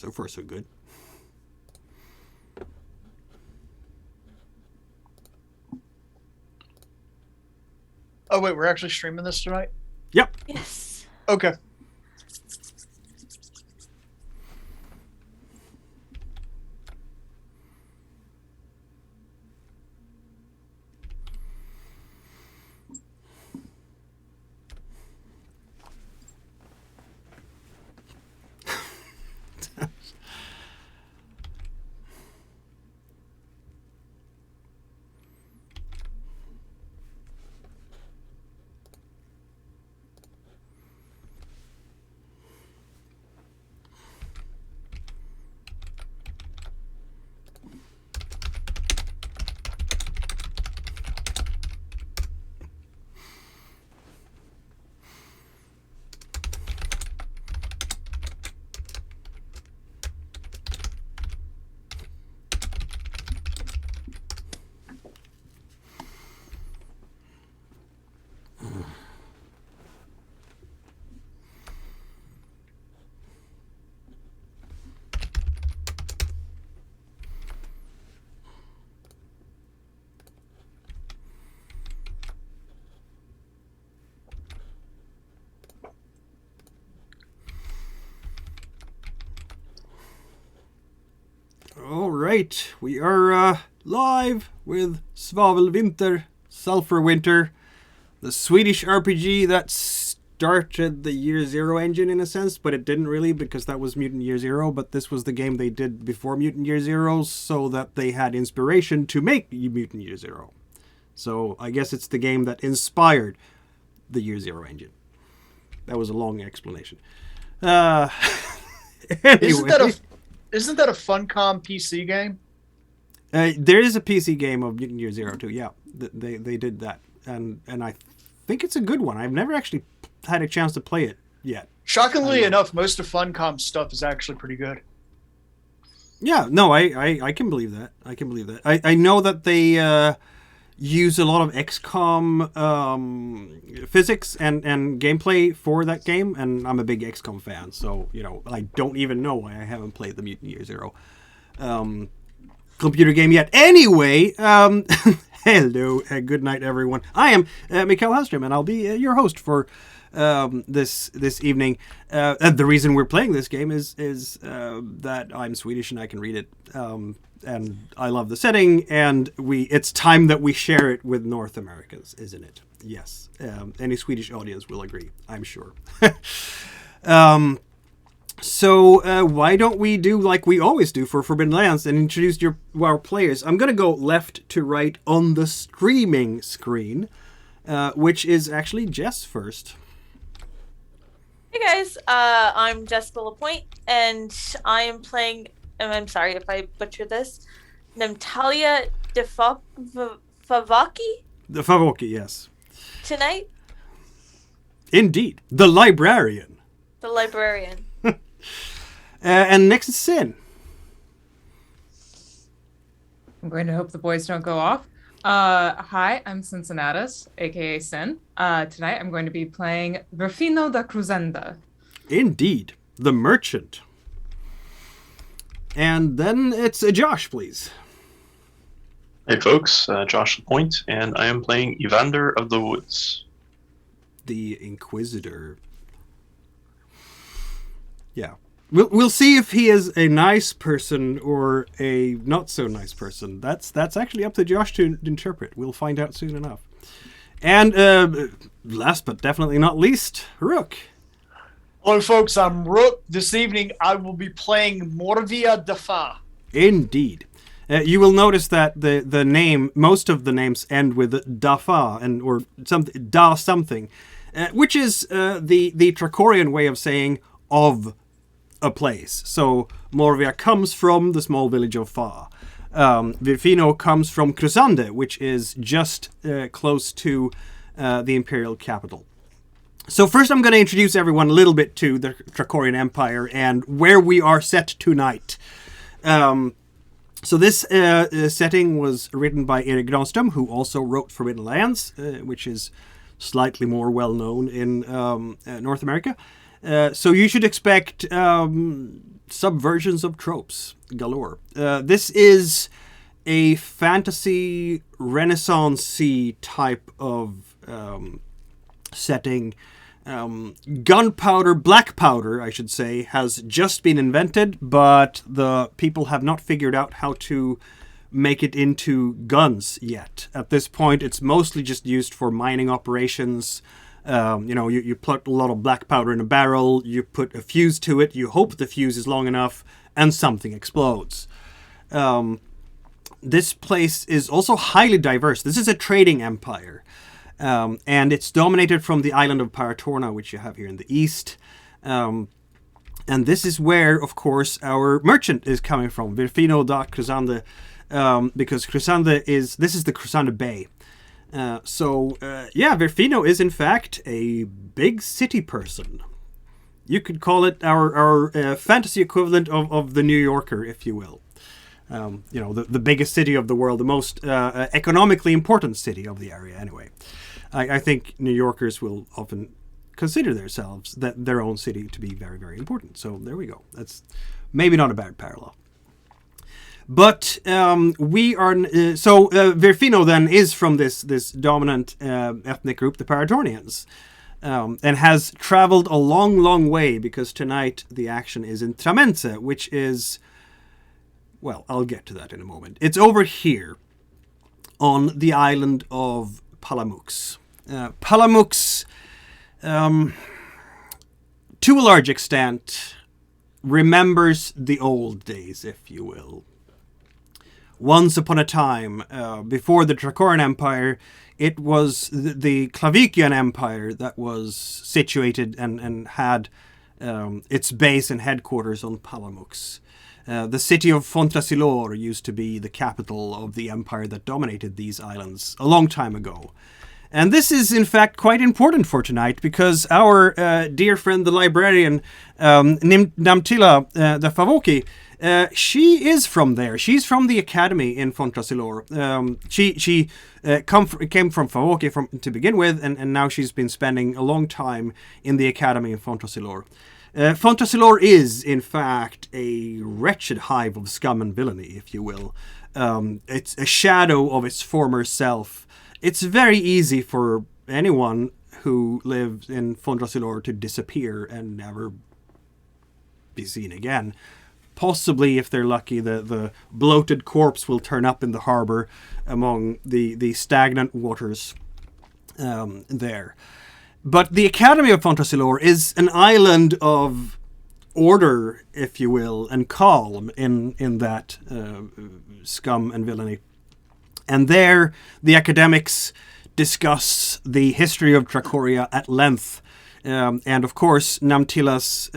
So far, so good. Oh, wait, we're actually streaming this tonight? Yep. Yes. Okay. All right, we are live with Svavelvinter, Sulfur Winter, the Swedish RPG that started the Year Zero engine in a sense, but it didn't really because that was Mutant Year Zero, but this was the game they did before Mutant Year Zero so that they had inspiration to make Mutant Year Zero. So I guess it's the game that inspired the Year Zero engine. That was a long explanation. Anyway. Isn't that a Funcom PC game? There is a PC game of Mutant Year Zero too. Yeah, they did that, and I think it's a good one. I've never actually had a chance to play it yet. Shockingly enough, most of Funcom's stuff is actually pretty good. Yeah, no, I can believe that. I can believe that. I know that they use a lot of XCOM physics and gameplay for that game, and I'm a big XCOM fan, so, you know, I don't even know why I haven't played the Mutant Year Zero computer game yet. Anyway, hello, good night, everyone. I am Mikael Hallström, and I'll be your host for this evening. The reason we're playing this game is that I'm Swedish and I can read it. And I love the setting, and it's time that we share it with North Americans, isn't it? Yes. Any Swedish audience will agree, I'm sure. So why don't we do like we always do for Forbidden Lands and introduce our players? I'm going to go left to right on the streaming screen, which is actually Jess first. Hey guys, I'm Jessica Lapointe, and I am playing, and I'm sorry if I butcher this, Natalia Favaki The Favaki, yes. tonight. Indeed. The Librarian. The librarian. And next is Sin. I'm going to hope the boys don't go off. Hi, I'm Cincinnatus, aka Sin. Tonight I'm going to be playing Verfino da Cruzenda. Indeed. The Merchant. And then it's Josh, please. Hey folks, Josh Lapointe, and I am playing Evander of the Woods. The Inquisitor. Yeah. We'll see if he is a nice person or a not so nice person. That's actually up to Josh to interpret. We'll find out soon enough. And last but definitely not least, Rook. Hello, folks. I'm Rook. This evening, I will be playing Morvia Dafa. Indeed. You will notice that the name, most of the names end with Dafa or something, da something, which is the Trakorian way of saying of a place. So Morvia comes from the small village of Fa. Virfino comes from Cruzande, which is just close to the imperial capital. So first I'm going to introduce everyone a little bit to the Trakorian Empire and where we are set tonight. So this setting was written by Erik Granström, who also wrote Forbidden Lands, which is slightly more well-known in North America. So you should expect subversions of tropes galore. This is a fantasy Renaissance-y type of setting. Gunpowder, black powder, I should say, has just been invented, but the people have not figured out how to make it into guns yet. At this point, it's mostly just used for mining operations. You put a lot of black powder in a barrel, you put a fuse to it, you hope the fuse is long enough, and something explodes. This place is also highly diverse. This is a trading empire. And it's dominated from the island of Paratorna, which you have here in the east. And this is where, of course, our merchant is coming from, Svavelvinter da Cruzande, because this is the Cruzande Bay. Svavelvinter is in fact a big city person. You could call it our fantasy equivalent of the New Yorker, if you will. The biggest city of the world, the most economically important city of the area, anyway. I think New Yorkers will often consider themselves, their own city, to be very, very important. So there we go. That's maybe not a bad parallel. But Svavelvinter then is from this dominant ethnic group, the Paratornians, and has traveled a long, long way, because tonight the action is in Tramenze, which is, well, I'll get to that in a moment. It's over here on the island of Palamux. Palamux, to a large extent, remembers the old days, if you will. Once upon a time, before the Drakarian Empire, it was the Klavikian Empire that was situated and had its base and headquarters on Palamux. The city of Fontrasilor used to be the capital of the empire that dominated these islands a long time ago. And this is, in fact, quite important for tonight, because our dear friend, the librarian, Namtila the Favoki, she is from there. She's from the academy in Fontrasilor. She came from Favoki to begin with, and now she's been spending a long time in the academy in Fontrasilor. Fontrasilor is, in fact, a wretched hive of scum and villainy, if you will. It's a shadow of its former self. It's very easy for anyone who lives in Fontrasilor to disappear and never be seen again. Possibly, if they're lucky, the bloated corpse will turn up in the harbor among the stagnant waters there. But the Academy of Fontrasilor is an island of order, if you will, and calm in that scum and villainy. And there, the academics discuss the history of Dracoria at length. And of course, Namtila's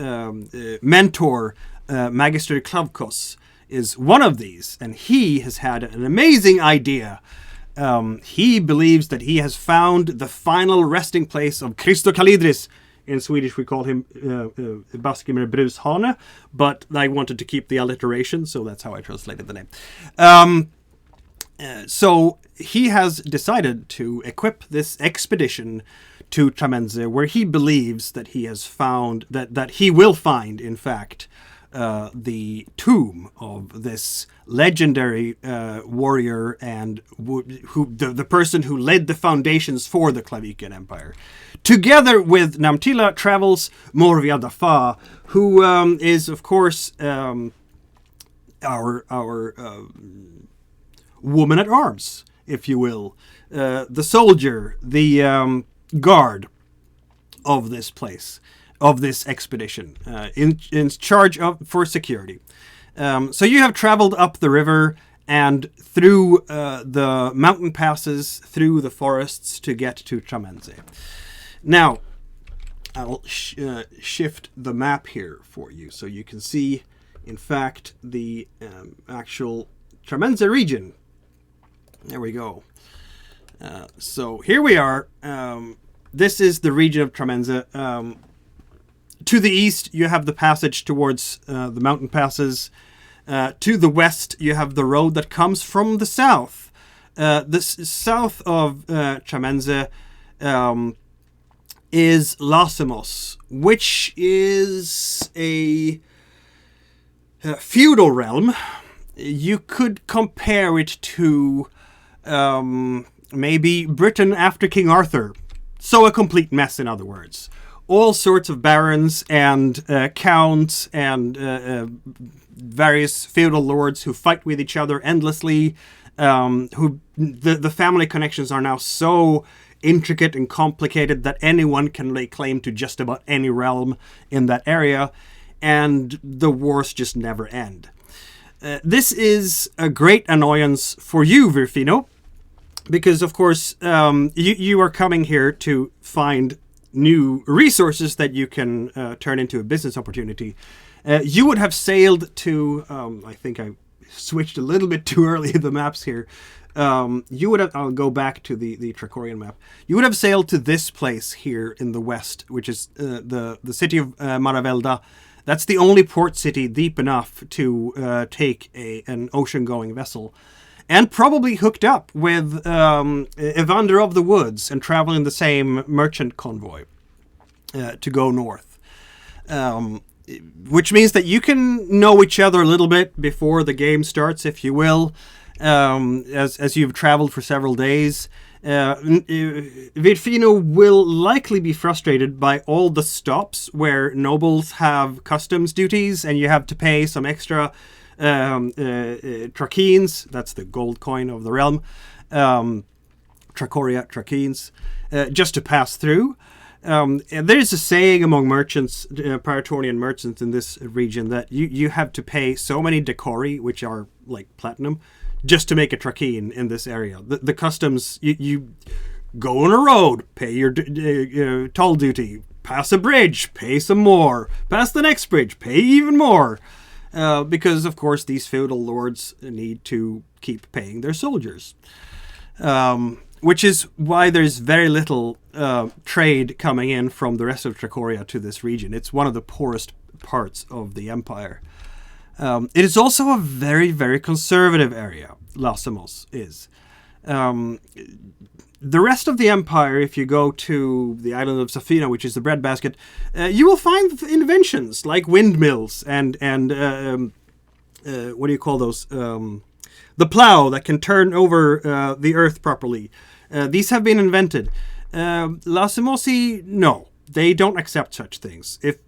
mentor, Magister Klavkos, is one of these. And he has had an amazing idea. He believes that he has found the final resting place of Christo Kalidris. In Swedish, we call him Baskimir Brushane, but I wanted to keep the alliteration, so that's how I translated the name. So he has decided to equip this expedition to Tramenze, where he believes that he has found, that he will find, in fact, the tomb of this legendary warrior and the person who laid the foundations for the Klavikian Empire. Together with Namtila travels Morvia Dafa, who is, of course, our woman at arms, if you will, the soldier, the guard of this place, of this expedition, in charge of for security. So you have traveled up the river and through the mountain passes, through the forests to get to Tramenze. Now, I'll shift the map here for you so you can see, in fact, the actual Tramenze region. There we go. So here we are. This is the region of Tramenze. To the east, you have the passage towards the mountain passes. To the west, you have the road that comes from the south. The south of Tramenze is Lasimos, which is feudal realm, you could compare it to maybe Britain after King Arthur. So a complete mess, in other words. All sorts of barons and counts and various feudal lords who fight with each other endlessly. Who the family connections are now so intricate and complicated that anyone can lay claim to just about any realm in that area, and the wars just never end. This is a great annoyance for you, Virfino, because of course you are coming here to find new resources that you can turn into a business opportunity. You would have sailed to, I think I switched a little bit too early the maps here. You would have, I'll go back to the Trakorian map. You would have sailed to this place here in the west, which is the city of Maravelda. That's the only port city deep enough to take an ocean-going vessel. And probably hooked up with Evander of the Woods and travel in the same merchant convoy to go north. Which means that you can know each other a little bit before the game starts, if you will, as you've traveled for several days. Virfino will likely be frustrated by all the stops where nobles have customs duties and you have to pay some extra Trakeens, that's the gold coin of the realm, Trakoria Trakeens, just to pass through. And there's a saying among merchants, Paratorian merchants in this region, that you have to pay so many decori, which are like platinum, just to make a Trakeen in this area. The customs, you go on a road, pay your toll duty, pass a bridge, pay some more, pass the next bridge, pay even more. Because, of course, these feudal lords need to keep paying their soldiers. Which is why there's very little trade coming in from the rest of Trakoria to this region. It's one of the poorest parts of the empire. It is also a very, very conservative area, Lasamos is. The rest of the empire, if you go to the island of Safina, which is the breadbasket, you will find inventions like windmills and what do you call those? The plow that can turn over the earth properly. These have been invented. Lasimosi, no. They don't accept such things. If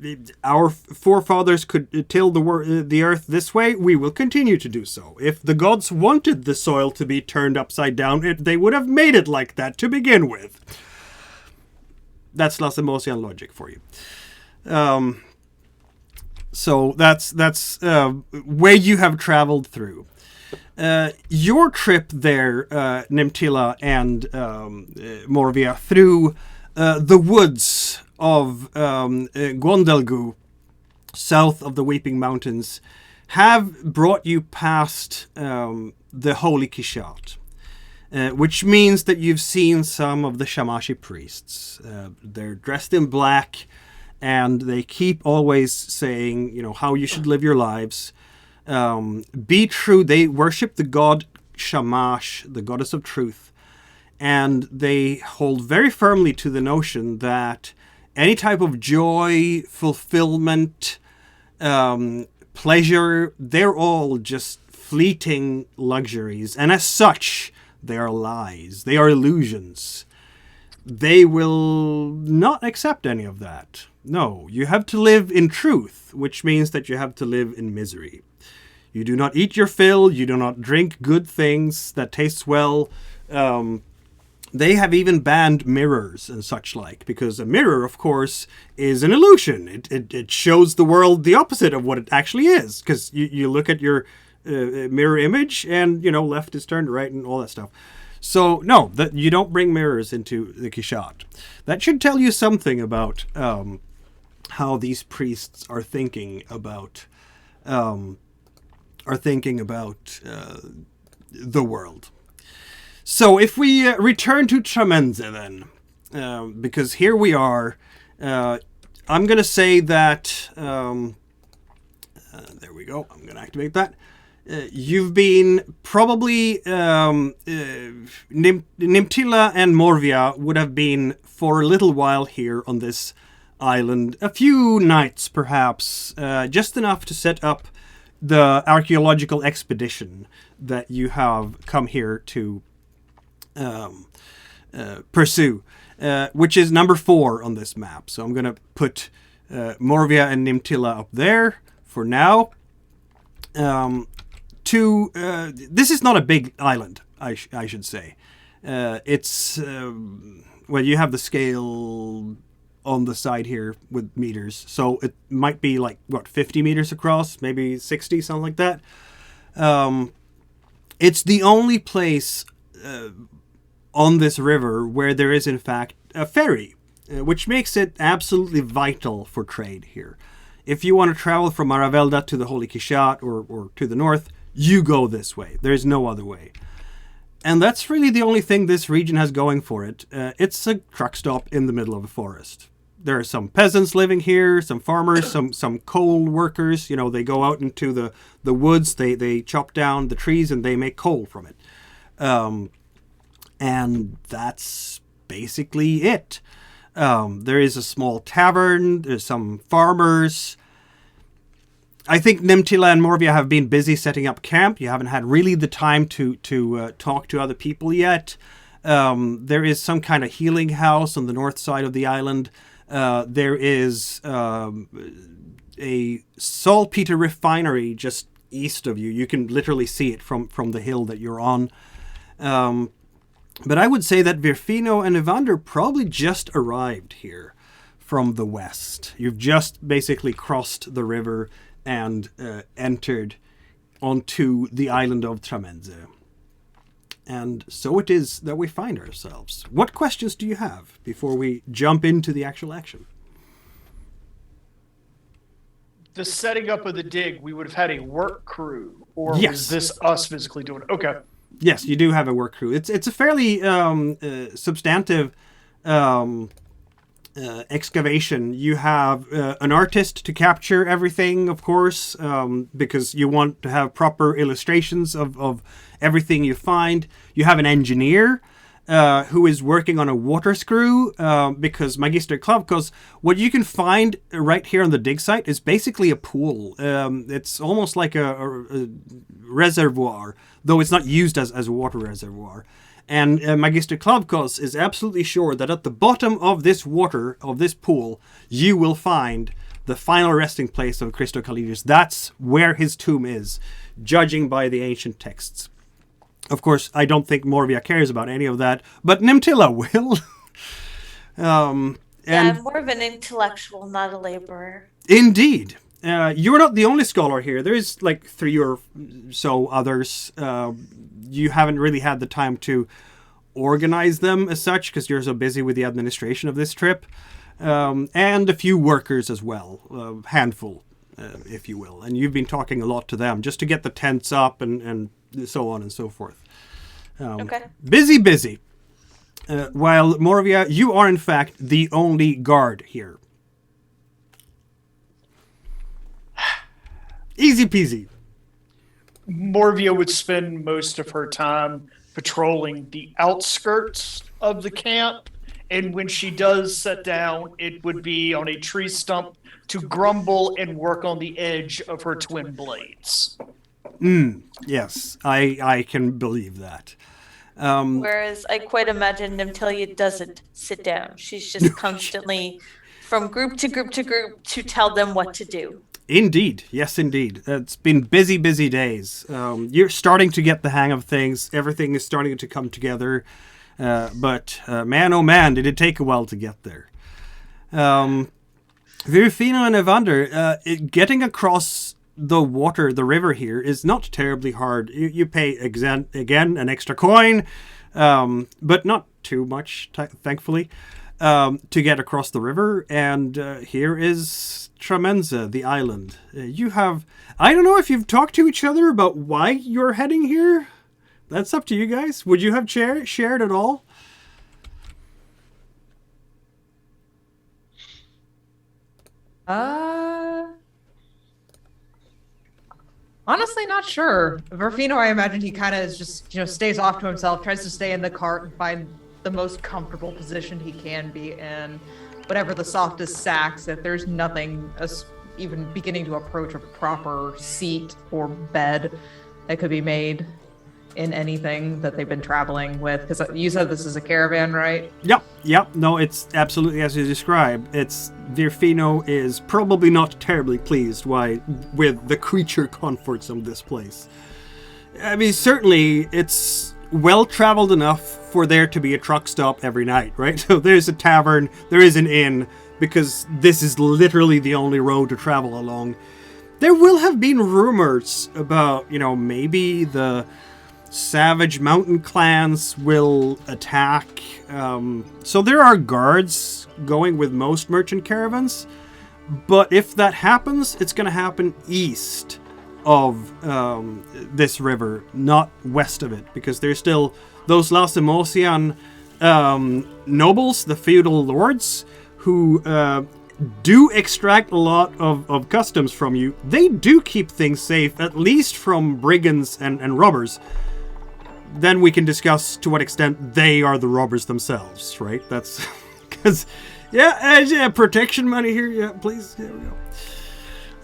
our forefathers could till the earth this way, we will continue to do so. If the gods wanted the soil to be turned upside down, they would have made it like that to begin with. That's Lasimosian logic for you. So that's where you have traveled through. Your trip there, Nimtila and Morvia, through the woods of Gondelgu, south of the Weeping Mountains, have brought you past the Holy Kishat, which means that you've seen some of the Shamashi priests. They're dressed in black, and they keep always saying, you know, how you should live your lives. Be true. They worship the god Shamash, the goddess of truth. And they hold very firmly to the notion that any type of joy, fulfillment, pleasure, they're all just fleeting luxuries. And as such, they are lies. They are illusions. They will not accept any of that. No, you have to live in truth, which means that you have to live in misery. You do not eat your fill. You do not drink good things that taste well. They have even banned mirrors and such like, because a mirror, of course, is an illusion. It shows the world the opposite of what it actually is, because you look at your mirror image and, you know, left is turned right and all that stuff. So, no, that you don't bring mirrors into the Kishat. That should tell you something about how these priests are thinking about the world. So if we return to Tramenze then, because here we are, I'm going to say that, there we go, I'm going to activate that. You've been probably, Nimtila and Morvia would have been for a little while here on this island, a few nights perhaps, just enough to set up the archaeological expedition that you have come here to pursue, which is number 4 on this map. So I'm going to put Morvia and Nimtila up there for now. This is not a big island, I should say. It's well, you have the scale on the side here with meters, so it might be like 50 meters across, maybe 60, something like that. It's the only place on this river where there is in fact a ferry, which makes it absolutely vital for trade here. If you want to travel from Aravelda to the Holy Kishat or to the north, you go this way. There's no other way. And that's really the only thing this region has going for it. It's a truck stop in the middle of a forest. There are some peasants living here, some farmers, some coal workers. You know, they go out into the woods, they chop down the trees, and they make coal from it. And that's basically it. There is a small tavern, there's some farmers. I think Nimtila and Morvia have been busy setting up camp. You haven't had really the time to talk to other people yet. There is some kind of healing house on the north side of the island. There is a saltpeter refinery just east of you. You can literally see it from the hill that you're on. But I would say that Virfino and Evander probably just arrived here from the west. You've just basically crossed the river and entered onto the island of Tramenze. And so it is that we find ourselves. What questions do you have before we jump into the actual action? The setting up of the dig, we would have had a work crew, or Yes. was this us physically doing it? Okay. Yes, you do have a work crew. It's a fairly substantive excavation. You have an artist to capture everything, of course, because you want to have proper illustrations of everything you find. You have an engineer who is working on a water screw, because Magister Klavkos, what you can find right here on the dig site is basically a pool. It's almost like a reservoir, though it's not used as a water reservoir. And Magister Klavkos is absolutely sure that at the bottom of this water, of this pool, you will find the final resting place of Christo Kalidius. That's where his tomb is, judging by the ancient texts. Of course, I don't think Morvia cares about any of that, but Nimtila will. Yeah, I'm more of an intellectual, not a laborer. Indeed. You're not the only scholar here. There's like 3 or so others. You haven't really had the time to organize them as such because you're so busy with the administration of this trip. And a few workers as well. A handful, if you will. And you've been talking a lot to them just to get the tents up and so on and so forth. Okay. Busy. While Morvia, you are in fact the only guard here. Easy peasy. Morvia would spend most of her time patrolling the outskirts of the camp, and when she does sit down, it would be on a tree stump to grumble and work on the edge of her twin blades. Yes, I can believe that. Whereas I quite imagine Nimtilia doesn't sit down. She's just constantly from group to group to group to tell them what to do. Indeed. Yes, indeed. It's been busy days. You're starting to get the hang of things. Everything is starting to come together. But man, oh man, did it take a while to get there. Virfino and Evander, getting across the river here is not terribly hard. You pay, again, an extra coin, but not too much, thankfully, to get across the river. And here is Tramenze, the island. I don't know if you've talked to each other about why you're heading here. That's up to you guys. Would you have shared at all? Honestly, not sure. Verfino, I imagine he kind of is just, stays off to himself, tries to stay in the cart and find the most comfortable position he can be in, whatever the softest sacks. If there's nothing even beginning to approach a proper seat or bed that could be made in anything that they've been traveling with? Because you said this is a caravan, right? Yep. No, it's absolutely as you described. It's Virfino is probably not terribly pleased with the creature comforts of this place. I mean, certainly it's well traveled enough for there to be a truck stop every night, right? So there's a tavern, there is an inn, because this is literally the only road to travel along. There will have been rumors about, maybe the savage mountain clans will attack. So there are guards going with most merchant caravans. But if that happens, it's going to happen east of this river, not west of it. Because there's still those Lacemosian nobles, the feudal lords, who do extract a lot of customs from you. They do keep things safe, at least from brigands and robbers. Then we can discuss to what extent they are the robbers themselves, right? That's because, protection money here. Yeah, please. There we go.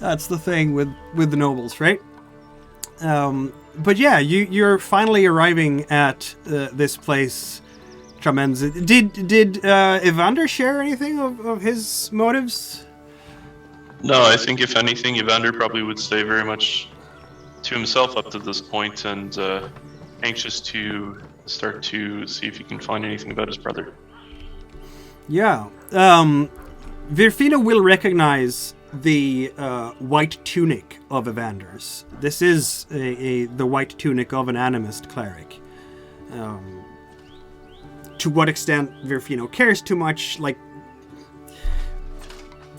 That's the thing with the nobles, right? But yeah, you're finally arriving at this place, Tramenze. Did Evander share anything of his motives? No, I think if anything, Evander probably would stay very much to himself up to this point, and anxious to start to see if he can find anything about his brother. Yeah. Virfino will recognize the white tunic of Evander's. This is the white tunic of an animist cleric. To what extent Virfino cares too much,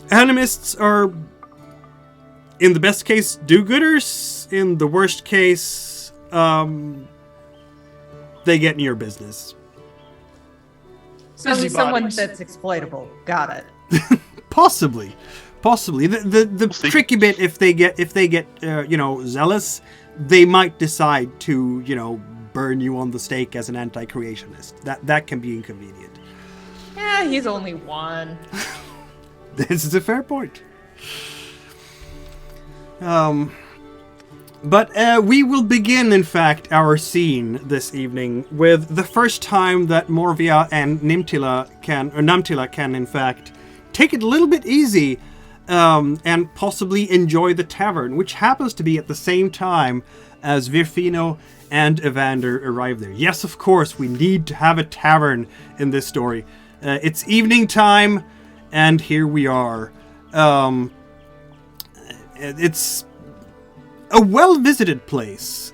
animists are, in the best case, do-gooders. In the worst case, they get in your business. So someone that's exploitable. Got it. Possibly. The tricky bit, if they get zealous, they might decide to burn you on the stake as an anti-creationist. That can be inconvenient. Yeah, he's only one. This is a fair point. But we will begin, in fact, our scene this evening with the first time that Morvia and Namtila can, in fact, take it a little bit easy and possibly enjoy the tavern, which happens to be at the same time as Virfino and Evander arrive there. Yes, of course, we need to have a tavern in this story. It's evening time, and here we are. It's a well-visited place,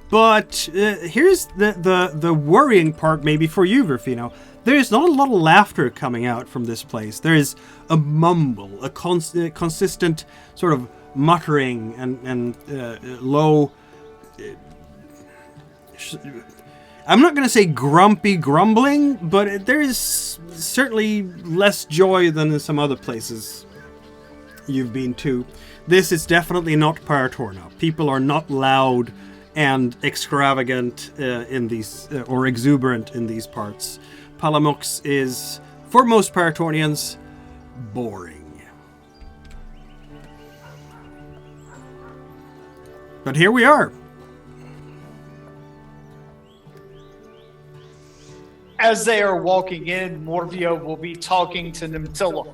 but here's the worrying part maybe for you, Virfino. There is not a lot of laughter coming out from this place. There is a mumble, a consistent sort of muttering and low... I'm not going to say grumpy grumbling, but there is certainly less joy than in some other places you've been to. This is definitely not Paratorna. People are not loud and extravagant in these, or exuberant in these parts. Palamox is, for most Paratornians, boring. But here we are. As they are walking in, Morvia will be talking to Namtila.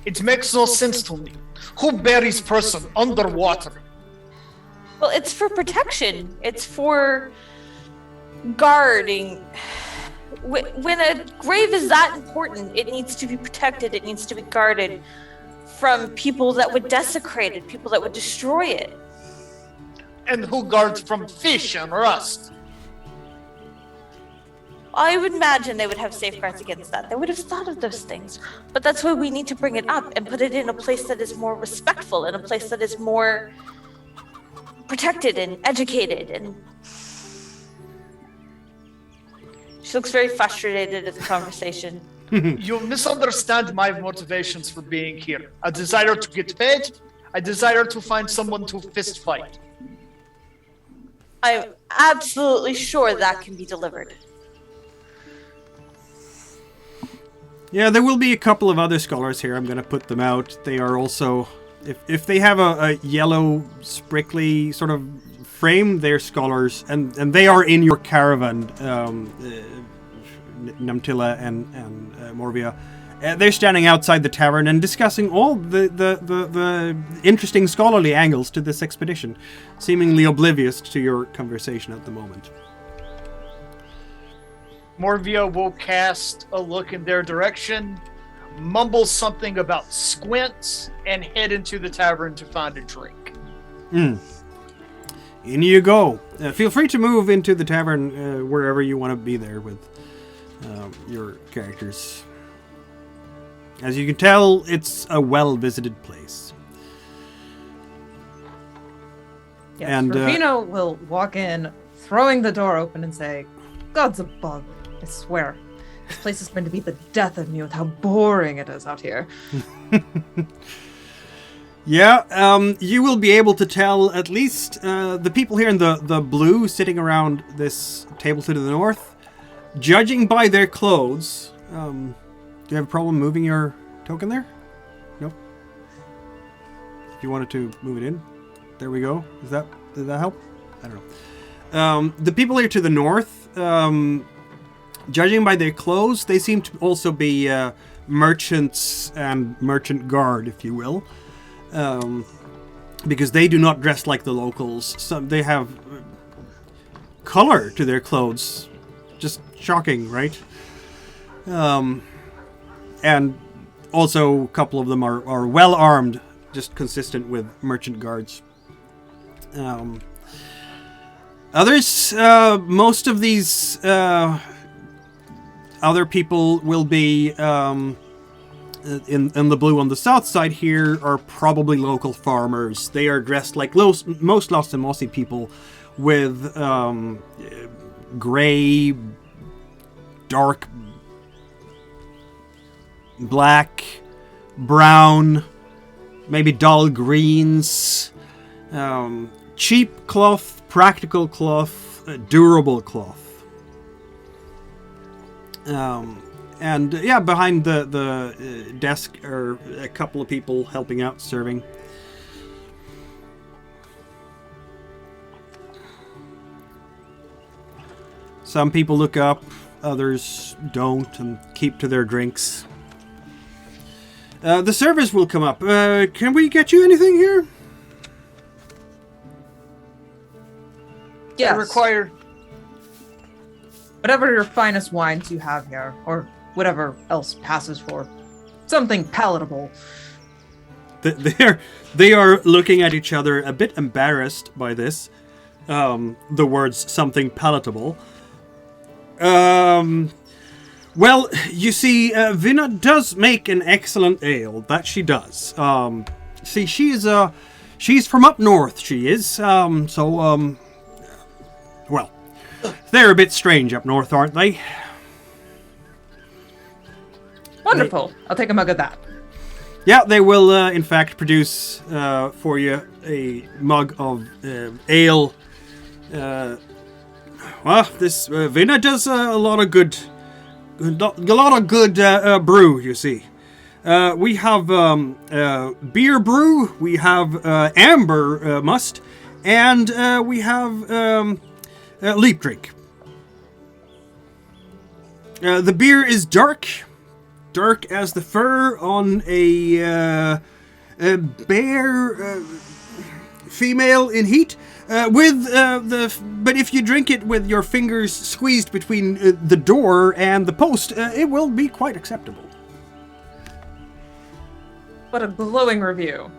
It makes no sense to me. Who buries person underwater? Well, it's for protection. It's for guarding. When a grave is that important, it needs to be protected. It needs to be guarded from people that would desecrate it, people that would destroy it. And who guards from fish and rust? I would imagine they would have safeguards against that. They would have thought of those things. But that's why we need to bring it up and put it in a place that is more respectful, in a place that is more protected and educated. And she looks very frustrated at the conversation. You misunderstand my motivations for being here. A desire to get paid, a desire to find someone to fist fight. I'm absolutely sure that can be delivered. Yeah, there will be a couple of other scholars here. I'm going to put them out. They are also if they have a yellow, sprickly sort of frame, they're scholars, and they are in your caravan, Namtilla and Morvia. They're standing outside the tavern and discussing all the interesting scholarly angles to this expedition, seemingly oblivious to your conversation at the moment. Morvia will cast a look in their direction, mumble something about squints, and head into the tavern to find a drink. In you go. Feel free to move into the tavern wherever you want to be there with your characters. As you can tell, it's a well-visited place. Yes, and Rufino will walk in, throwing the door open and say, "Gods above, I swear, this place is going to be the death of me with how boring it is out here." Yeah, you will be able to tell at least the people here in the blue sitting around this table to the north, judging by their clothes. Do you have a problem moving your token there? Nope. If you wanted to move it in, there we go. Did that help? I don't know. The people here to the north, judging by their clothes, they seem to also be merchants and merchant guard, if you will. Because they do not dress like the locals. They have color to their clothes. Just shocking, right? And also a couple of them are well armed, just consistent with merchant guards. Others, most of these other people will be in the blue on the south side here are probably local farmers. They are dressed like most Lost and Mossy people with gray, dark, black, brown, maybe dull greens, cheap cloth, practical cloth, durable cloth. And yeah, behind the desk are a couple of people helping out, serving. Some people look up, others don't, and keep to their drinks. The servers will come up. Can we get you anything here? Yes. Require Whatever your finest wines you have here, or whatever else passes for something palatable. They are looking at each other a bit embarrassed by this. The words "something palatable." Well, you see, Vinna does make an excellent ale. That she does. See, she's from up north. She is. Well, they're a bit strange up north, aren't they? Wonderful. I'll take a mug of that. Yeah, they will, in fact, produce for you a mug of ale. Well, this Vinna does a lot of good brew. You see, we have beer brew, we have amber must, and we have leap drink. The beer is dark as the fur on a bear female in heat. But if you drink it with your fingers squeezed between the door and the post, it will be quite acceptable. What a glowing review.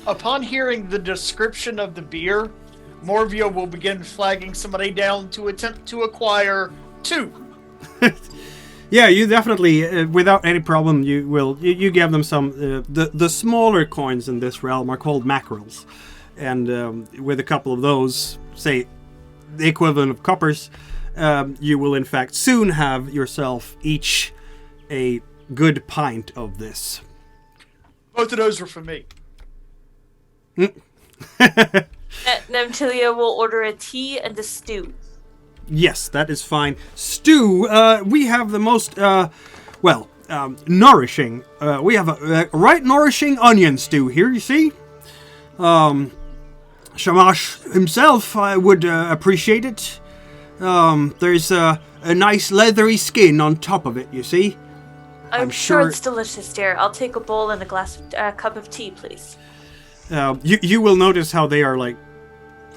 Upon hearing the description of the beer, Morvia will begin flagging somebody down to attempt to acquire 2. Yeah, you definitely, without any problem, you give them some. The smaller coins in this realm are called mackerels, and with a couple of those, say the equivalent of coppers, you will in fact soon have yourself each a good pint of this. Both of those were for me. Namtilia will order a tea and a stew. Yes, that is fine. Stew, we have the most, nourishing. We have a right nourishing onion stew here, you see? Shamash himself, I would appreciate it. There's a nice leathery skin on top of it, you see? I'm sure it's delicious, dear. I'll take a bowl and a cup of tea, please. You will notice how they are, like,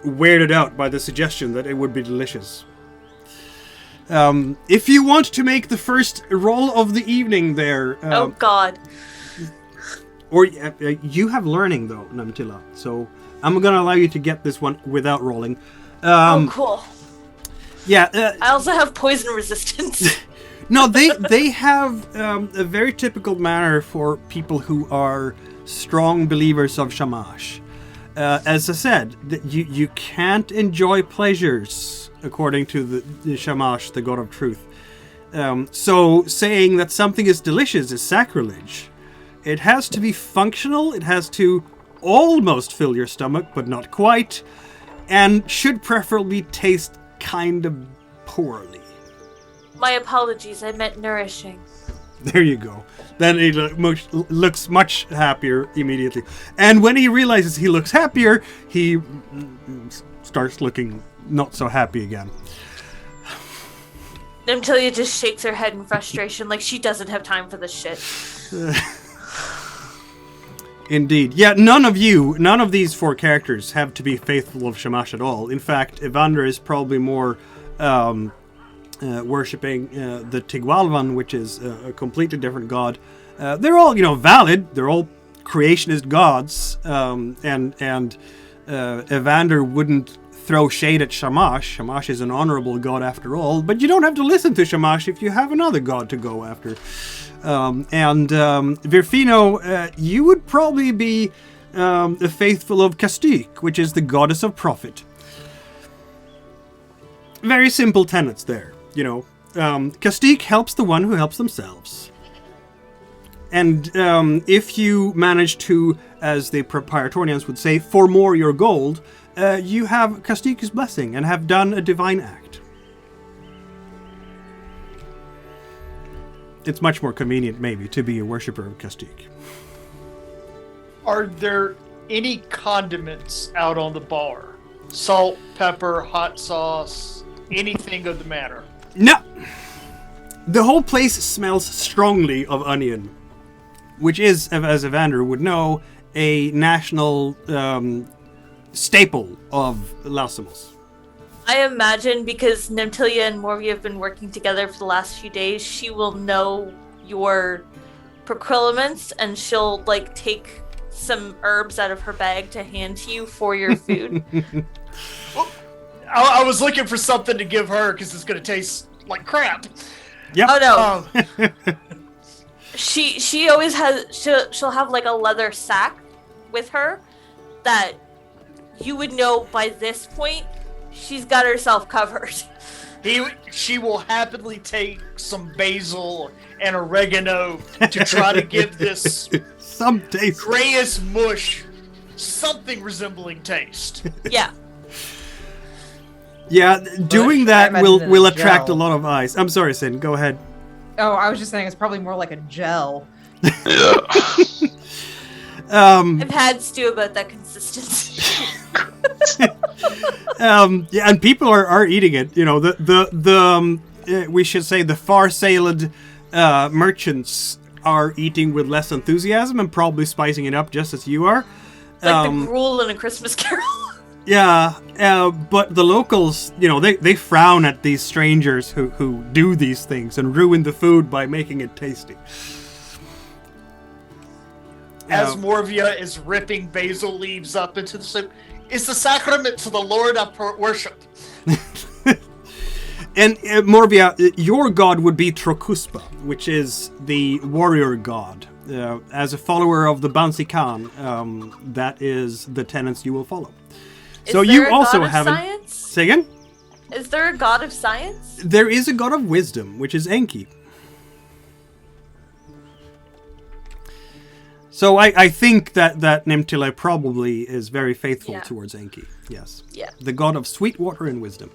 weirded out by the suggestion that it would be delicious. If you want to make the first roll of the evening there... oh, God. Or you have learning, though, Namtila. So I'm going to allow you to get this one without rolling. Oh, cool. Yeah. I also have poison resistance. No, they have a very typical manner for people who are strong believers of Shamash. As I said, you can't enjoy pleasures according to the Shamash, the god of truth. So saying that something is delicious is sacrilege. It has to be functional, it has to almost fill your stomach, but not quite, and should preferably taste kind of poorly. My apologies, I meant nourishing. There you go. Then he looks much happier immediately. And when he realizes he looks happier, he starts looking not so happy again. Until just shakes her head in frustration, like she doesn't have time for this shit. Indeed. Yeah, none of these four characters have to be faithful of Shamash at all. In fact, Evander is probably more worshipping the Tigwalvan, which is a completely different god. They're all, valid. They're all creationist gods. And Evander wouldn't throw shade at Shamash. Shamash is an honorable god after all. But you don't have to listen to Shamash if you have another god to go after. Virfino, you would probably be faithful of Castique, which is the goddess of profit. Very simple tenets there, Castique helps the one who helps themselves. And if you manage to, as the Praetorians would say, for more your gold, you have Castique's blessing and have done a divine act. It's much more convenient, maybe, to be a worshipper of Castique. Are there any condiments out on the bar? Salt, pepper, hot sauce, anything of the matter? No! The whole place smells strongly of onion, which is, as Evander would know, a national staple of Lasimos. I imagine because Nemtilia and Morvia have been working together for the last few days, she will know your procurements and she'll take some herbs out of her bag to hand to you for your food. Well, I was looking for something to give her because it's going to taste like crap. Yep. Oh no. She always has she'll have a leather sack with her that you would know by this point she's got herself covered. She will happily take some basil and oregano to try to give this some taste, grayish mush something resembling taste. Yeah. Yeah, doing that I will imagine attract gel. a lot of eyes. I'm sorry, Sin. Go ahead. Oh, I was just saying it's probably more like a gel. Yeah. I've had stew about that consistency. Yeah, and people are eating it. We should say the far-sailed merchants are eating with less enthusiasm and probably spicing it up just as you are. It's like the gruel in A Christmas Carol. Yeah, but the locals, they frown at these strangers who do these things and ruin the food by making it tasty. As Morvia is ripping basil leaves up into the soup, it's the sacrament to the Lord of worship. And Morvia, your god would be Trokuspa, which is the warrior god. As a follower of the Bansi Khan, that is the tenets you will follow. So Is there you a also god of have science? Say again? Is there a god of science? There is a god of wisdom, which is Enki. So I think that Nemtile probably is very faithful towards Enki. Yes. Yeah. The god of sweet water and wisdom.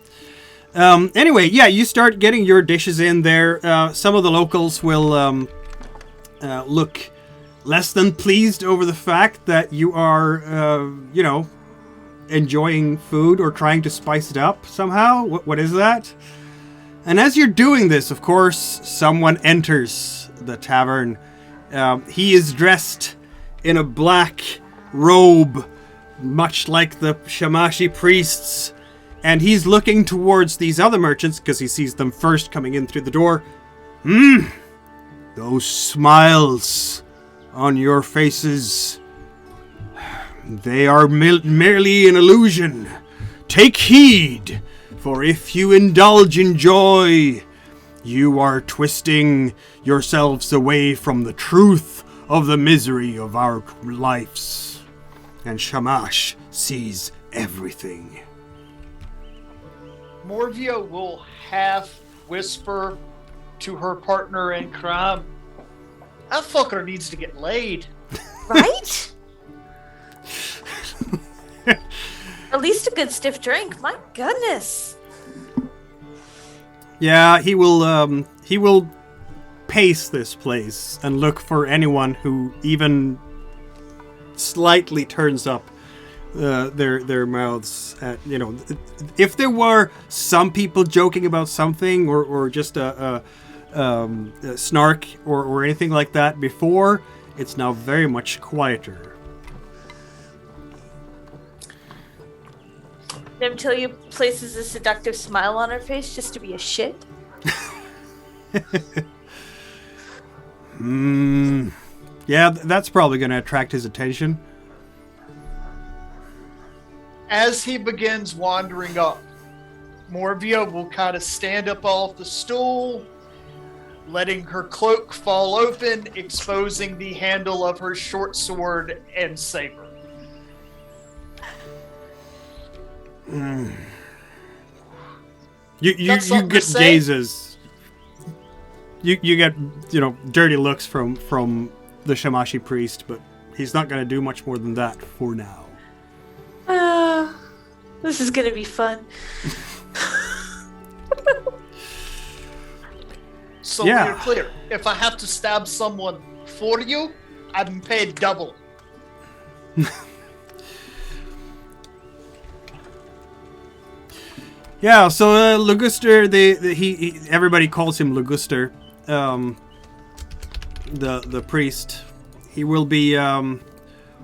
Anyway, yeah, you start getting your dishes in there. Some of the locals will look less than pleased over the fact that you are, enjoying food or trying to spice it up somehow. What is that? And as you're doing this, of course, someone enters the tavern. He is dressed in a black robe, much like the Shamashi priests, and he's looking towards these other merchants because he sees them first coming in through the door. Those smiles on your faces, they are merely an illusion. Take heed, for if you indulge in joy, you are twisting yourselves away from the truth of the misery of our lives. And Shamash sees everything. Morvia will half whisper to her partner in crime, that fucker needs to get laid. Right? At least a good stiff drink. My goodness. Yeah, he will pace this place and look for anyone who even slightly turns up their mouths at, if there were some people joking about something or just a snark or anything like that before, it's now very much quieter. Until you places a seductive smile on her face just to be a shit. Yeah, that's probably going to attract his attention. As he begins wandering up, Morvia will kind of stand up off the stool, letting her cloak fall open, exposing the handle of her short sword and saber. You get gazes. You get dirty looks from the Shamashi priest, but he's not going to do much more than that for now. This is going to be fun. So Yeah. we're clear. If I have to stab someone for you, I'm paid double. Yeah, so Luguster, everybody calls him Luguster, the priest. He will be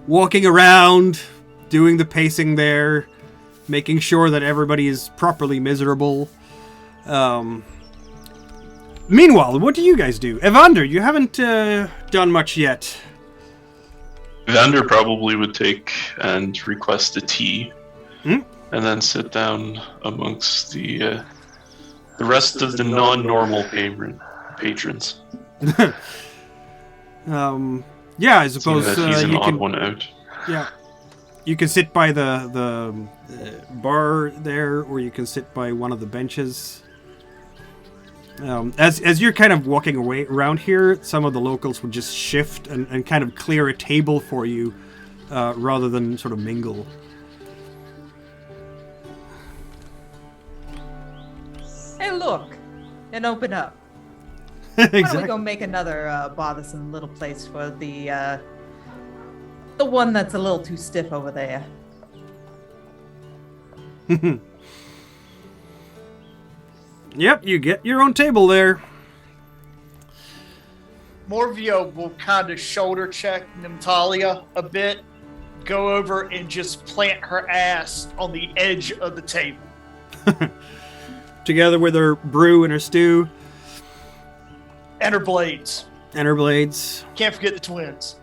walking around, doing the pacing there, making sure that everybody is properly miserable. Meanwhile, what do you guys do? Evander, you haven't done much yet. Evander probably would take and request a tea. And then sit down amongst the rest of the non-normal patrons. Yeah, I suppose Seeing that he's an you odd can. one out. Yeah, you can sit by the bar there, or you can sit by one of the benches. As you're kind of walking away around here, some of the locals would just shift and kind of clear a table for you, rather than sort of mingle. Hey, look, and open up. Why don't we Exactly. go make another bothersome little place for the one that's a little too stiff over there? Yep, you get your own table there. Morvia will kind of shoulder check Natalia a bit, go over and just plant her ass on the edge of the table. Together with her brew and her stew And her blades. and her blades. Can't forget the twins.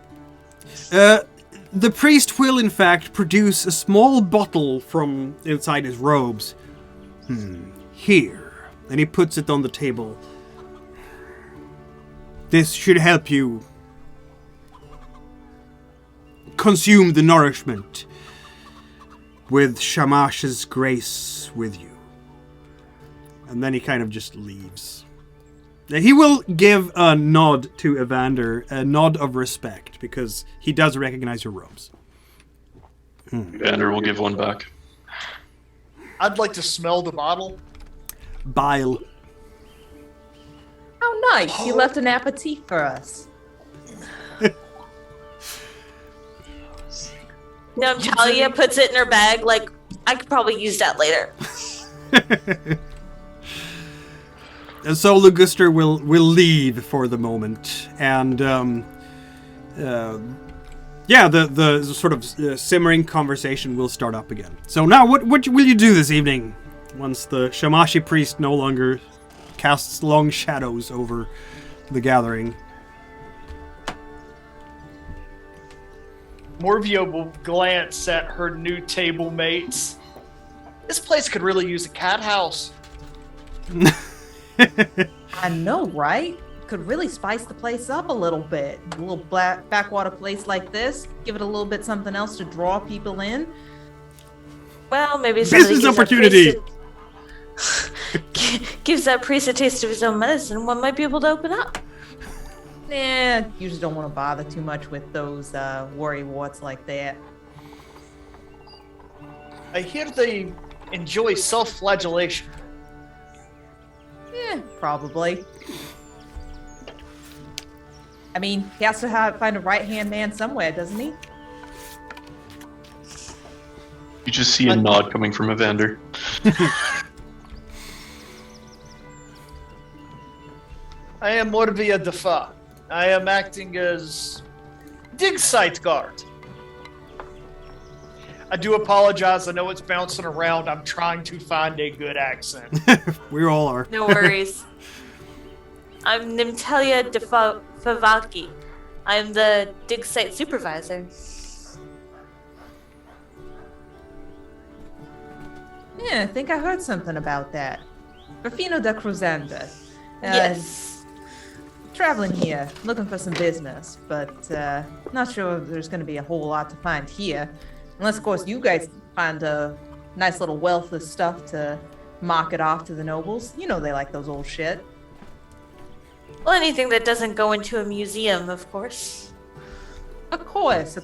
The priest will, in fact, produce a small bottle from inside his robes. Here. And he puts it on the table. This should help you consume the nourishment with Shamash's grace with you. And then he kind of just leaves. Now, he will give a nod to Evander, a nod of respect, because he does recognize your robes. Evander will give one back. I'd like to smell the bottle. Bile. How nice! You left an aperitif for us. Talia puts it in her bag, like, I could probably use that later. And so Luguster will leave for the moment, and the sort of simmering conversation will start up again. So now, what will you do this evening, once the Shamashi priest no longer casts long shadows over the gathering? Morvia will glance at her new table mates. This place could really use a cat house. I know, right? Could really spice the place up a little bit. A little backwater place like this, give it a little bit something else to draw people in. Well, maybe somebody Business opportunity! Gives that priest a taste of his own medicine, one might be able to open up. Usually don't want to bother too much with those worry warts like that. I hear they enjoy self-flagellation. Probably. I mean, he has to find a right-hand man somewhere, doesn't he? You just see a nod coming from Evander. I am Morvia Defa. I am acting as dig site guard. I do apologize. I know it's bouncing around. I'm trying to find a good accent. We all are. No worries. I'm Nimtelia Favaki. I'm the dig site supervisor. I think I heard something about that. Rufino da Cruzenda. Yes. Traveling here, looking for some business, but not sure if there's going to be a whole lot to find here. Unless, of course, you guys find a nice little wealth of stuff to market off to the nobles. You know they like those old shit. Well, anything that doesn't go into a museum, of course. Of course.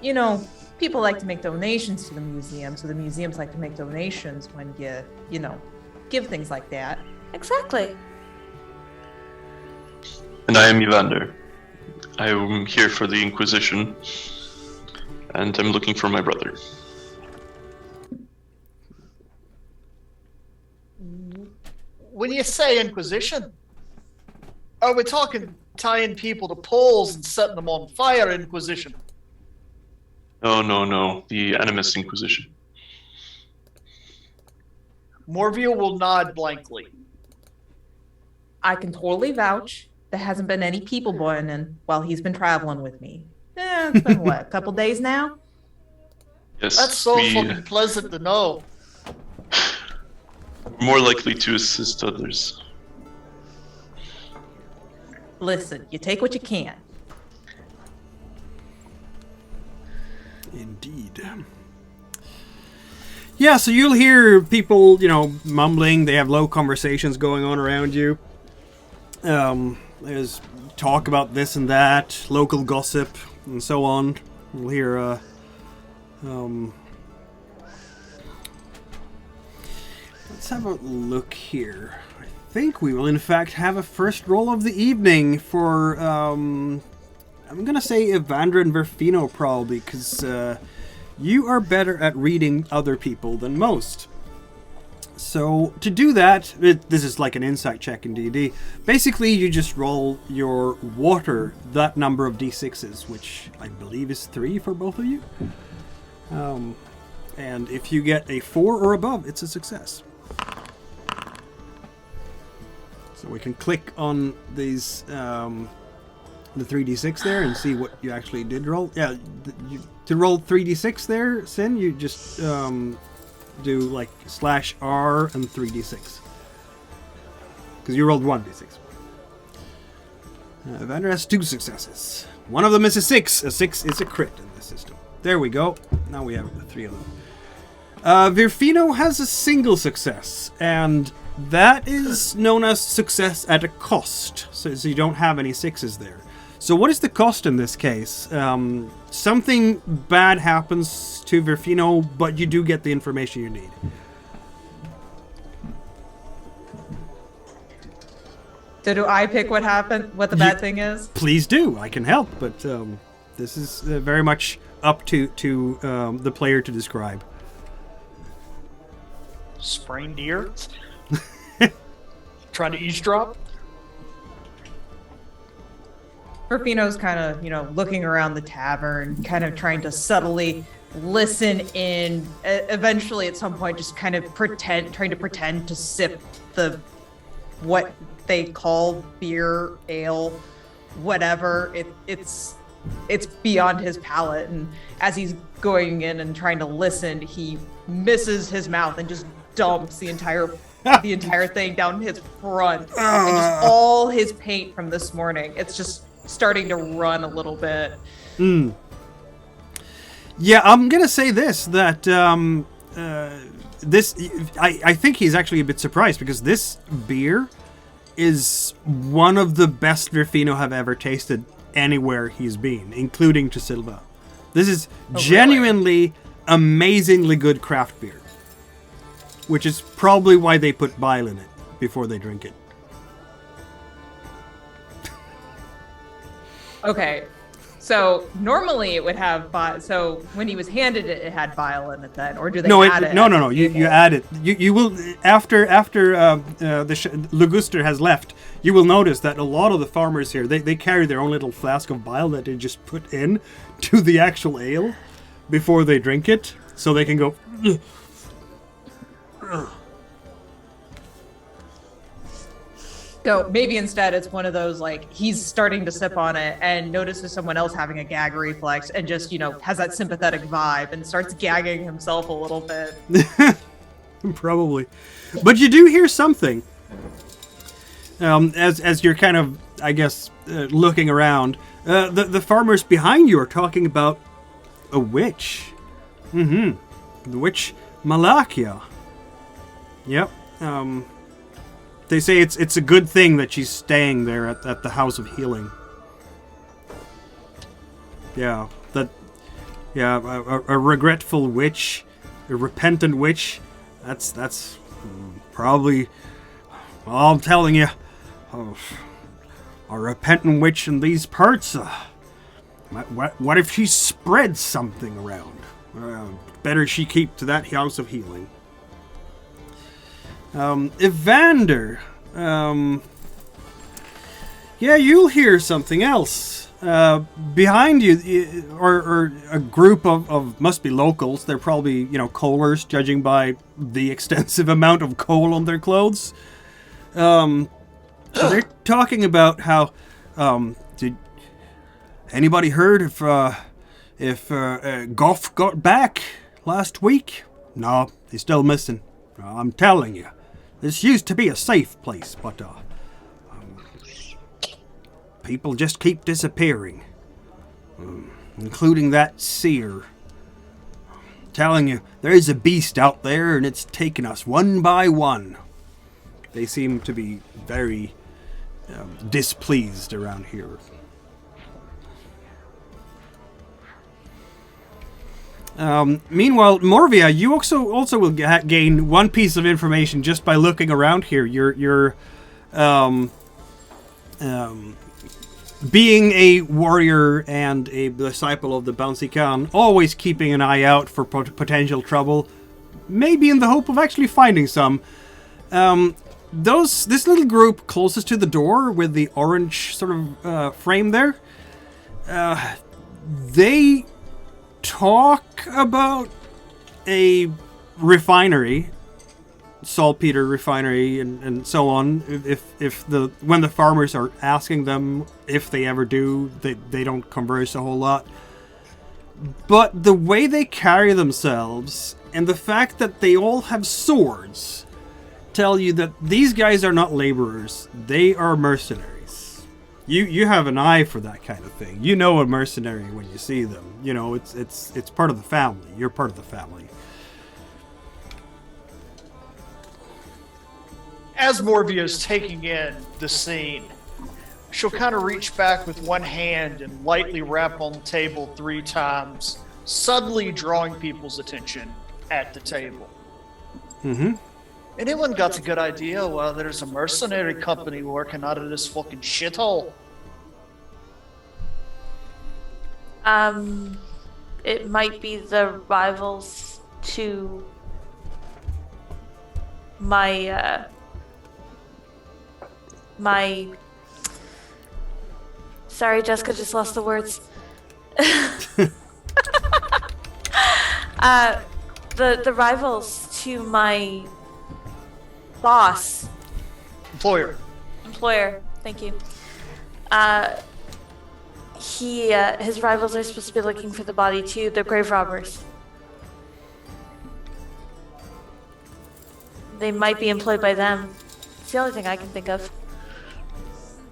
You know, people like to make donations to the museum, so the museums like to make donations when you give things like that. Exactly. And I am Evander. I am here for the Inquisition, and I'm looking for my brother. When you say Inquisition, are we talking tying people to poles and setting them on fire Inquisition? No. The Animist Inquisition. Morvia will nod blankly. I can totally vouch. There hasn't been any people born in while he's been traveling with me. It's been what, a couple days now? Yes. That's so fucking pleasant to know. We're more likely to assist others. Listen, you take what you can. Indeed. Yeah, so you'll hear people, mumbling. They have low conversations going on around you. There's talk about this and that, local gossip, and so on. We'll hear, let's have a look here. I think we will, in fact, have a first roll of the evening for, I'm gonna say Evander and Verfino, probably, because, you are better at reading other people than most. So, to do that, this is like an insight check in D&D. Basically, you just roll your water, that number of D6s, which I believe is 3 for both of you. And if you get a 4 or above, it's a success. So we can click on these, the 3d6 there and see what you actually did roll. Yeah, to roll 3d6 there, Sin, you just do like /R and 3d6. Because you rolled 1d6. Evander has 2 successes. One of them is a 6. A 6 is a crit in this system. There we go. Now we have 3 of them. Verfino has a single success, and that is known as success at a cost. So you don't have any 6s there. So what is the cost in this case? Something bad happens to Verfino, but you do get the information you need. So do I pick what happened? What the bad thing is? Please do. I can help, but this is very much up to the player to describe. Sprained ear. Trying to eavesdrop. Rufino's kind of, looking around the tavern, kind of trying to subtly listen in. Eventually, at some point, just kind of trying to pretend to sip what they call beer, ale, whatever. It's beyond his palate, and as he's going in and trying to listen, he misses his mouth and just dumps the entire thing down his front, and just all his paint from this morning. It's just starting to run a little bit. Yeah, I'm gonna say this, that I think he's actually a bit surprised, because this beer is one of the best Rufino have ever tasted anywhere he's been, including to Silva. This is genuinely amazingly good craft beer, which is probably why they put bile in it before they drink it. Okay, so normally it would have bile. So when he was handed it, it had bile in it then, or do they add it? No. You add it. You will after the Luguster has left. You will notice that a lot of the farmers here they carry their own little flask of bile that they just put in to the actual ale before they drink it, so they can go. So maybe instead it's one of those, like, he's starting to sip on it and notices someone else having a gag reflex and just, has that sympathetic vibe and starts gagging himself a little bit. Probably. But you do hear something. As you're kind of, I guess, looking around. The farmers behind you are talking about a witch. The witch Malakia. Yep. They say it's a good thing that she's staying there at the House of Healing. Yeah, a regretful witch, a repentant witch. That's probably. Well, I'm telling you, a repentant witch in these parts. What if she spreads something around? Better she keep to that House of Healing. Evander, yeah, you'll hear something else. Behind you, or a group of must be locals. They're probably, coalers, judging by the extensive amount of coal on their clothes. So they're talking about how, did anybody heard if Goff got back last week? No, he's still missing. I'm telling you. This used to be a safe place, but people just keep disappearing, including that seer. Telling you, there's a beast out there, and it's taking us one by one. They seem to be very displeased around here. Meanwhile, Morvia, you also will gain one piece of information just by looking around here. You're being a warrior and a disciple of the Bouncy Khan, always keeping an eye out for potential trouble, maybe in the hope of actually finding some. This little group closest to the door with the orange sort of frame there, they talk about a refinery, saltpeter refinery, and so on. When the farmers are asking them if they ever do, they don't converse a whole lot. But the way they carry themselves and the fact that they all have swords tell you that these guys are not laborers; they are mercenaries. You have an eye for that kind of thing. You know a mercenary when you see them. It's part of the family. You're part of the family. As Morvia's taking in the scene, she'll kind of reach back with one hand and lightly rap on the table 3 times, subtly drawing people's attention at the table. Anyone got a good idea why there's a mercenary company working out of this fucking shithole? It might be the rivals to my sorry, Jessica just lost the words. The rivals to my boss. Employer, thank you. His rivals are supposed to be looking for the body too, the grave robbers. They might be employed by them. It's the only thing I can think of.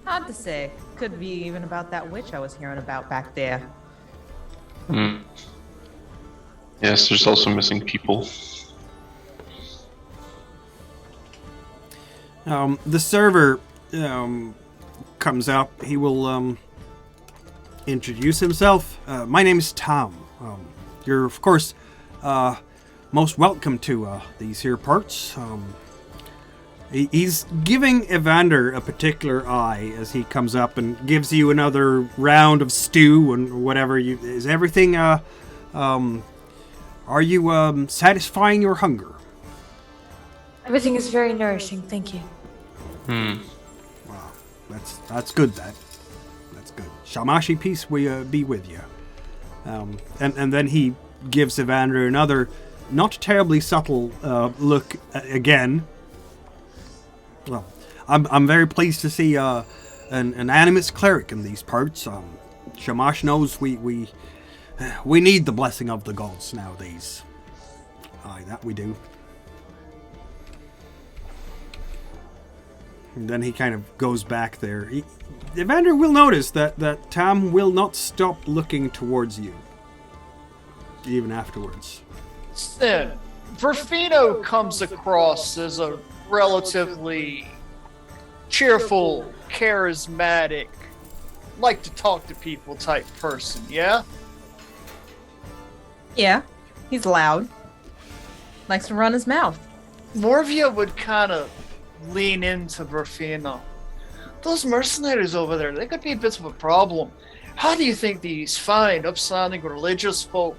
Hard to say. Could be even about that witch I was hearing about back there. Yes, there's also missing people. The server comes up. He will introduce himself. My name is Tom. You're, of course, most welcome to these here parts. He's giving Evander a particular eye as he comes up and gives you another round of stew and whatever. Is everything, are you satisfying your hunger? Everything is very nourishing, thank you. Well, that's good, that's good. Shamashi, peace be with you. And then he gives Evander another not terribly subtle look again. Well, I'm very pleased to see an animus cleric in these parts. Shamash knows we need the blessing of the gods nowadays. Aye, that we do. And then he kind of goes back there. Evander will notice that Tam will not stop looking towards you, even afterwards. Then, Verfino comes across as a relatively cheerful, charismatic, like to talk to people type person, yeah? Yeah, he's loud. Likes to run his mouth. Morvia would kind of lean into Verfino. Those mercenaries over there, they could be a bit of a problem. How do you think these fine, upstanding religious folk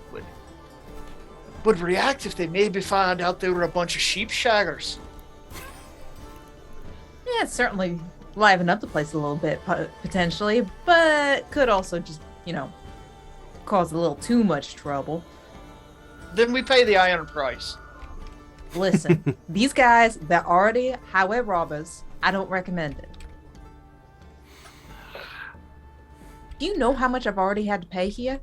would react if they maybe found out they were a bunch of sheep shaggers? Yeah, certainly liven up the place a little bit, potentially, but could also just, cause a little too much trouble. Then we pay the iron price. Listen, these guys, they're already highway robbers. I don't recommend it. Do you know how much I've already had to pay here?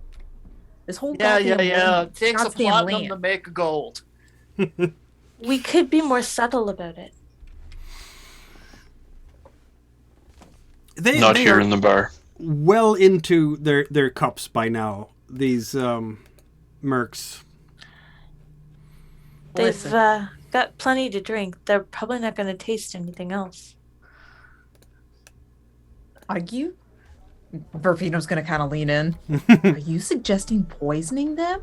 This whole Yeah. land, Takes a goddamn platinum land. to make gold. We could be more subtle about it. They Not here are in the bar. well into their cups by now. These mercs. They've Listen. got plenty to drink. They're probably not going to taste anything else. Are you? Verfino's gonna kind of lean in. Are you suggesting poisoning them?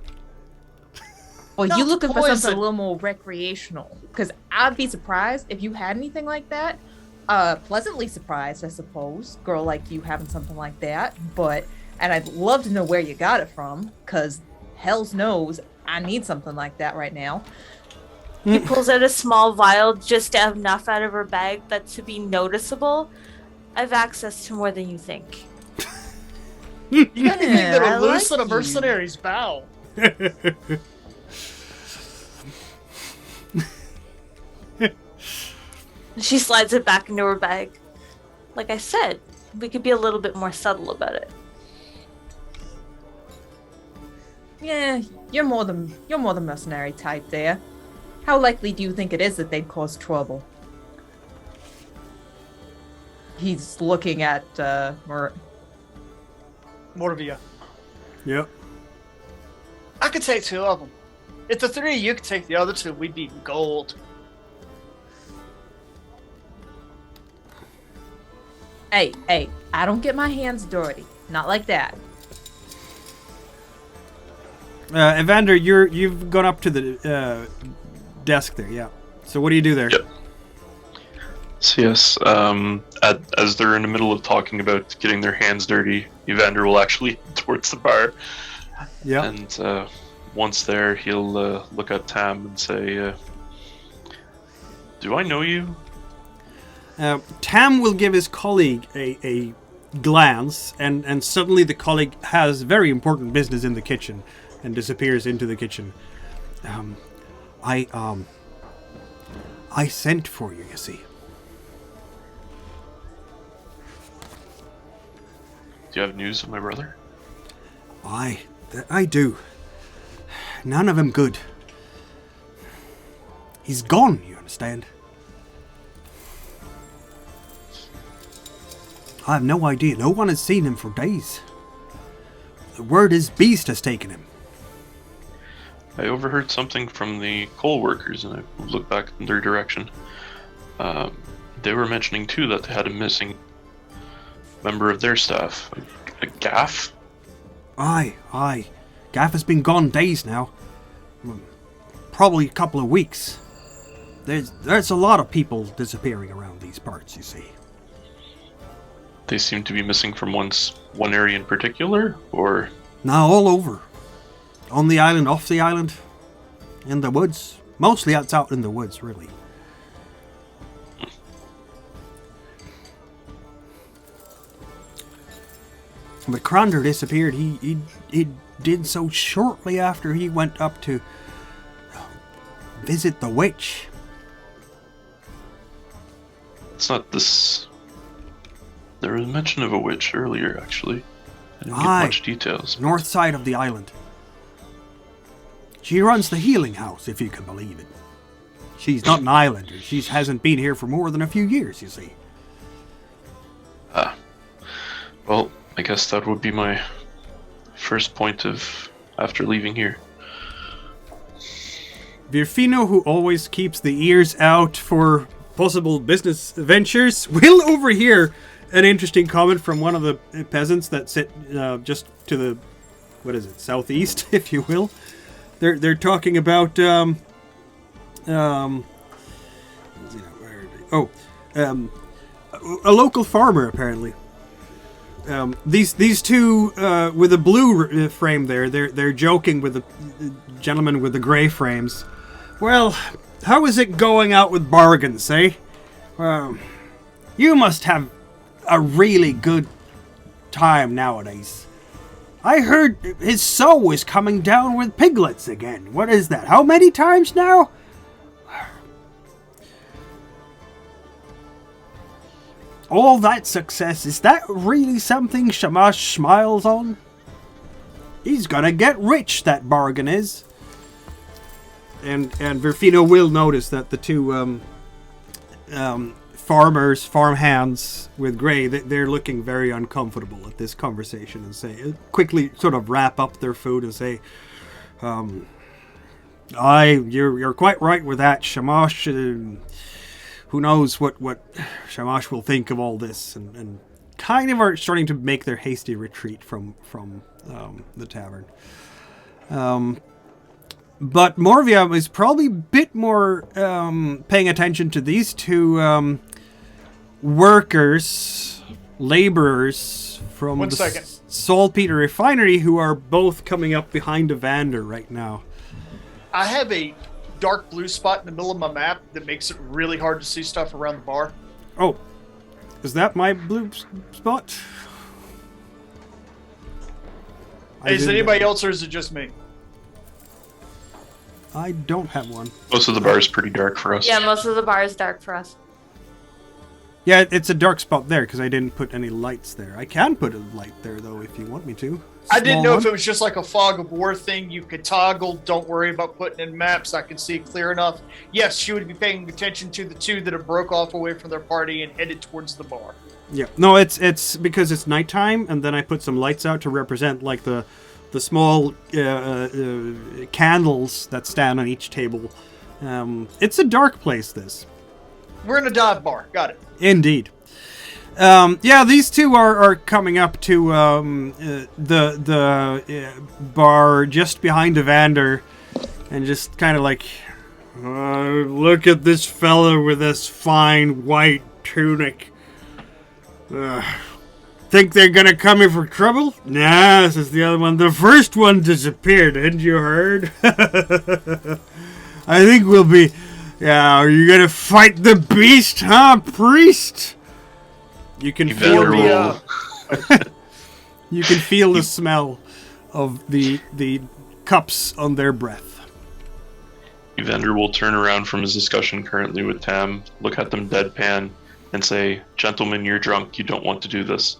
Or Not you looking for poison. something a little more recreational? Because I'd be surprised if you had anything like that. Pleasantly surprised, I suppose. Girl like you having something like that. And I'd love to know where you got it from. Because hell's knows I need something like that right now. He pulls out a small vial just to have enough out of her bag that to be noticeable. I've access to more than you think. You got anything Yeah, I that'll loosen like a you. mercenary's bowel? She slides it back into her bag. Like I said, we could be a little bit more subtle about it. Yeah, you're more the mercenary type there. How likely do you think it is that they'd cause trouble? He's looking at Morvia. Yep. I could take two of them. If the three of you could take the other two, we'd be gold. Hey, I don't get my hands dirty. Not like that. Evander, you've gone up to the desk there. Yeah. So what do you do there? Yep. So yes, as they're in the middle of talking about getting their hands dirty, Evander will actually head towards the bar. Yeah. And once there, he'll look at Tam and say, "Do I know you?" Tam will give his colleague a glance, and suddenly the colleague has very important business in the kitchen and disappears into the kitchen. I sent for you, you see. Do you have news of my brother? I do. None of him good. He's gone, you understand? I have no idea. No one has seen him for days. The word is Beast has taken him. I overheard something from the coal workers, and I looked back in their direction. They were mentioning too that they had a missing member of their staff, a Gaff. Aye. Gaff has been gone days now. Probably a couple of weeks. There's a lot of people disappearing around these parts, you see. They seem to be missing from one area in particular, or? Now all over. On the island, off the island, in the woods. Mostly it's out in the woods, really. But Krander disappeared. He did so shortly after he went up to visit the witch. It's not this. There was mention of a witch earlier, actually. I didn't get much details. North side of the island. She runs the healing house, if you can believe it. She's not an islander. She hasn't been here for more than a few years, you see. Well, I guess that would be my first point of after leaving here. Virfino, who always keeps the ears out for possible business ventures, will overhear an interesting comment from one of the peasants that sit just to the, southeast, if you will. They're talking about a local farmer apparently. These two with a blue frame there, they're joking with the gentleman with the gray frames. Well, how is it going out with bargains, eh? You must have a really good time nowadays. I heard his sow is coming down with piglets again. What is that? How many times now? All that success, is that really something Shamash smiles on? He's gonna get rich, that bargain is. And Virfino will notice that the two farmhands with Gray, they're looking very uncomfortable at this conversation and say, quickly sort of wrap up their food and say, you're quite right with that, Shamash. Who knows what Shamash will think of all this, and kind of are starting to make their hasty retreat from the tavern. But Morvia is probably a bit more paying attention to these two laborers from the Saltpeter refinery who are both coming up behind Evander right now. I have a dark blue spot in the middle of my map that makes it really hard to see stuff around the bar. Oh, is that my blue spot? Is it anybody else or is it just me? I don't have one. Most of the bar is pretty dark for us. Yeah, most of the bar is dark for us. Yeah, it's a dark spot there because I didn't put any lights there. I can put a light there, though, if you want me to. I didn't know if it was just like a fog of war thing you could toggle. Don't worry about putting in maps. I can see it clear enough. Yes, she would be paying attention to the two that have broke off away from their party and headed towards the bar. Yeah, no, it's because it's nighttime, and then I put some lights out to represent like the small candles that stand on each table. It's a dark place, this. We're in a dive bar. Got it. Indeed. Yeah, these two are coming up to the bar just behind Evander and just kind of like, Look at this fella with this fine white tunic. Think they're gonna come in for trouble? Nah, says the other one. The first one disappeared, hadn't you heard? I think we'll be... Yeah, are you gonna fight the beast, huh, priest? You can feel you can feel the smell of the cups on their breath. Evander will turn around from his discussion currently with Tam, look at them deadpan, and say, "Gentlemen, you're drunk. You don't want to do this."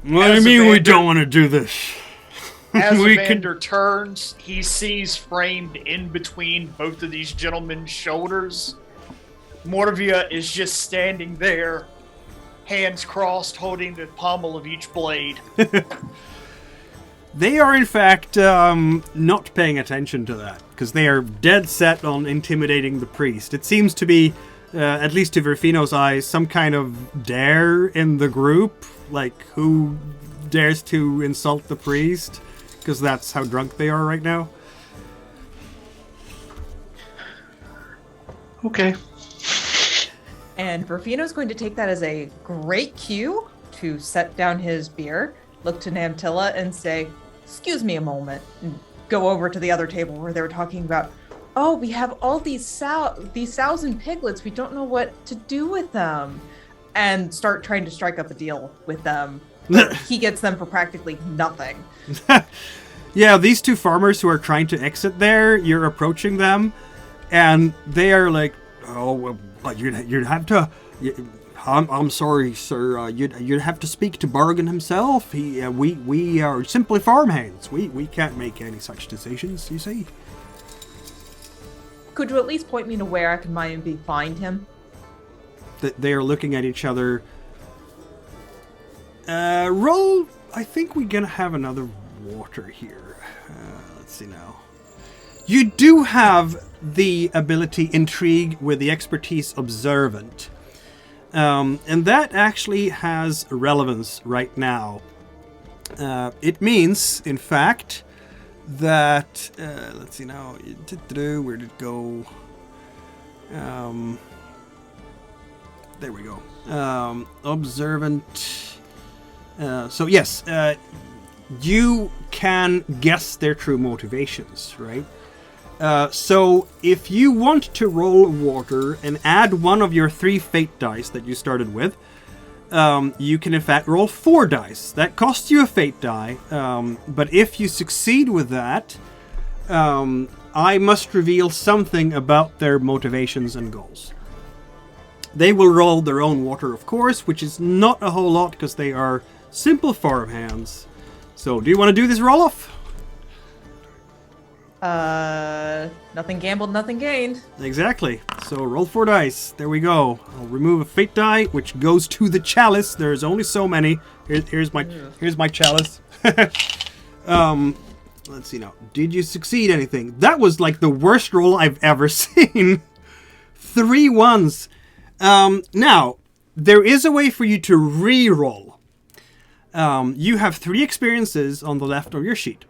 What do you mean we don't want to do this? As Evander turns, he sees framed in between both of these gentlemen's shoulders, Morvia is just standing there, hands crossed, holding the pommel of each blade. They are, in fact, not paying attention to that, because they are dead set on intimidating the priest. It seems to be, at least to Verfino's eyes, some kind of dare in the group, like who dares to insult the priest, because that's how drunk they are right now. Okay. And Verfino's going to take that as a great cue to set down his beer, look to Namtilla and say, "Excuse me a moment," and go over to the other table where they were talking about, "Oh, we have all these sows and piglets. We don't know what to do with them," and start trying to strike up a deal with them. He gets them for practically nothing. Yeah, these two farmers who are trying to exit there, you're approaching them, and they are like, "Oh, but you'd have to. I'm sorry, sir. You'd have to speak to Bargain himself. We are simply farmhands. We can't make any such decisions. You see." Could you at least point me to where I can maybe find him? They are looking at each other. Roll. I think we're gonna have another water here. Let's see now. You do have the ability Intrigue with the expertise Observant. And that actually has relevance right now. It means, in fact, that... let's see now. Where did it go? There we go. Observant. So yes, you can guess their true motivations, right? So if you want to roll water and add one of your 3 fate dice that you started with, you can in fact roll 4 dice. That costs you a fate die, but if you succeed with that, I must reveal something about their motivations and goals. They will roll their own water, of course, which is not a whole lot because they are simple farmhands. So, do you want to do this roll-off? Nothing gambled, nothing gained. Exactly. So, roll 4 dice. There we go. I'll remove a fate die, which goes to the chalice. There's only so many. Here's my chalice. Let's see now. Did you succeed anything? That was like the worst roll I've ever seen. 3 ones. Now, there is a way for you to re-roll. You have 3 experiences on the left of your sheet.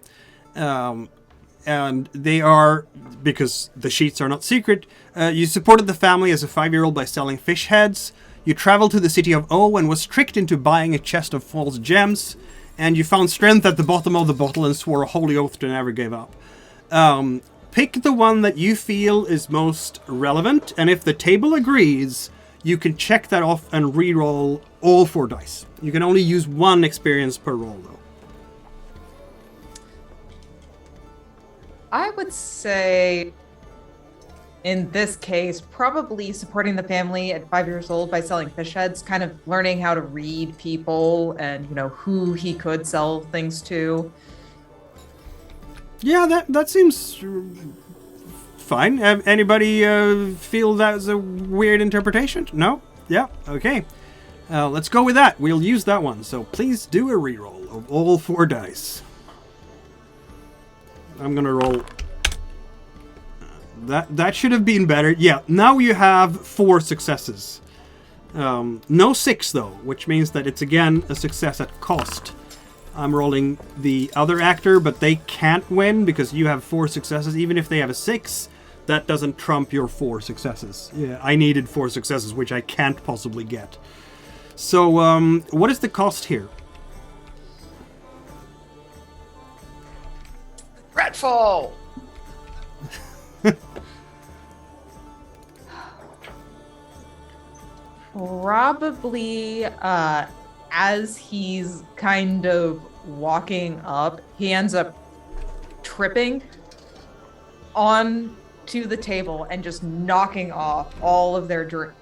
And they are, because the sheets are not secret, you supported the family as a 5-year-old by selling fish heads. You traveled to the city of O and was tricked into buying a chest of false gems. And you found strength at the bottom of the bottle and swore a holy oath to never give up. Pick the one that you feel is most relevant. And if the table agrees, you can check that off and re-roll all 4 dice. You can only use 1 experience per roll, though. I would say, in this case, probably supporting the family at 5 years old by selling fish heads, kind of learning how to read people and, who he could sell things to. Yeah, that seems fine. Anybody feel that's a weird interpretation? No? Yeah, okay. Let's go with that. We'll use that one. So please do a reroll of all 4 dice. I'm gonna roll. That should have been better. Yeah, now you have 4 successes. No 6 though, which means that it's again a success at cost. I'm rolling the other actor, but they can't win because you have 4 successes. Even if they have a 6, that doesn't trump your 4 successes. Yeah, I needed 4 successes, which I can't possibly get. So, what is the cost here? Ratfall! Probably, as he's kind of walking up, he ends up tripping onto the table and just knocking off all of their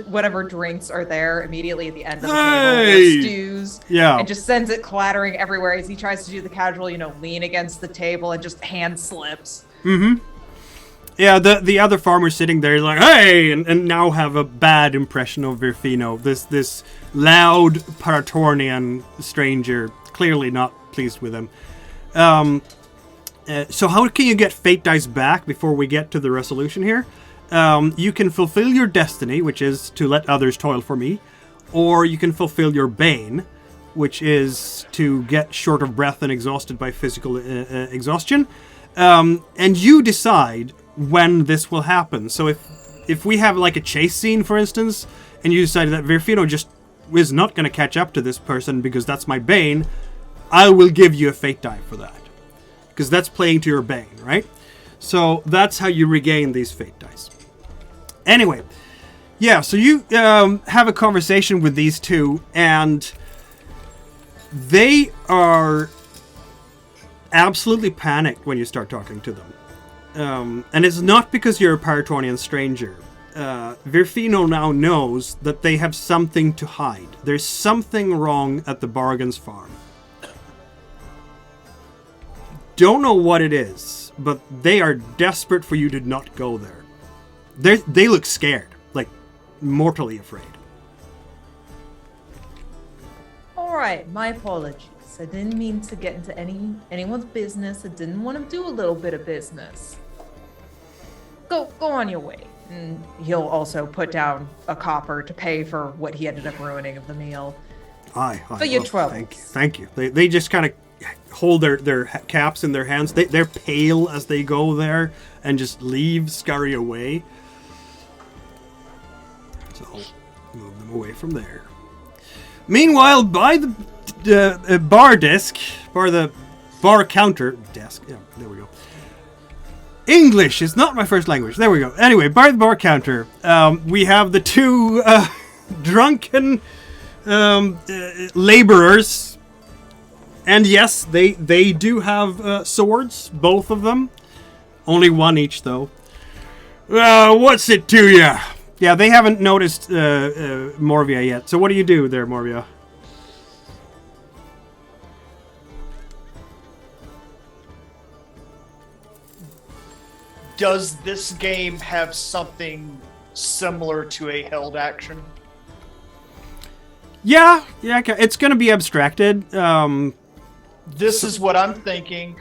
whatever drinks are there immediately at the end of the table, or stews. Yeah. And just sends it clattering everywhere as he tries to do the casual, lean against the table and just hand slips. Mm-hmm. Yeah, the other farmer's sitting there like, hey, and now have a bad impression of Verfino. This loud Paratornian stranger, clearly not pleased with him. So how can you get fate dice back before we get to the resolution here? You can fulfill your destiny, which is to let others toil for me, or you can fulfill your bane, which is to get short of breath and exhausted by physical exhaustion. And you decide when this will happen. So if we have like a chase scene, for instance, and you decide that Verfino just is not going to catch up to this person because that's my bane, I will give you a fate die for that. Because that's playing to your bane, right? So that's how you regain these fate dice. Anyway, yeah, so you have a conversation with these two, and they are absolutely panicked when you start talking to them. And it's not because you're a Paratornian stranger. Verfino now knows that they have something to hide. There's something wrong at the Bargains farm. Don't know what it is, but they are desperate for you to not go there. They look scared, like mortally afraid. All right, my apologies. I didn't mean to get into anyone's business. I didn't want to do a little bit of business. Go on your way. And he'll also put down a copper to pay for what he ended up ruining of the meal. Aye. For your troubles. Thank you. They just kind of hold their caps in their hands. They're pale as they go there and just scurry away. So move them away from there. Meanwhile, by the bar desk, or the bar counter desk. Yeah, there we go. English is not my first language. There we go. Anyway, by the bar counter, we have the two drunken laborers. And yes, they do have swords, both of them. Only one each, though. What's it to ya? Yeah, they haven't noticed Morvia yet. So what do you do there, Morvia? Does this game have something similar to a held action? Yeah, it's going to be abstracted. This is what I'm thinking.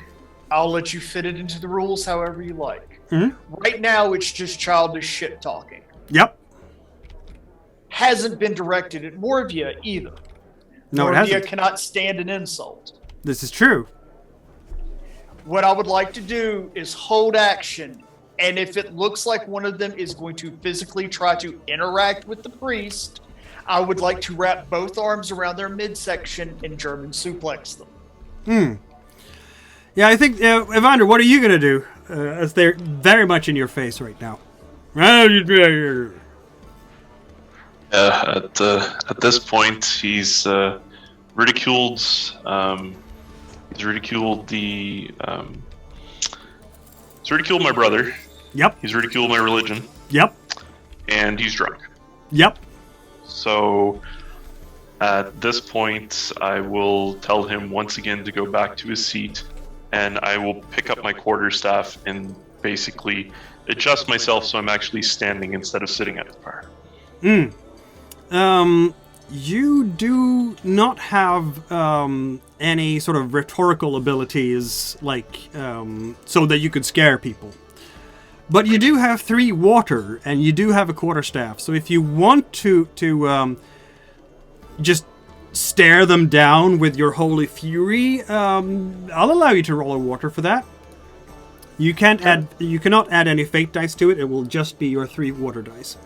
I'll let you fit it into the rules however you like. Mm-hmm. Right now, it's just childish shit talking. Yep. Hasn't been directed at Morvia either. No, it Morvia hasn't. cannot stand an insult. This is true. What I would like to do is hold action, and if it looks like one of them is going to physically try to interact with the priest, I would like to wrap both arms around their midsection and German suplex them. Yeah, I think, Evander, what are you going to do? As they're very much in your face right now. At this point, he's ridiculed. He's ridiculed he's ridiculed my brother. Yep. He's ridiculed my religion. Yep. And he's drunk. Yep. So at this point, I will tell him once again to go back to his seat, and I will pick up my quarterstaff and basically adjust myself so I'm actually standing instead of sitting at the bar. You do not have any sort of rhetorical abilities, like, so that you could scare people. But you do have 3 water, and you do have a quarterstaff. So if you want to just stare them down with your holy fury, I'll allow you to roll a water for that. You can't add. You cannot add any fate dice to it. It will just be your 3 water dice.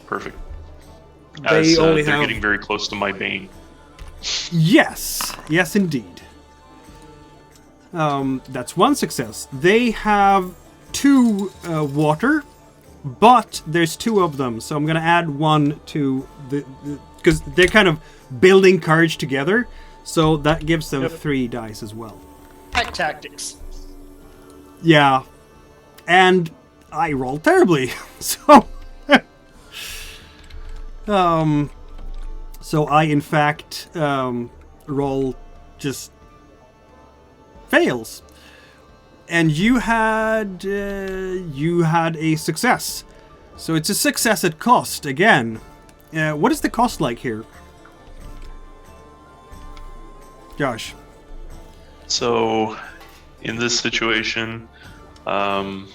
Perfect. They As only they're have- getting very close to my bane. Yes, indeed. That's 1 success. They have 2 water, but there's 2 of them, so I'm going to add 1 to the because they're kind of building courage together, so that gives them 3 dice as well. Pack tactics. Yeah, and I rolled terribly, so so I in fact roll just fails. And you had a success. So it's a success at cost again. What is the cost like here? Josh. So, in this situation, I'm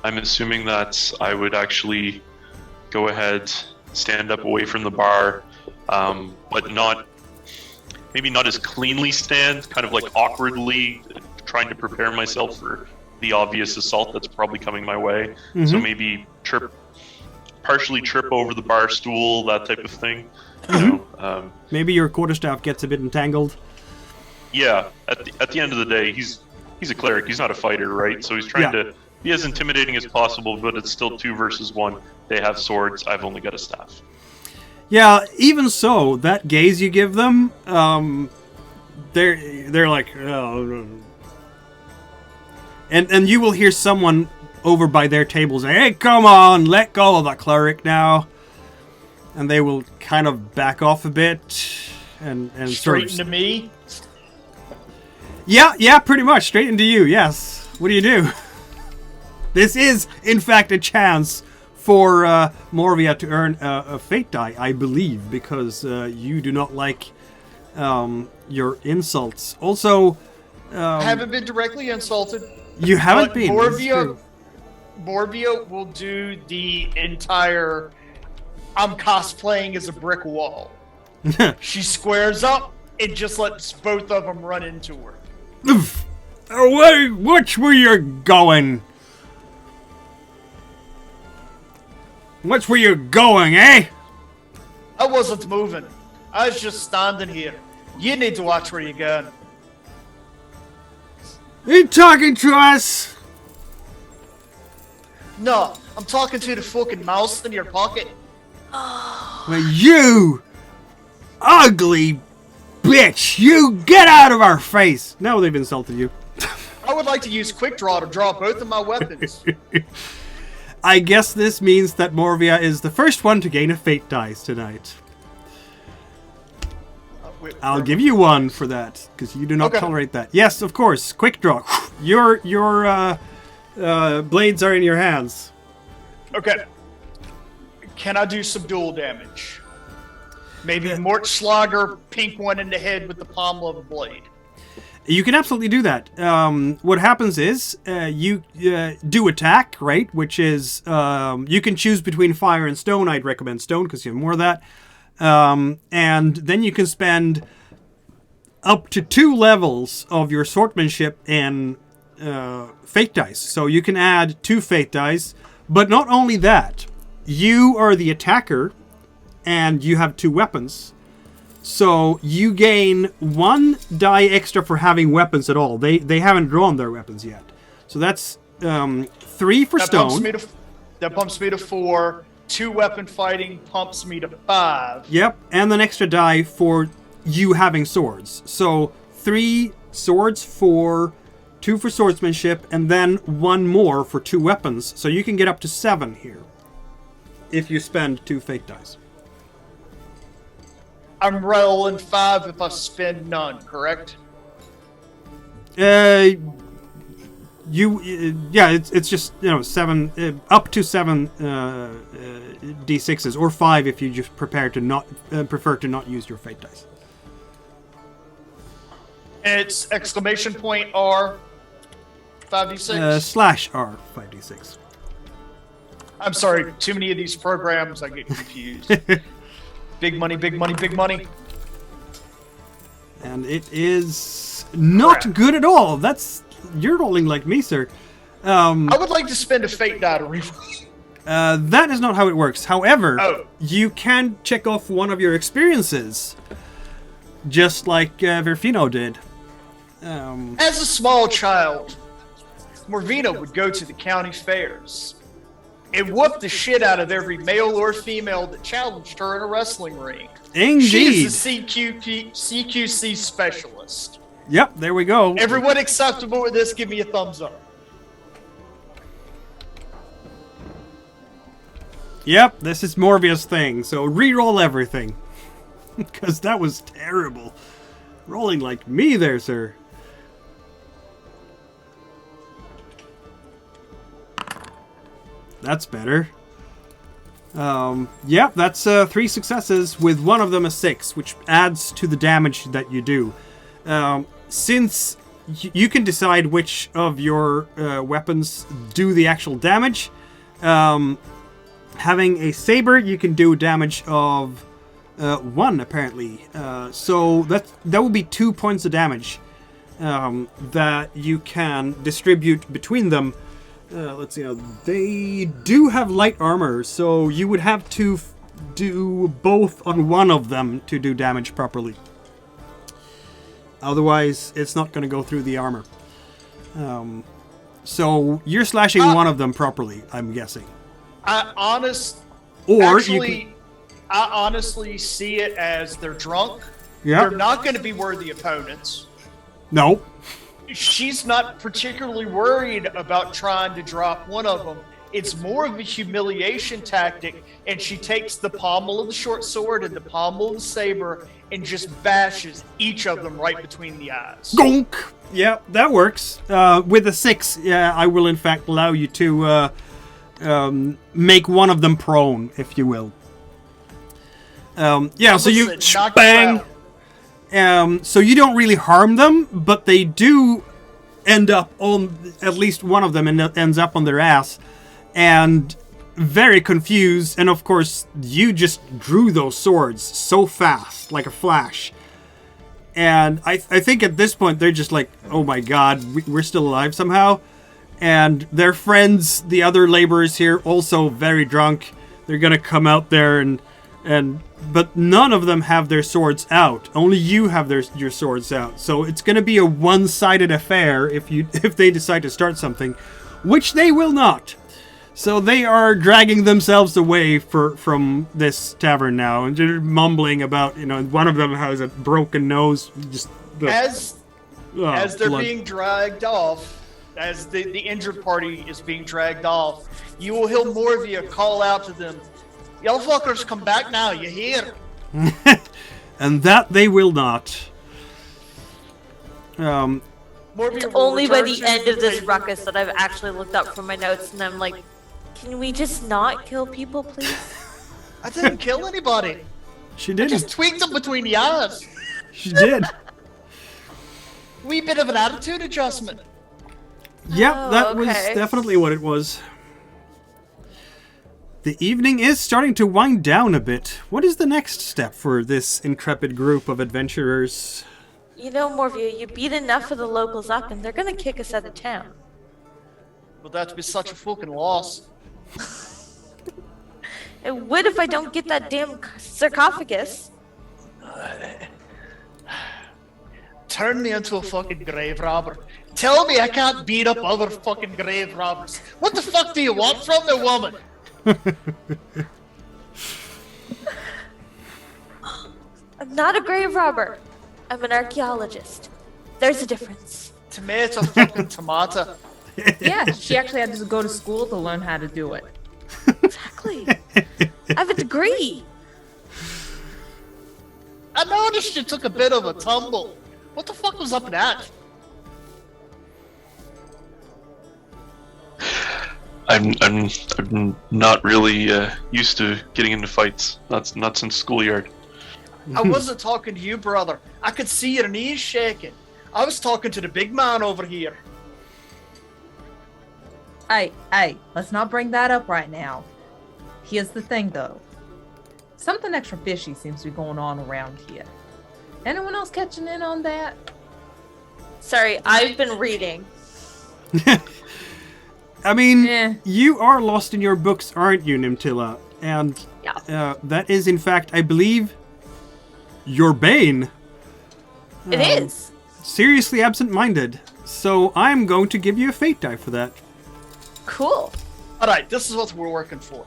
assuming that I would actually go ahead, stand up away from the bar, but maybe not as cleanly stand, kind of like awkwardly trying to prepare myself for the obvious assault that's probably coming my way. So maybe partially trip over the bar stool, that type of thing. You know, Maybe your quarterstaff gets a bit entangled. yeah, at the end of the day, he's a cleric. He's not a fighter, right? So he's trying to be as intimidating as possible, but it's still 2 versus 1. They have swords. I've only got a staff. Yeah, even so, that gaze you give them, they're like, oh. And you will hear someone over by their table say, "Hey, come on, let go of the cleric now." And they will kind of back off a bit and Straight sort of... into me. Yeah, pretty much. Straight into you, yes. What do you do? This is, in fact, a chance for Morvia to earn a fate die, I believe, because you do not like your insults. Also... Haven't been directly insulted. You haven't But been. Morvia will do the entire I'm cosplaying as a brick wall. She squares up and just lets both of them run into her. Which way you're going? Which way you going, eh? I wasn't moving. I was just standing here. You need to watch where you're going. You talking to us? No, I'm talking to the fucking mouse in your pocket. Well, you ugly bitch! You get out of our face! Now they've insulted you. I would like to use quick draw to draw both of my weapons. I guess this means that Morvia is the first one to gain a fate dice tonight. I'll give you 1 for that, because you do not tolerate that. Yes, of course. Quick draw. Your blades are in your hands. Okay. Can I do some dual damage? Maybe Mort Schlager, pink one in the head with the pommel of a blade. You can absolutely do that. What happens is you do attack, right? Which is you can choose between fire and stone. I'd recommend stone because you have more of that. And then you can spend up to 2 levels of your swordsmanship in fate dice. So you can add 2 fate dice. But not only that, you are the attacker and you have 2 weapons. So you gain 1 die extra for having weapons at all. They haven't drawn their weapons yet. So that's 3 for stone. That bumps me to 4. 2 weapon fighting pumps me to 5. Yep, and an extra die for you having swords. So 3 swords for 2 for swordsmanship, and then 1 more for 2 weapons. So you can get up to 7 here if you spend 2 fate dice. I'm rolling 5 if I spend none, correct? It's just 7 up to 7 d6s, or 5 if you just prefer to not use your fate dice. It's exclamation point R 5d6. Slash R 5d6. I'm sorry, too many of these programs, I get confused. Big money, big money, big money. And it is Not Crap. good at all. You're rolling like me, sir. I would like to spend a fate die to reroll. That is not how it works. However, Oh. you can check off one of your experiences, just like Verfino did. As a small child, Morvina would go to the county fairs and whoop the shit out of every male or female that challenged her in a wrestling ring. Indeed. She is the CQC specialist. Yep, there we go. Everyone acceptable with this, give me a thumbs up. Yep, this is Morbius' thing, so re-roll everything. Because that was terrible. Rolling like me there, sir. That's better. Yep, that's 3 successes, with one of them a 6, which adds to the damage that you do. Since you can decide which of your weapons do the actual damage, having a saber, you can do damage of 1, apparently. So that will be 2 points of damage that you can distribute between them. Let's see. They do have light armor, so you would have to do both on one of them to do damage properly. Otherwise, it's not going to go through the armor. So you're slashing one of them properly, I'm guessing. I honestly see it as they're drunk. Yeah. They're not going to be worthy opponents. No. She's not particularly worried about trying to drop one of them. It's more of a humiliation tactic, and she takes the pommel of the short sword and the pommel of the saber and just bashes each of them right between the eyes. Gonk! Yeah, that works. With a 6, I will in fact allow you to make one of them prone, if you will. So you Listen, knock bang. it out. So you don't really harm them, but they do end up on, at least one of them ends up on their ass, and very confused. And of course, you just drew those swords so fast, like a flash. And I think at this point, they're just like, oh my god, we're still alive somehow. And their friends, the other laborers here, also very drunk. They're gonna come out there but none of them have their swords out. Only you have your swords out. So it's going to be a one-sided affair if they decide to start something, which they will not. So they are dragging themselves away from this tavern now, and they're mumbling about, one of them has a broken nose. As they're blood. being dragged off, as the injured party is being dragged off, you will hear more of you call out to them, "Y'all fuckers, come back now, you hear?" And that they will not. More of you will Only by return the to end of this table. ruckus that I've actually looked up from my notes, and I'm like, can we just not kill people, please? I didn't kill anybody. She I didn't. just tweaked them between the eyes. She did. Wee bit of an attitude adjustment. Yep, Oh, that was okay. definitely what it was. The evening is starting to wind down a bit. What is the next step for this intrepid group of adventurers? Morview, you beat enough of the locals up, and they're gonna kick us out of town. Would that be such a fucking loss? It would if I don't get that damn sarcophagus. Turn me into a fucking grave robber. Tell me I can't beat up other fucking grave robbers. What the fuck do you want from the woman? I'm not a grave robber. I'm an archaeologist. There's a difference. Tomato fucking tomato. Yeah, she actually had to go to school to learn how to do it. Exactly. I have a degree. I noticed you took a bit of a tumble. What the fuck was up with that? I'm not really used to getting into fights. Not since schoolyard. I wasn't talking to you, brother. I could see your knees shaking. I was talking to the big man over here. Hey, let's not bring that up right now. Here's the thing, though. Something extra fishy seems to be going on around here. Anyone else catching in on that? Sorry, I've been reading. I mean, Eh. you are lost in your books, aren't you, Nimtilla? And Yeah. that is, in fact, I believe, your bane. It is. Seriously absent-minded. So I'm going to give you a fate die for that. Cool. All right, this is what we're working for.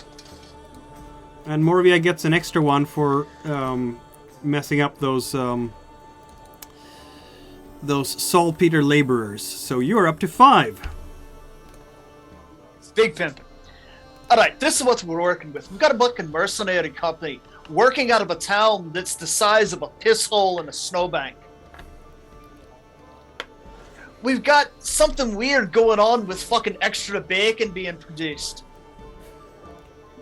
And Morvia gets an extra one for messing up those saltpeter laborers. So you're up to 5. Big pimpin'. All right, this is what we're working with. We've got a fucking mercenary company working out of a town that's the size of a piss hole in a snowbank. We've got something weird going on with fucking extra bacon being produced.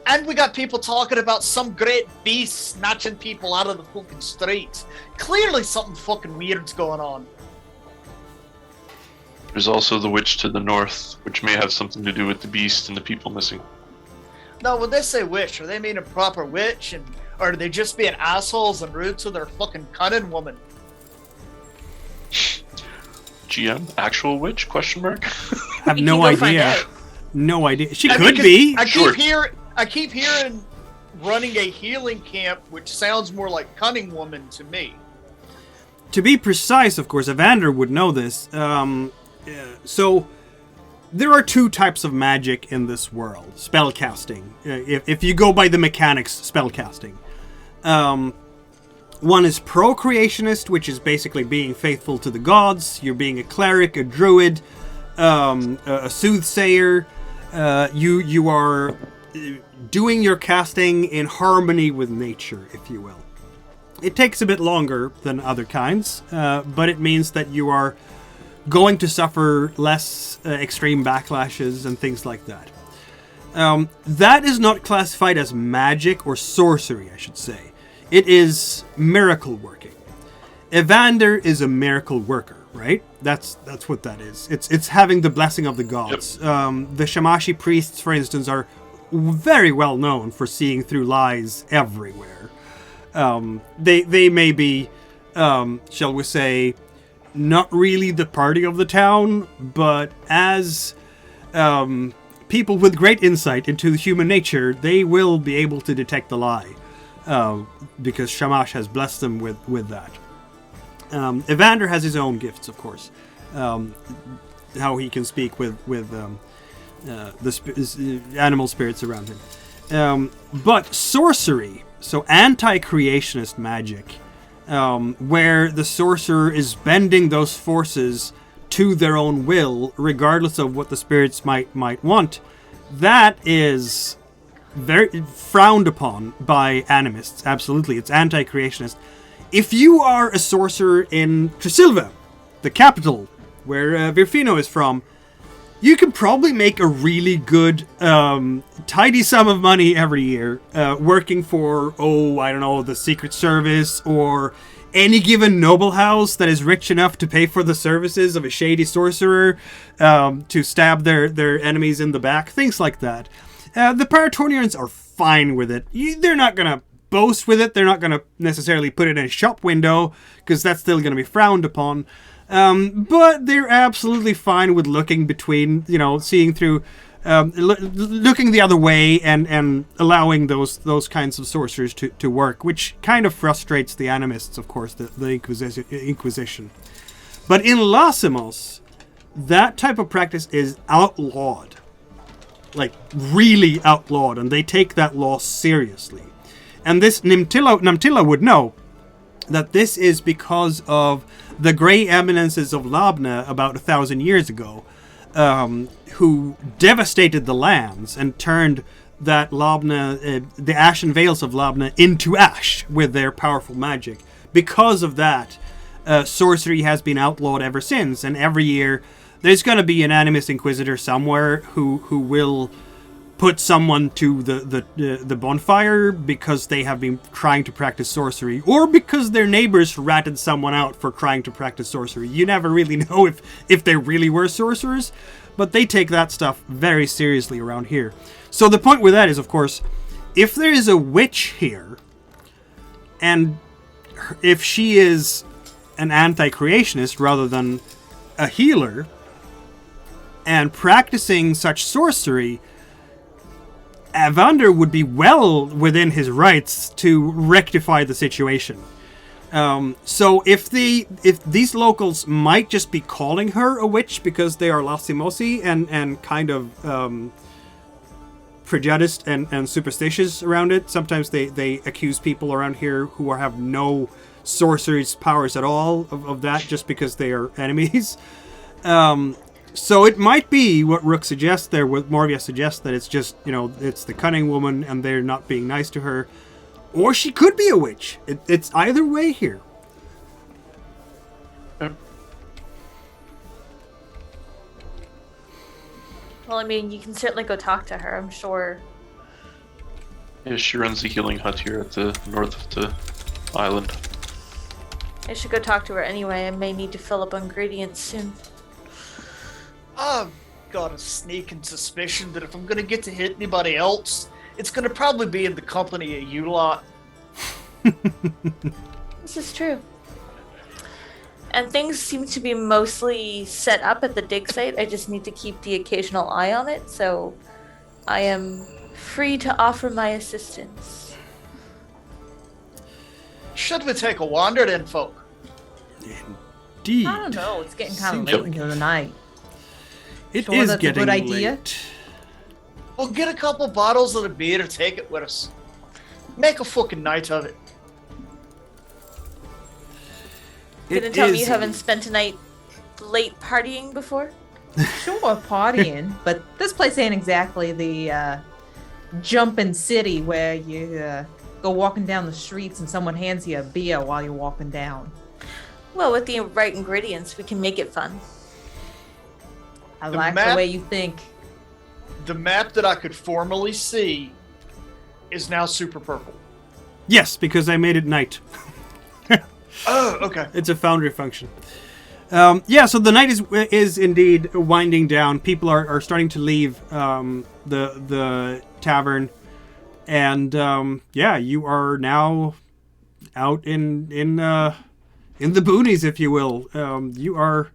And we got people talking about some great beast snatching people out of the fucking streets. Clearly something fucking weird's going on. There's also the witch to the north, which may have something to do with the beast and the people missing. Now, when they say witch, are they meaning proper witch, or are they just being assholes and rude to their fucking cunning woman? GM, actual witch? Question mark. I have You no can go find idea. out. No idea. She I could mean, be. I keep hearing running a healing camp, which sounds more like cunning woman to me. To be precise, of course, Evander would know this. So there are 2 types of magic in this world. Spellcasting. If you go by the mechanics, spellcasting. One is procreationist, which is basically being faithful to the gods. You're being a cleric, a druid, a soothsayer. You are doing your casting in harmony with nature, if you will. It takes a bit longer than other kinds, but it means that you are going to suffer less extreme backlashes and things like that. That is not classified as magic or sorcery, I should say. It is miracle working. Evander is a miracle worker, right? That's what that is. It's having the blessing of the gods. Yep. The Shamashi priests, for instance, are very well known for seeing through lies everywhere. They may be, shall we say, not really the party of the town, but as people with great insight into human nature, they will be able to detect the lie, because Shamash has blessed them with that. Evander has his own gifts, of course. How he can speak with the animal spirits around him. But sorcery, so anti-creationist magic, where the sorcerer is bending those forces to their own will, regardless of what the spirits might want, that is very frowned upon by animists. Absolutely, it's anti-creationist. If you are a sorcerer in Tresilva, the capital, where Virfino is from, you can probably make a really good, tidy sum of money every year working for, I don't know, the Secret Service or any given noble house that is rich enough to pay for the services of a shady sorcerer to stab their enemies in the back, things like that. The Paratornians are fine with it. They're not going to boast with it. They're not going to necessarily put it in a shop window, because that's still going to be frowned upon. But they're absolutely fine with looking between, seeing through, looking the other way and allowing those kinds of sorcerers to work, which kind of frustrates the animists, of course, the Inquisition. But in Lasimos, that type of practice is outlawed. Like, really outlawed, and they take that law seriously. And this Namtilla would know that this is because of the grey eminences of Labna about 1,000 years ago, who devastated the lands and turned that Labna, the ashen vales of Labna, into ash with their powerful magic. Because of that, sorcery has been outlawed ever since, and every year there's going to be an animist inquisitor somewhere who will put someone to the bonfire because they have been trying to practice sorcery, or because their neighbors ratted someone out for trying to practice sorcery. You never really know if they really were sorcerers, but they take that stuff very seriously around here. So the point with that is, of course, if there is a witch here, and if she is an anti-creationist rather than a healer and practicing such sorcery, Evander would be well within his rights to rectify the situation. So if these locals might just be calling her a witch because they are lastimosi and kind of prejudiced and superstitious around it, sometimes they accuse people around here who have no sorcery's powers at all of that just because they are enemies. So it might be what Rook suggests there, what Morvia suggests, that it's just, it's the cunning woman and they're not being nice to her. Or she could be a witch. It's either way here. Well, I mean, you can certainly go talk to her, I'm sure. Yeah, she runs the healing hut here at the north of the island. I should go talk to her anyway. I may need to fill up on ingredients soon. I've got a sneaking suspicion that if I'm gonna get to hit anybody else, it's gonna probably be in the company of you lot. This is true. And things seem to be mostly set up at the dig site. I just need to keep the occasional eye on it, so I am free to offer my assistance. Should we take a wander then, folk? Indeed. I don't know. It's getting kind of Seems late into the night. It Sure, is that's a getting good idea. late. We'll get a couple bottles of the beer and take it with us. Make a fucking night of it. Gonna tell me you haven't spent a night late partying before? Sure, partying, but this place ain't exactly the jumping city where you go walking down the streets and someone hands you a beer while you're walking down. Well, with the right ingredients, we can make it fun. I The like the map- way you think. The map that I could formally see is now super purple. Yes, because I made it night. Oh, okay. It's a foundry function. Yeah, so the night is indeed winding down. People are starting to leave the tavern, and yeah, you are now out in the boonies, if you will. You are.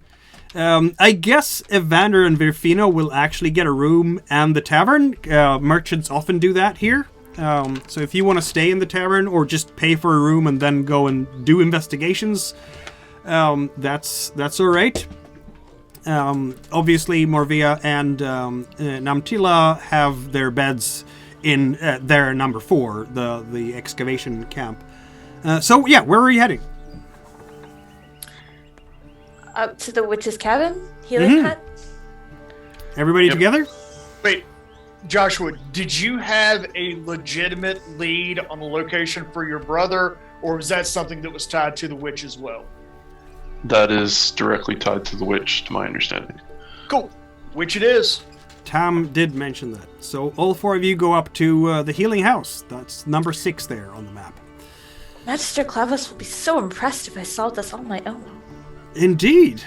I guess Evander and Virfino will actually get a room and the tavern. Merchants often do that here. So if you want to stay in the tavern or just pay for a room and then go and do investigations, that's all right. Obviously, Morvia and Namtila have their beds in their number 4, the excavation camp. So yeah, where are you heading? Up to the witch's cabin? Healing hut? Everybody together? Wait, Joshua, did you have a legitimate lead on the location for your brother, or was that something that was tied to the witch as well? That is directly tied to the witch, to my understanding. Cool. Which it is. Tam did mention that. So all 4 of you go up to the healing house. That's number 6 there on the map. Magister Clavus will be so impressed if I solved this on my own. Indeed.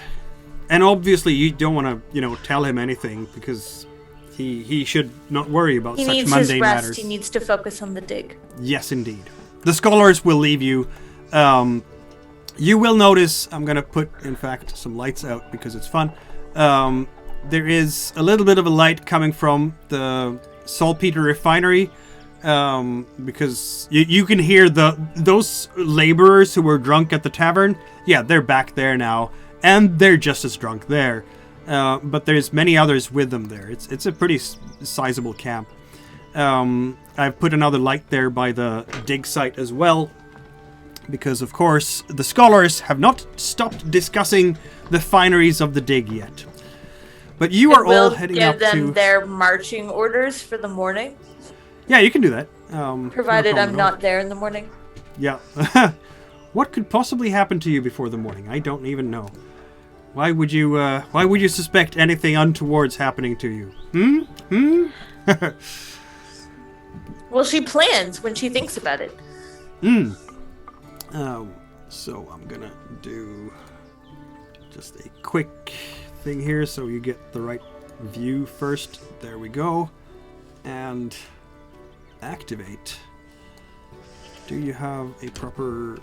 And obviously you don't want to, tell him anything because he should not worry about He such needs mundane his rest. matters. He needs to focus on the dig. Yes, indeed. The scholars will leave you. You will notice, I'm going to put, in fact, some lights out because it's fun. There is a little bit of a light coming from the saltpeter refinery because you can hear those laborers who were drunk at the tavern. Yeah, they're back there now, and they're just as drunk there. But there's many others with them there. It's a pretty sizable camp. I've put another light there by the dig site as well, because of course the scholars have not stopped discussing the fineries of the dig yet. But you are all heading up to... Give them to... their marching orders for the morning, Yeah, you can do that. provided no I'm problem at all. not there in the morning. Yeah. What could possibly happen to you before the morning? I don't even know. Why would you suspect anything untoward's happening to you? Well, she plans when she thinks about it. So I'm gonna do just a quick thing here so you get the right view first. There we go. And activate. Do you have a proper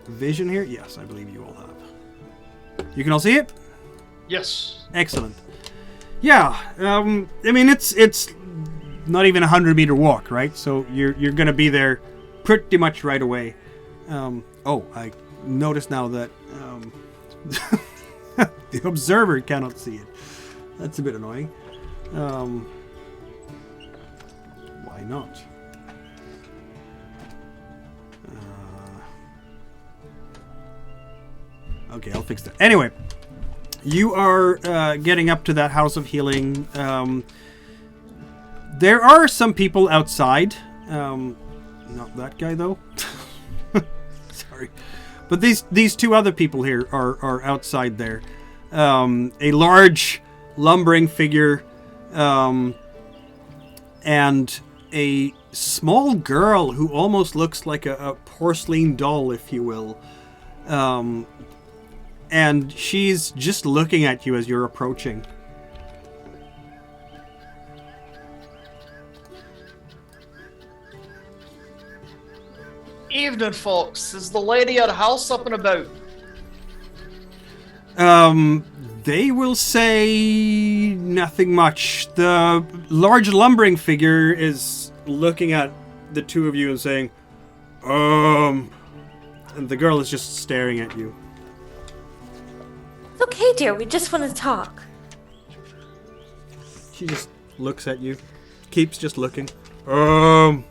vision here? Yes, I believe you all have. You can all see it? Yes. Excellent. Yeah, I mean, it's not even 100-meter walk, right? So you're going to be there pretty much right away. Oh, I notice now that the observer cannot see it. That's a bit annoying. Why not? Okay, I'll fix that. Anyway, you are getting up to that house of healing. There are some people outside. Not that guy, though. Sorry. But these two other people here are outside there. A large, lumbering figure, and a small girl who almost looks like a porcelain doll, if you will. And she's just looking at you as you're approaching. Evening, folks. Is the lady at the house up and about? They will say nothing much. The large lumbering figure is looking at the two of you and saying, and the girl is just staring at you. It's okay, dear. We just want to talk. She just looks at you, keeps just looking. And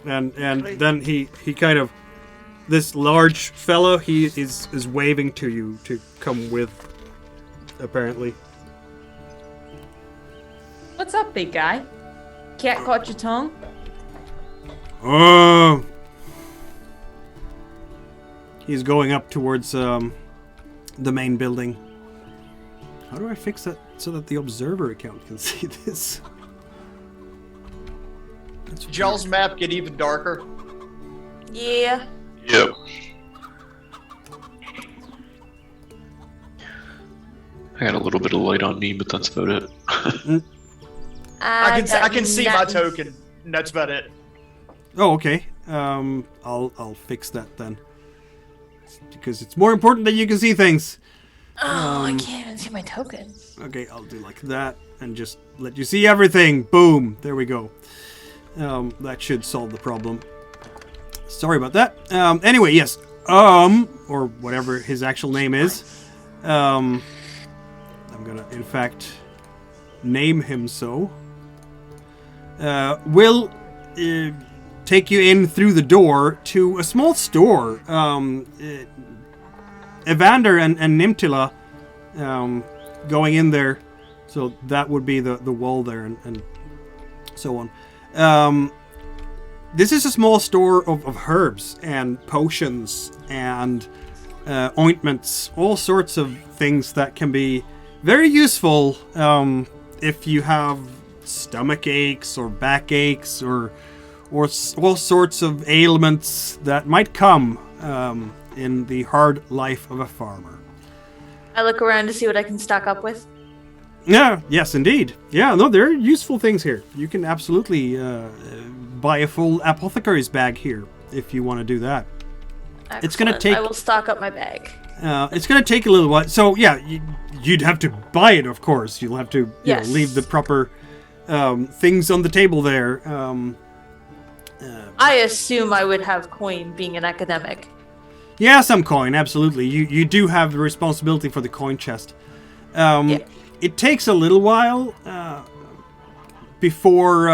then he kind of, this large fellow, he is waving to you to come with, apparently. What's up, big guy? Cat caught your tongue? He's going up towards the main building. How do I fix that so that the observer account can see this? Did y'all's map get even darker? Yeah. Yep. I got a little bit of light on me, but that's about it. I can see my token. And that's about it. Oh, okay. I'll fix that then, because it's more important that you can see things. Oh, I can't even see my token. Okay, I'll do like that and just let you see everything. Boom. There we go. That should solve the problem. Sorry about that. Anyway, yes. Or whatever his actual name is. I'm gonna, in fact, name him so. Will take you in through the door to a small store. Evander and Nimtila going in there. So that would be the wall there and so on. This is a small store of herbs and potions and ointments, all sorts of things that can be very useful if you have stomach aches or back aches or all sorts of ailments that might come in the hard life of a farmer. I look around to see what I can stock up with. Yeah, yes, indeed. Yeah, no, there are useful things here. You can absolutely buy a full apothecary's bag here if you want to do that. Excellent. It's going to take... I will stock up my bag. It's going to take a little while. So, yeah, you'd have to buy it, of course. You'll have to you know, leave the proper things on the table there. I assume I would have coin being an academic. Yeah, some coin, absolutely. You do have the responsibility for the coin chest. Yeah. It takes a little while before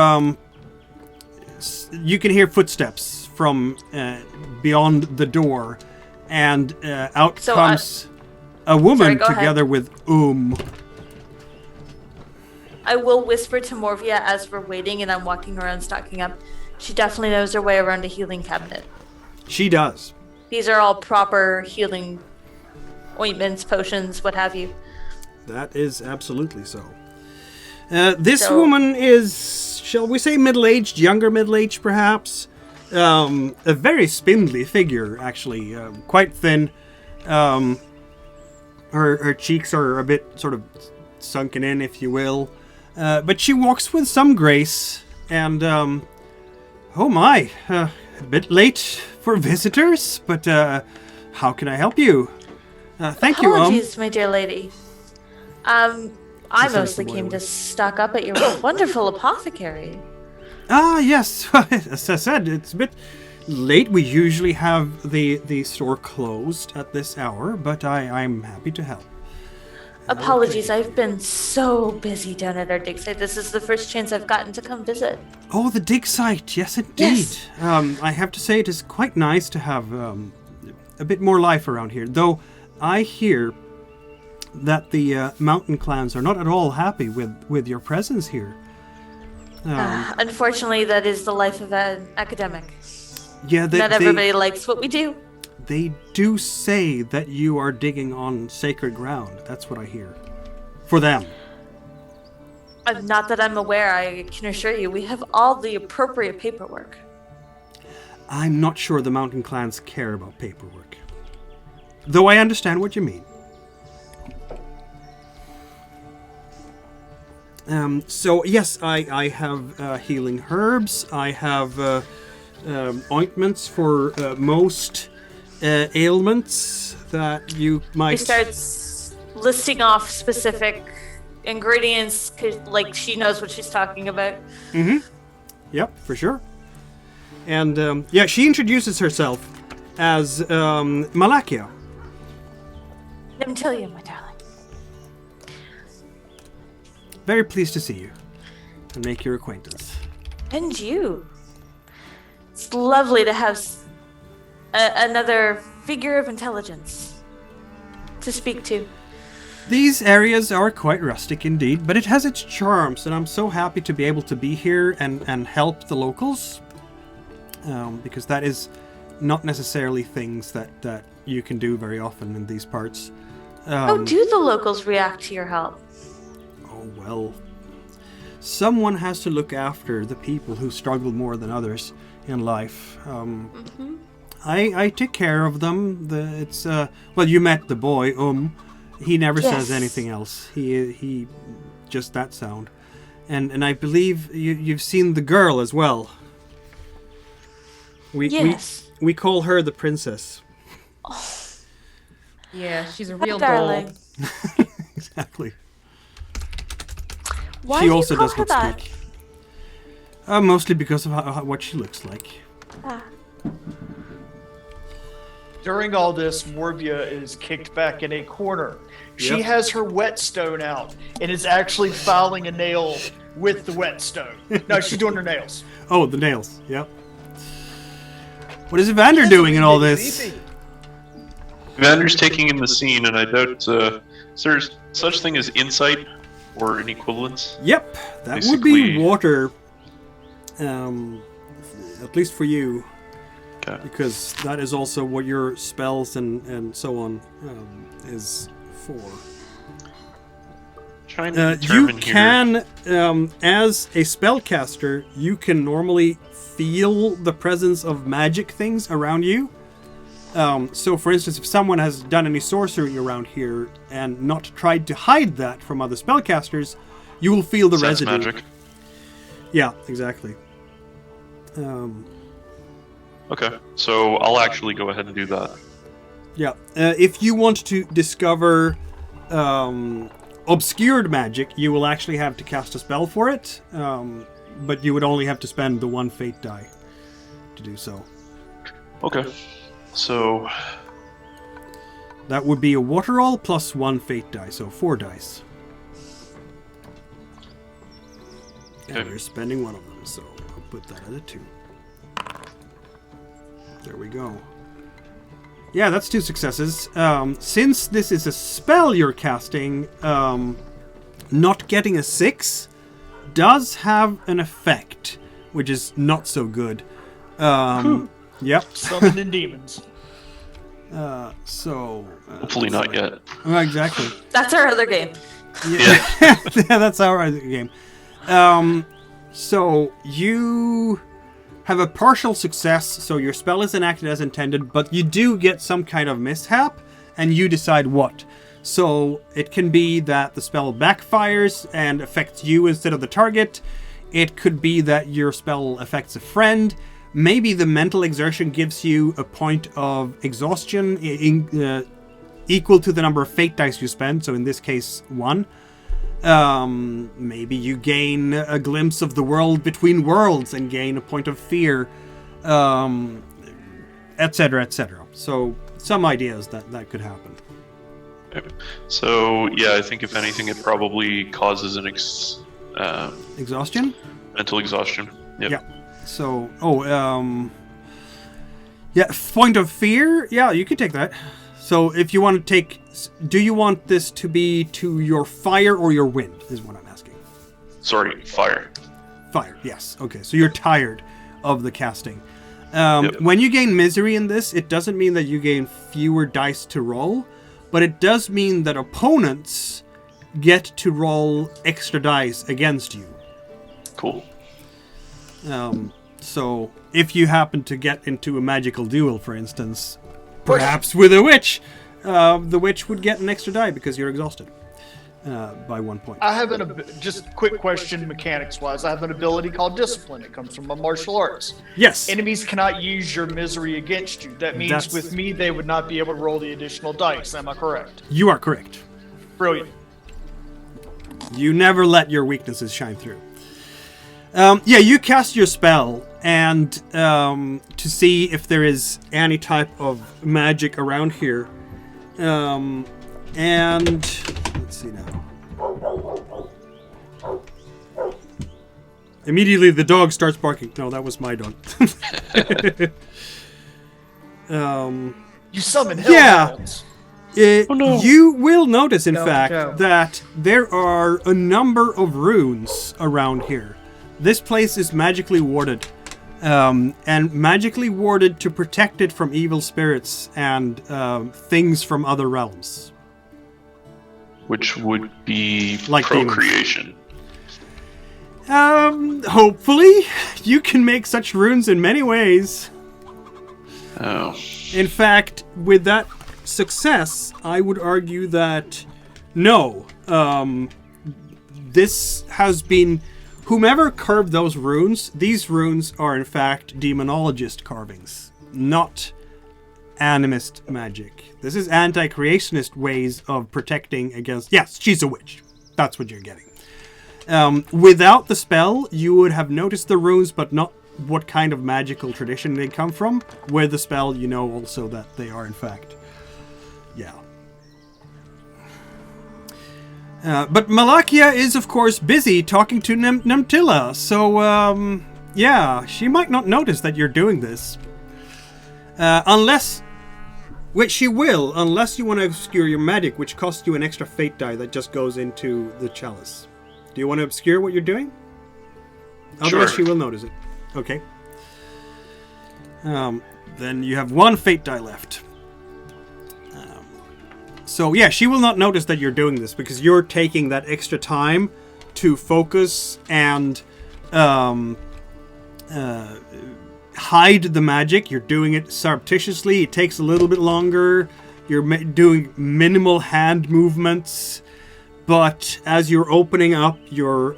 you can hear footsteps from beyond the door, and out comes a woman together with I will whisper to Morvia as we're waiting and I'm walking around stocking up. She definitely knows her way around a healing cabinet. She does. These are all proper healing ointments, potions, what have you. That is absolutely so. This woman is, shall we say, middle-aged, younger middle-aged, perhaps. A very spindly figure, actually, quite thin. Her cheeks are a bit sort of sunken in, if you will. But she walks with some grace, and, oh my, a bit late for visitors, but how can I help you? Thank you, Apologies, my dear lady. I sends mostly the boy came away. to stock up at your wonderful apothecary. Ah, yes. As I said, it's a bit late. We usually have the store closed at this hour, but I'm happy to help. Apologies, I've been so busy down at our dig site. This is the first chance I've gotten to come visit. Oh, the dig site. Yes, indeed. Yes. I have to say it is quite nice to have a bit more life around here. Though I hear that the mountain clans are not at all happy with your presence here. Unfortunately, that is the life of an academic. Yeah, Not everybody likes what we do. They do say that you are digging on sacred ground. That's what I hear. For them. Not that I'm aware, I can assure you, we have all the appropriate paperwork. I'm not sure the mountain clans care about paperwork. Though I understand what you mean. So yes, I have healing herbs. I have ointments for most ailments that you might. She starts listing off specific ingredients, 'cause, like, she knows what she's talking about. Yep, for sure. And yeah, she introduces herself as Malakia. Let me tell you, my darling. Very pleased to see you and make your acquaintance. And you. It's lovely to have another figure of intelligence to speak to. These areas are quite rustic indeed, but it has its charms, and I'm so happy to be able to be here and help the locals. Because that is not necessarily things that you can do very often in these parts. How do the locals react to your help? Oh, well, someone has to look after the people who struggle more than others in life. I take care of them. Well, you met the boy, he never says Yes. anything else. He just that sound. And I believe you've seen the girl as well. Yes. We call her the princess. Yeah, she's a My real darling. doll. Exactly. Why She do also you call does her not that? speak. Mostly because of what she looks like. During all this, Morvia is kicked back in a corner. She Yep. has her whetstone out and is actually filing a nail with the whetstone. No, she's doing her nails. Oh, the nails. Yep. What is Evander doing in all this? Evander's taking in the scene, and I doubt is there such thing as insight or an equivalence? Yep, that would be Basically- water. At least for you, Okay. because that is also what your spells and so on is for. Trying to You determine here. can, as a spellcaster, you can normally feel the presence of magic things around you. So, for instance, if someone has done any sorcery around here and not tried to hide that from other spellcasters, you will feel the Sense residue. magic. Yeah, exactly. Okay, so I'll actually go ahead and do that. Yeah. If you want to discover obscured magic, you will actually have to cast a spell for it. But you would only have to spend the one fate die to do so. Okay, so That would be a water roll plus one fate die, so 4 dice. And Okay. you're spending one of them, so I'll put that at a 2. There we go. Yeah, that's 2 successes. Since this is a spell you're casting, not getting a 6 does have an effect, which is not so good. Yep. Summoning demons. So. hopefully not yet. Exactly. That's our other game. Yeah. Yeah, that's our other game. So you have a partial success, so your spell is enacted as intended, but you do get some kind of mishap, and you decide what. So it can be that the spell backfires and affects you instead of the target. It could be that your spell affects a friend. Maybe the mental exertion gives you a point of exhaustion, equal to the number of fate dice you spend. So in this case, 1. Maybe you gain a glimpse of the world between worlds and gain a point of fear, etc., etc. So some ideas that could happen. So yeah, I think if anything, it probably causes an exhaustion, mental exhaustion. Yep. Yeah. So yeah, point of fear. Yeah, you could take that. So if you want to take, do you want this to be to your fire or your wind? Is what I'm asking. Sorry, fire. Fire. Yes. Okay. So you're tired of the casting. Yep. When you gain misery in this, it doesn't mean that you gain fewer dice to roll, but it does mean that opponents get to roll extra dice against you. Cool. So if you happen to get into a magical duel, for instance, perhaps with a witch, the witch would get an extra die because you're exhausted by 1 point. I have just quick question, mechanics-wise. I have an ability called Discipline. It comes from my martial arts. Yes. Enemies cannot use your misery against you. That means with me, they would not be able to roll the additional dice. Am I correct? You are correct. Brilliant. You never let your weaknesses shine through. Yeah, you cast your spell, and to see if there is any type of magic around here. And let's see now. Immediately, the dog starts barking. No, that was my dog. You summon hellhounds. You will notice, in Go, fact, Joe. that there are a number of runes around here. This place is magically warded, and magically warded to protect it from evil spirits and things from other realms. Which would be Like procreation. Hopefully, you can make such runes in many ways. Oh. In fact, with that success, I would argue that no. This has been... Whomever carved those runes, these runes are in fact demonologist carvings, not animist magic. This is anti-creationist ways of protecting against... Yes, she's a witch. That's what you're getting. Without the spell, you would have noticed the runes, but not what kind of magical tradition they come from. With the spell, you know also that they are in fact... Yeah. But Malakia is, of course, busy talking to Namtilla, so, yeah, she might not notice that you're doing this. Unless... Which she will, unless you want to obscure your magic, which costs you an extra fate die that just goes into the chalice. Do you want to obscure what you're doing? Otherwise, Sure. she will notice it. Okay. Then you have 1 fate die left. So yeah, she will not notice that you're doing this because you're taking that extra time to focus and hide the magic. You're doing it surreptitiously. It takes a little bit longer. You're doing minimal hand movements. But as you're opening up your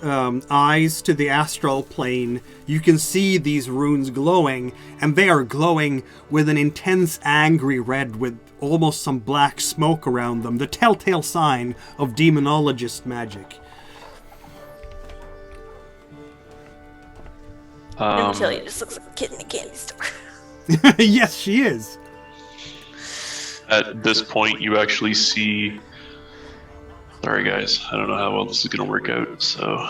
eyes to the astral plane, you can see these runes glowing, and they are glowing with an intense angry red with almost some black smoke around them, the telltale sign of demonologist magic. Until he just looks like a kid in a candy store. Yes, she is. At this point, you actually see... Sorry, guys. I don't know how well this is going to work out, so...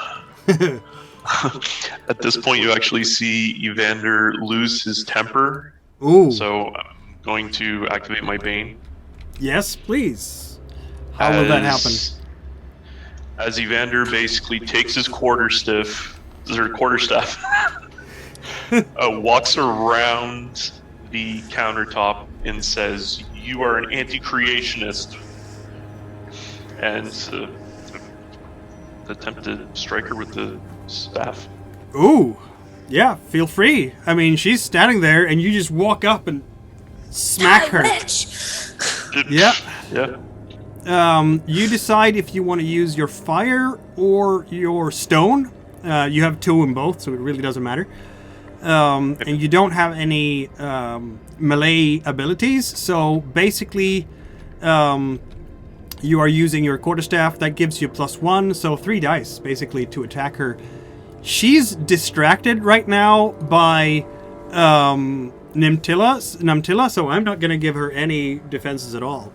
At this point, you actually see Evander lose his temper. Ooh. So I'm going to activate my Bane. Yes, please. How will that happen? As Evander basically takes his quarterstaff, walks around the countertop and says, "You are an anti-creationist," and attempt to strike her with the staff. Ooh. Yeah, feel free. I mean, she's standing there and you just walk up and smack her. Witch! Yeah. Yeah. You decide if you want to use your fire or your stone. You have 2 in both, so it really doesn't matter. And you don't have any melee abilities, so basically You are using your quarterstaff. That gives you +1, so 3 dice, basically, to attack her. She's distracted right now by Namtilla, so I'm not going to give her any defenses at all.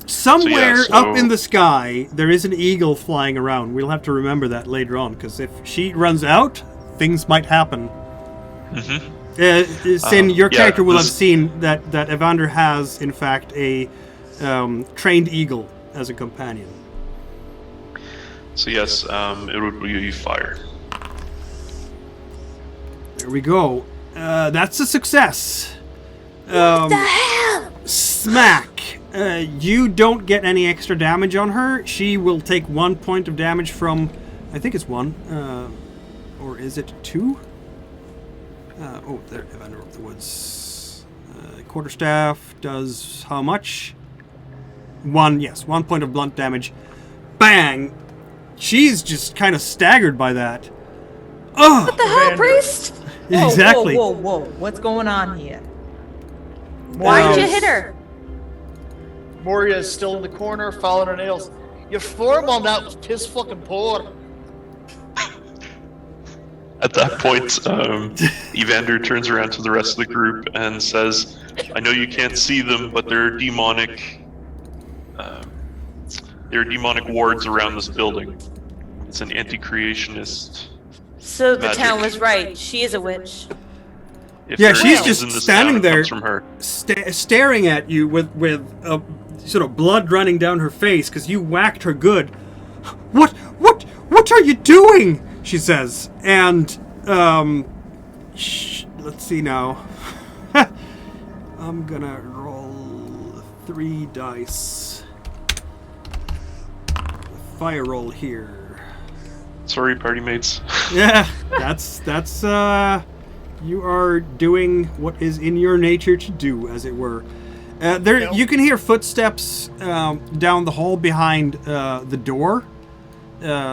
Somewhere up in the sky, there is an eagle flying around. We'll have to remember that later on, because if she runs out, things might happen. Sin, your character will have seen that Evander has, in fact, a trained eagle as a companion. So yes, it would be fire. There we go. That's a success. What the hell? Smack. You don't get any extra damage on her. She will take 1 point of damage from, I think it's 1, or is it 2? Oh, there, Evander of the Woods. Quarterstaff does how much? 1, yes, 1 point of blunt damage. Bang! She's just kind of staggered by that. Oh! What the hell, priest? Exactly. Whoa. What's going on here? Why did you hit her? Moria is still in the corner, following her nails. Your form on that was piss fucking poor. At that point, Evander turns around to the rest of the group and says, I know you can't see them, but there are demonic wards around this building. It's an anti-creationist. So the magic. town was right. She is a witch. If Yeah, there she's is just in this standing town, it there, comes from her. staring at you with sort of blood running down her face because you whacked her good. What are you doing? She says, and let's see now. I'm gonna roll 3 dice. Fire roll here. Sorry, party mates. Yeah, that's you are doing what is in your nature to do, as it were. There, you can hear footsteps down the hall behind the door.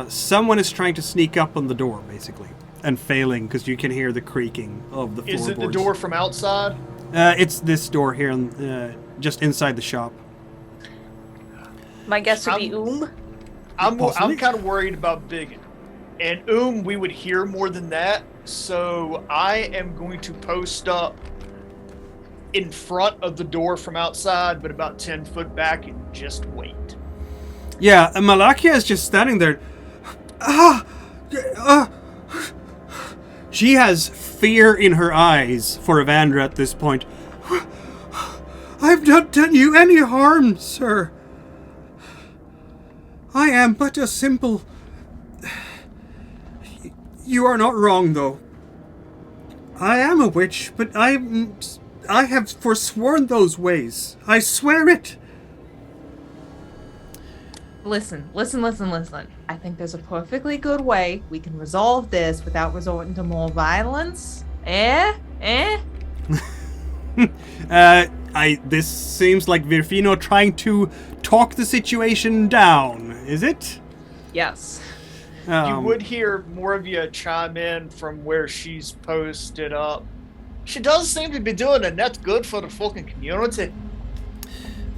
Someone is trying to sneak up on the door, basically, and failing because you can hear the creaking of the floorboards. Is it the door from outside? It's this door here, just inside the shop. My guess would be I'm Possibly. kind of worried about Biggin. And we would hear more than that. So I am going to post up in front of the door from outside, but about 10 foot back, and just wait. Yeah, and Malakia is just standing there. She has fear in her eyes for Evander at this point. I've not done you any harm, sir. I am but a simple... You are not wrong, though. I am a witch, but I have forsworn those ways. I swear it. Listen. I think there's a perfectly good way we can resolve this without resorting to more violence. This seems like Virfino trying to talk the situation down, is it? Yes. You would hear more of you chime in from where she's posted up. She does seem to be doing it, and that's good for the fucking community.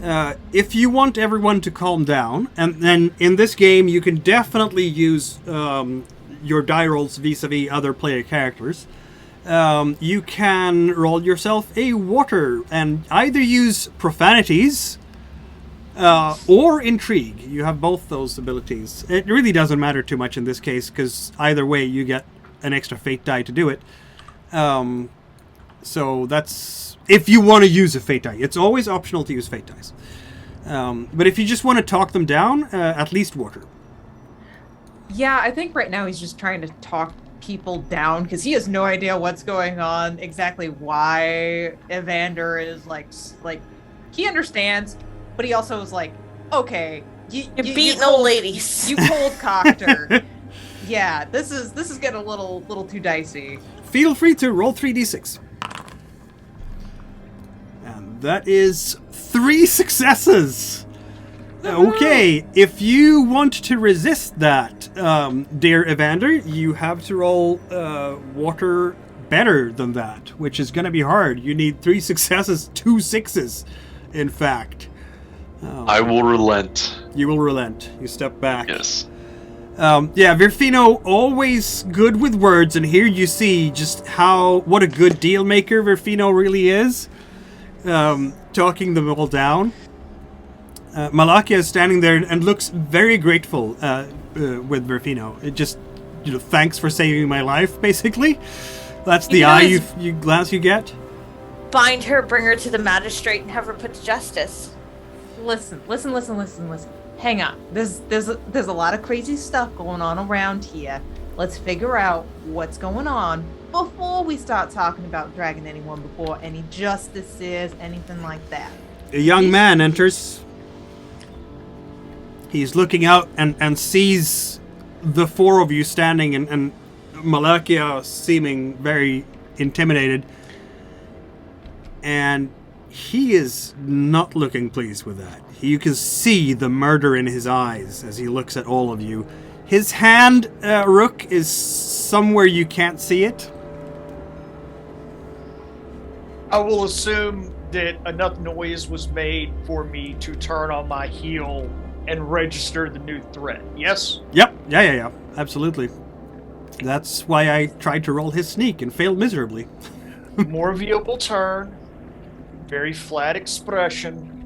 If you want everyone to calm down, and then in this game you can definitely use your die rolls vis-a-vis other player characters. You can roll yourself a water and either use profanities or intrigue. You have both those abilities. It really doesn't matter too much in this case because either way you get an extra fate die to do it. So that's if you want to use a fate die. It's always optional to use fate dice. But if you just want to talk them down, at least water. Yeah, I think right now he's just trying to talk people down because he has no idea what's going on, exactly why Evander is like he understands, but he also is like, okay, You're beating old ladies. You cold cocked her. Yeah, this is getting a little too dicey. Feel free to roll 3d6. And that is 3 successes. Okay, if you want to resist that, dear Evander, you have to roll water better than that, which is going to be hard. You need 3 successes, 2 6s. in fact. I will relent. You will relent. You step back. Yes. Verfino, always good with words, and here you see just what a good deal maker Verfino really is. Talking them all down. Malakia is standing there and looks very grateful with Verfino. It just, thanks for saving my life, basically. That's the glance you get. Bind her, bring her to the magistrate, and have her put to justice. Listen. Hang on. There's a lot of crazy stuff going on around here. Let's figure out what's going on before we start talking about dragging anyone before any justices, anything like that. A young man enters. He's looking out and sees the four of you standing and Malakia seeming very intimidated. And he is not looking pleased with that. You can see the murder in his eyes as he looks at all of you. His hand, Rook, is somewhere you can't see it. I will assume that enough noise was made for me to turn on my heel and register the new threat. Yes? Yep. Yeah. Absolutely. That's why I tried to roll his sneak and failed miserably. Morvia will turn. Very flat expression.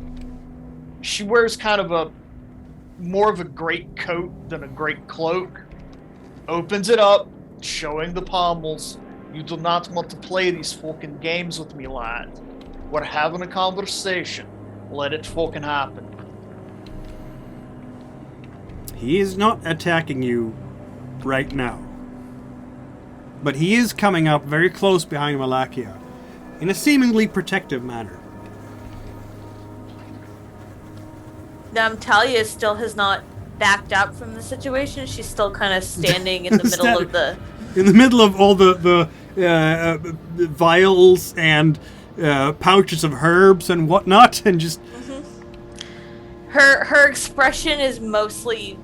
She wears kind of more of a great coat than a great cloak. Opens it up, showing the pommels. You do not want to play these fucking games with me, lad. We're having a conversation. Let it fucking happen. He is not attacking you right now. But he is coming up very close behind Malakia in a seemingly protective manner. Talia still has not backed up from the situation. She's still kind of standing in the middle of the... In the middle of all the vials and pouches of herbs and whatnot, and just... Mm-hmm. Her expression is mostly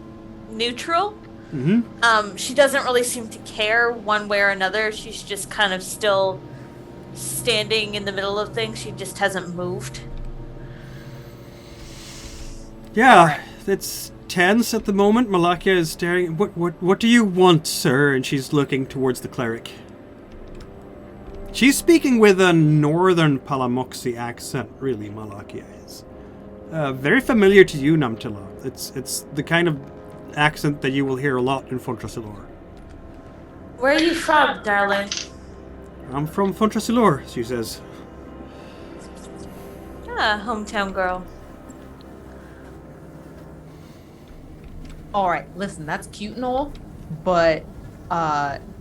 neutral. Mm-hmm. She doesn't really seem to care one way or another. She's just kind of still standing in the middle of things. She just hasn't moved. Yeah, it's tense at the moment. Malakia is staring. What do you want, sir? And she's looking towards the cleric. She's speaking with a northern Palamoxi accent, really, Malakia is. Very familiar to you, Namtila. It's the kind of accent that you will hear a lot in Fontrasilor. Where are you from, darling? I'm from Fontrasilor, she says. Hometown girl. All right, listen, that's cute and all, but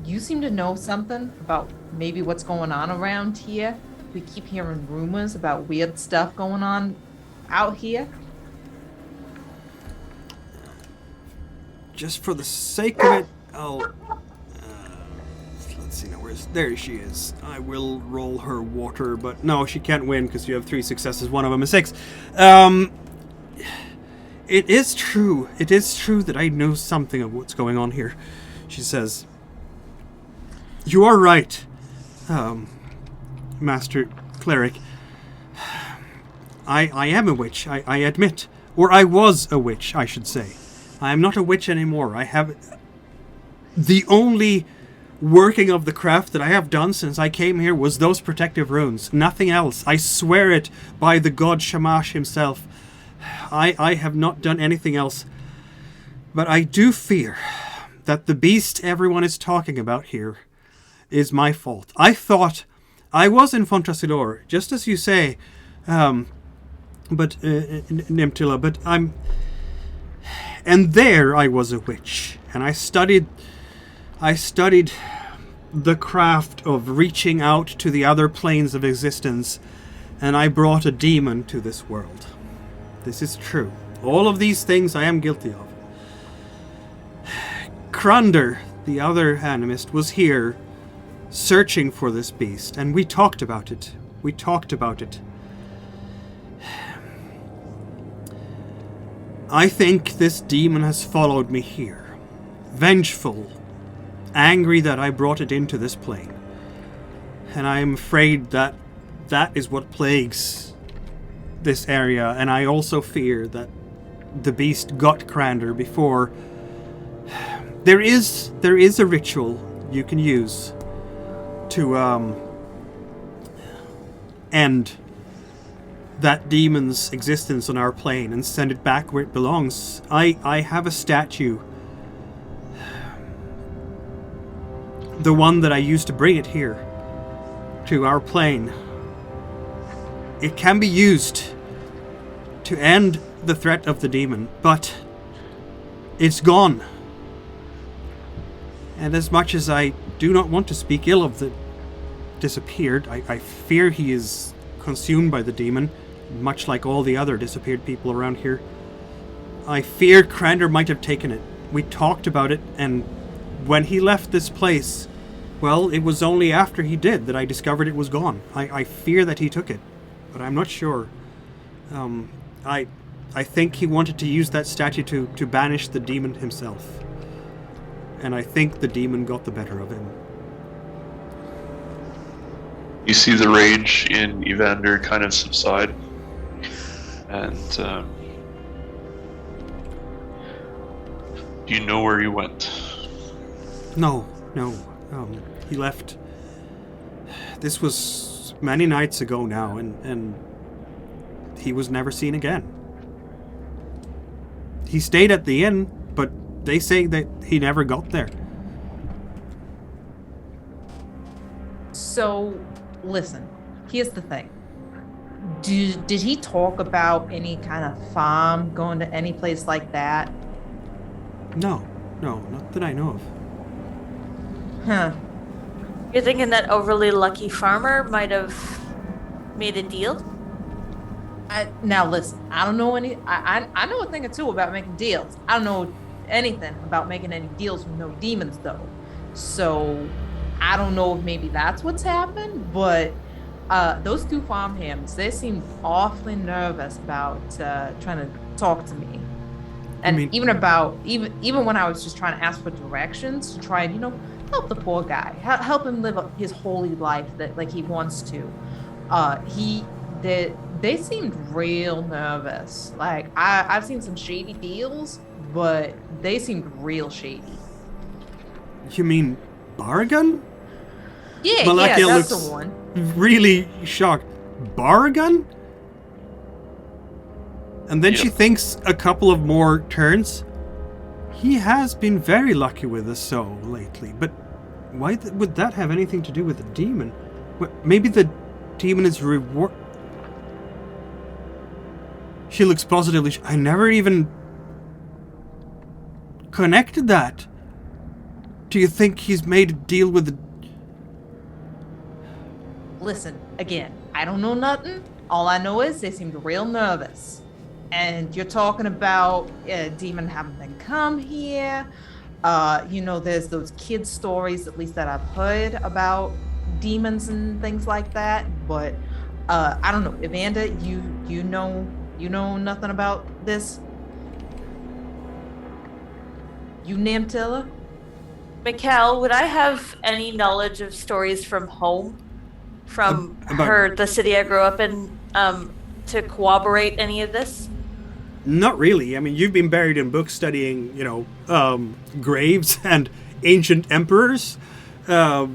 you seem to know something about maybe what's going on around here. We keep hearing rumors about weird stuff going on out here. Just for the sake of it, I'll... let's see now, there she is. I will roll her water, but no, she can't win because you have 3 successes, one of them is 6. It is true that I know something of what's going on here, she says. You are right, Master Cleric. I am a witch, I admit. Or I was a witch, I should say. I am not a witch anymore. I have... The only working of the craft that I have done since I came here was those protective runes. Nothing else. I swear it by the god Shamash himself. I have not done anything else. But I do fear that the beast everyone is talking about here is my fault. I thought I was in Fontrasilor, just as you say, Nimtila, but I'm... And there I was a witch, and I studied the craft of reaching out to the other planes of existence, and I brought a demon to this world. This is true. All of these things I am guilty of. Krunder, the other animist, was here searching for this beast, and we talked about it. I think this demon has followed me here. Vengeful. Angry that I brought it into this plane. And I am afraid that is what plagues this area, and I also fear that the beast got Crander before. There is a ritual you can use to end that demon's existence on our plane and send it back where it belongs. I have a statue. The one that I used to bring it here to our plane. It can be used to end the threat of the demon, but it's gone. And as much as I do not want to speak ill of the disappeared, I fear he is consumed by the demon, much like all the other disappeared people around here. I fear Crander might have taken it. We talked about it, and when he left this place, well, it was only after he did that I discovered it was gone. I fear that he took it, but I'm not sure. I think he wanted to use that statue to banish the demon himself. And I think the demon got the better of him. You see the rage in Evander kind of subside, and do you know where he went? No. He left. This was many nights ago now, and he was never seen again. He stayed at the inn, but they say that he never got there. So, listen, here's the thing. Did he talk about any kind of farm, going to any place like that? No, not that I know of. Huh. You're thinking that overly lucky farmer might have made a deal? Now listen, I don't know any. I know a thing or two about making deals. I don't know anything about making any deals with no demons, though. So I don't know if maybe that's what's happened. But those two farm hands, they seemed awfully nervous about trying to talk to me, and even when I was just trying to ask for directions to try and help the poor guy, help him live his holy life that like he wants to. They seemed real nervous. Like I've seen some shady deals, but they seemed real shady. You mean Barragan? Yeah, Malakia that's looks the one. really shocked. Barragan? And then she thinks a couple of more turns. He has been very lucky with us so lately, but why would that have anything to do with the demon? Maybe the demon is reward. She looks positively. I never even connected that. Do you think he's made a deal with the... Listen, again, I don't know nothing. All I know is they seemed real nervous. And you're talking about a demon having them come here. There's those kid stories, at least that I've heard about demons and things like that. But I don't know, Evander, you know nothing about this? You Namtilla? Mikkel, would I have any knowledge of stories from home? From the city I grew up in, to corroborate any of this? Not really. I mean, you've been buried in books studying, graves and ancient emperors. As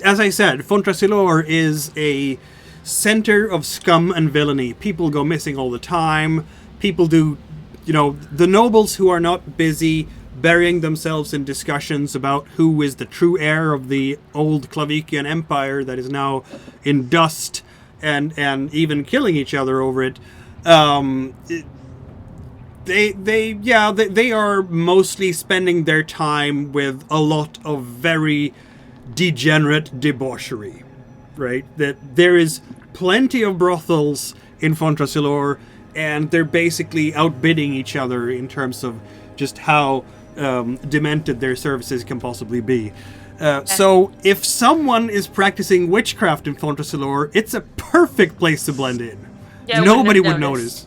I said, Fontrasilor is a center of scum and villainy. People go missing all the time. People do, the nobles who are not busy burying themselves in discussions about who is the true heir of the old Clavikian Empire that is now in dust and even killing each other over it. They are mostly spending their time with a lot of very degenerate debauchery, right? That there is plenty of brothels in Fontrasilor, and they're basically outbidding each other in terms of just how demented their services can possibly be. So if someone is practicing witchcraft in Fontrasilor, it's a perfect place to blend in. Yeah, Nobody would notice.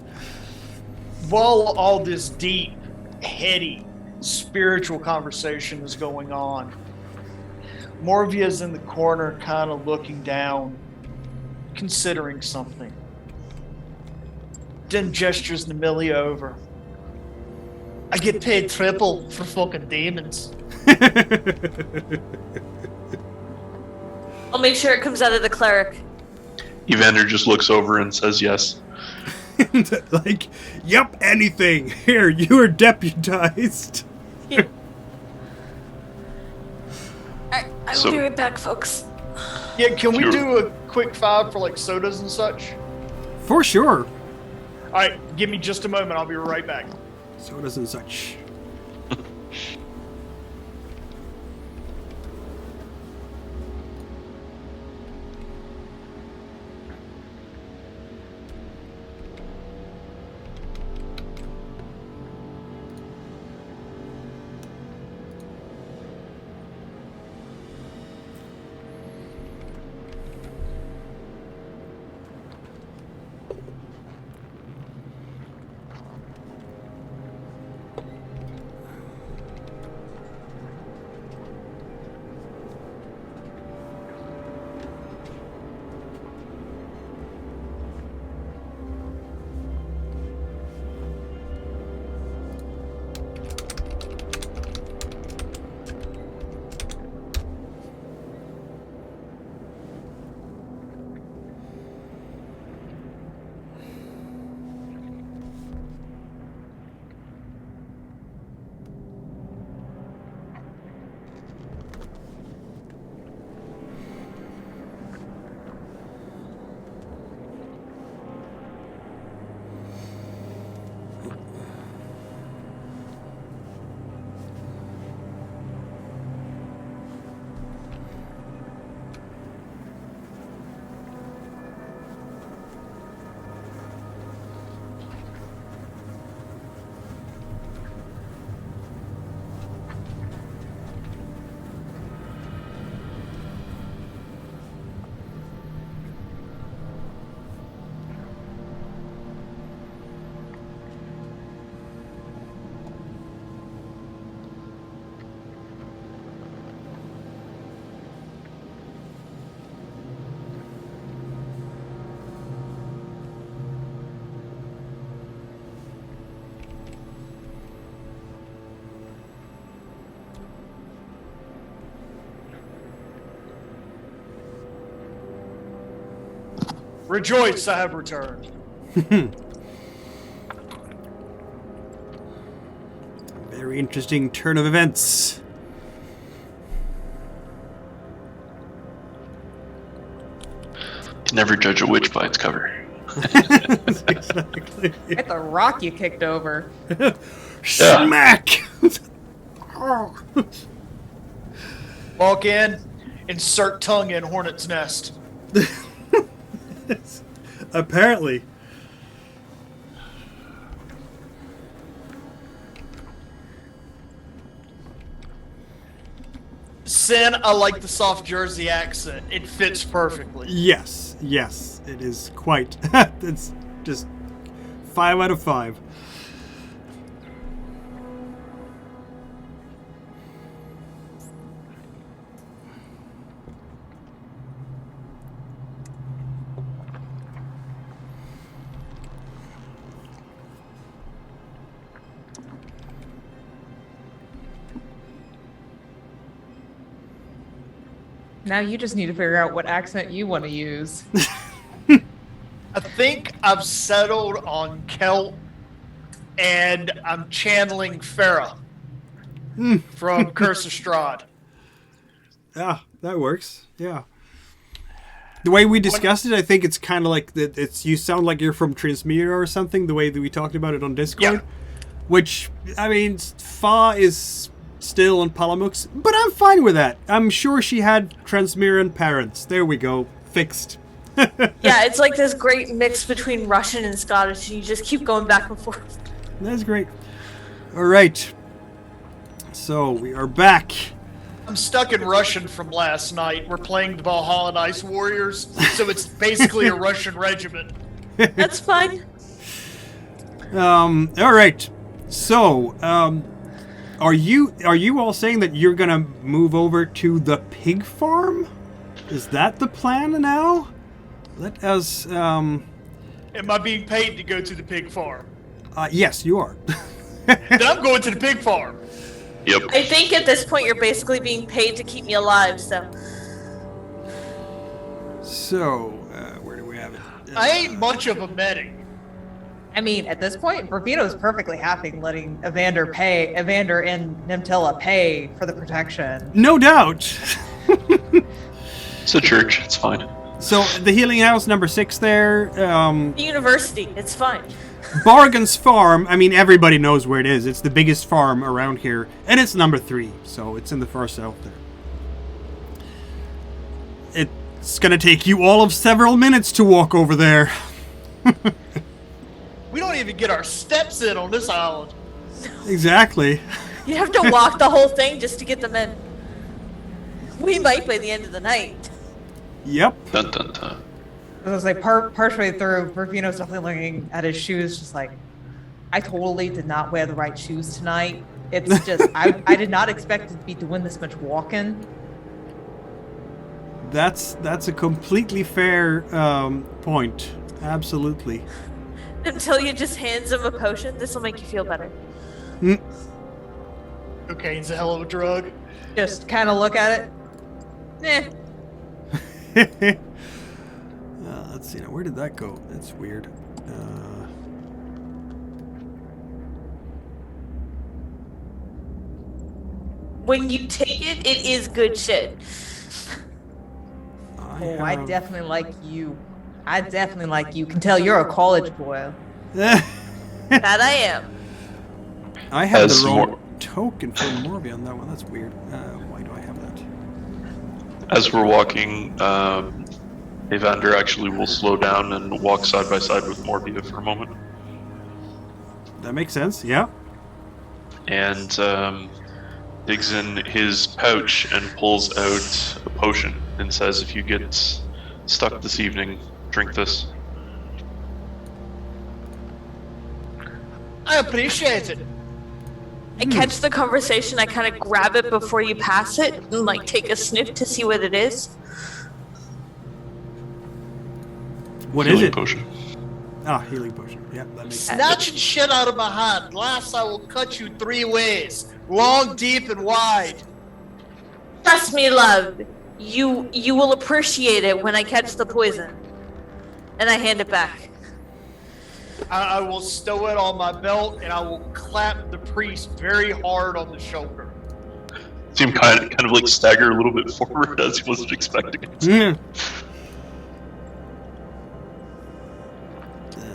While all this deep, heady, spiritual conversation is going on, Morvia's in the corner kind of looking down, considering something. Then gestures Nemilia over. I get paid triple for fucking demons. I'll make sure it comes out of the cleric. Evander just looks over and says yes. Like, yep, anything. Here, you are deputized. Yeah. I will be right back, folks. Yeah, can we Sure. do a quick 5 for like sodas and such? For sure. Alright, give me just a moment, I'll be right back. Sodas and such. Rejoice, I have returned. Very interesting turn of events. Can never judge a witch by its cover. Exactly. At the rock you kicked over. Smack! Walk in, insert tongue in hornet's nest. Apparently. Sin, I like the soft Jersey accent. It fits perfectly. Yes, yes, it is quite. It's just 5 out of 5. Now you just need to figure out what accent you want to use. I think I've settled on Celt, and I'm channeling Farah from Curse of Strahd. Yeah, that works. Yeah. The way we discussed it, I think it's kind of like that. It's you sound like you're from Transmira or something. The way that we talked about it on Discord, Yeah. which I mean, Fa is still in Palamux, but I'm fine with that. I'm sure she had Transmiran parents. There we go, fixed. Yeah, it's like this great mix between Russian and Scottish, and you just keep going back and forth. That's great. All right, so we are back. I'm stuck in Russian from last night. We're playing the Valhalla Ice Warriors, so it's basically a Russian regiment. That's fine. All right. So, are you all saying that you're gonna move over to the pig farm? Is that the plan now? Let us. Am I being paid to go to the pig farm? Yes, you are. Then I'm going to the pig farm. Yep. I think at this point you're basically being paid to keep me alive, so. So, where do we have it? I ain't much of a medic. I mean, at this point, Rufino's perfectly happy letting Evander and Nimtilla pay for the protection. No doubt. It's a church. It's fine. So, the healing house number 6 there. The university, it's fine. Bargain's Farm, I mean, everybody knows where it is. It's the biggest farm around here, and it's number 3, so it's in the far south there. It's gonna take you all of several minutes to walk over there. We don't even get our steps in on this island. Exactly. You have to walk the whole thing just to get them in. We might by the end of the night. Yep. Dun dun dun. I was like, partially through, Rufino's definitely looking at his shoes, just like, I totally did not wear the right shoes tonight. It's just, I did not expect to be doing this much walking. That's a completely fair point. Absolutely. Until you just hands him a potion, this will make you feel better. Cocaine's a hell of a drug. Just kind of look at it. Let's see now. Where did that go? That's weird. When you take it, it is good shit. I definitely like you. I definitely like you. Can tell you're a college boy. That I am. I have As the wrong more- token for Morby on that one. That's weird. Why do I have that? As we're walking, Evander actually will slow down and walk side by side with Morbia for a moment. That makes sense. Yeah. And digs in his pouch and pulls out a potion and says, if you get stuck this evening, drink this. I appreciate it. I catch the conversation, I kind of grab it before you pass it, and like take a sniff to see what it is. What is Healing it? Potion. Ah, healing potion. Yeah, that makes sense. Snatching shit out of my hand. Glass I will cut you 3 ways. Long, deep, and wide. Trust me, love. You will appreciate it when I catch the poison. And I hand it back. I will stow it on my belt, and I will clap the priest very hard on the shoulder. See him kind of like stagger a little bit forward as he wasn't expecting it. Mm.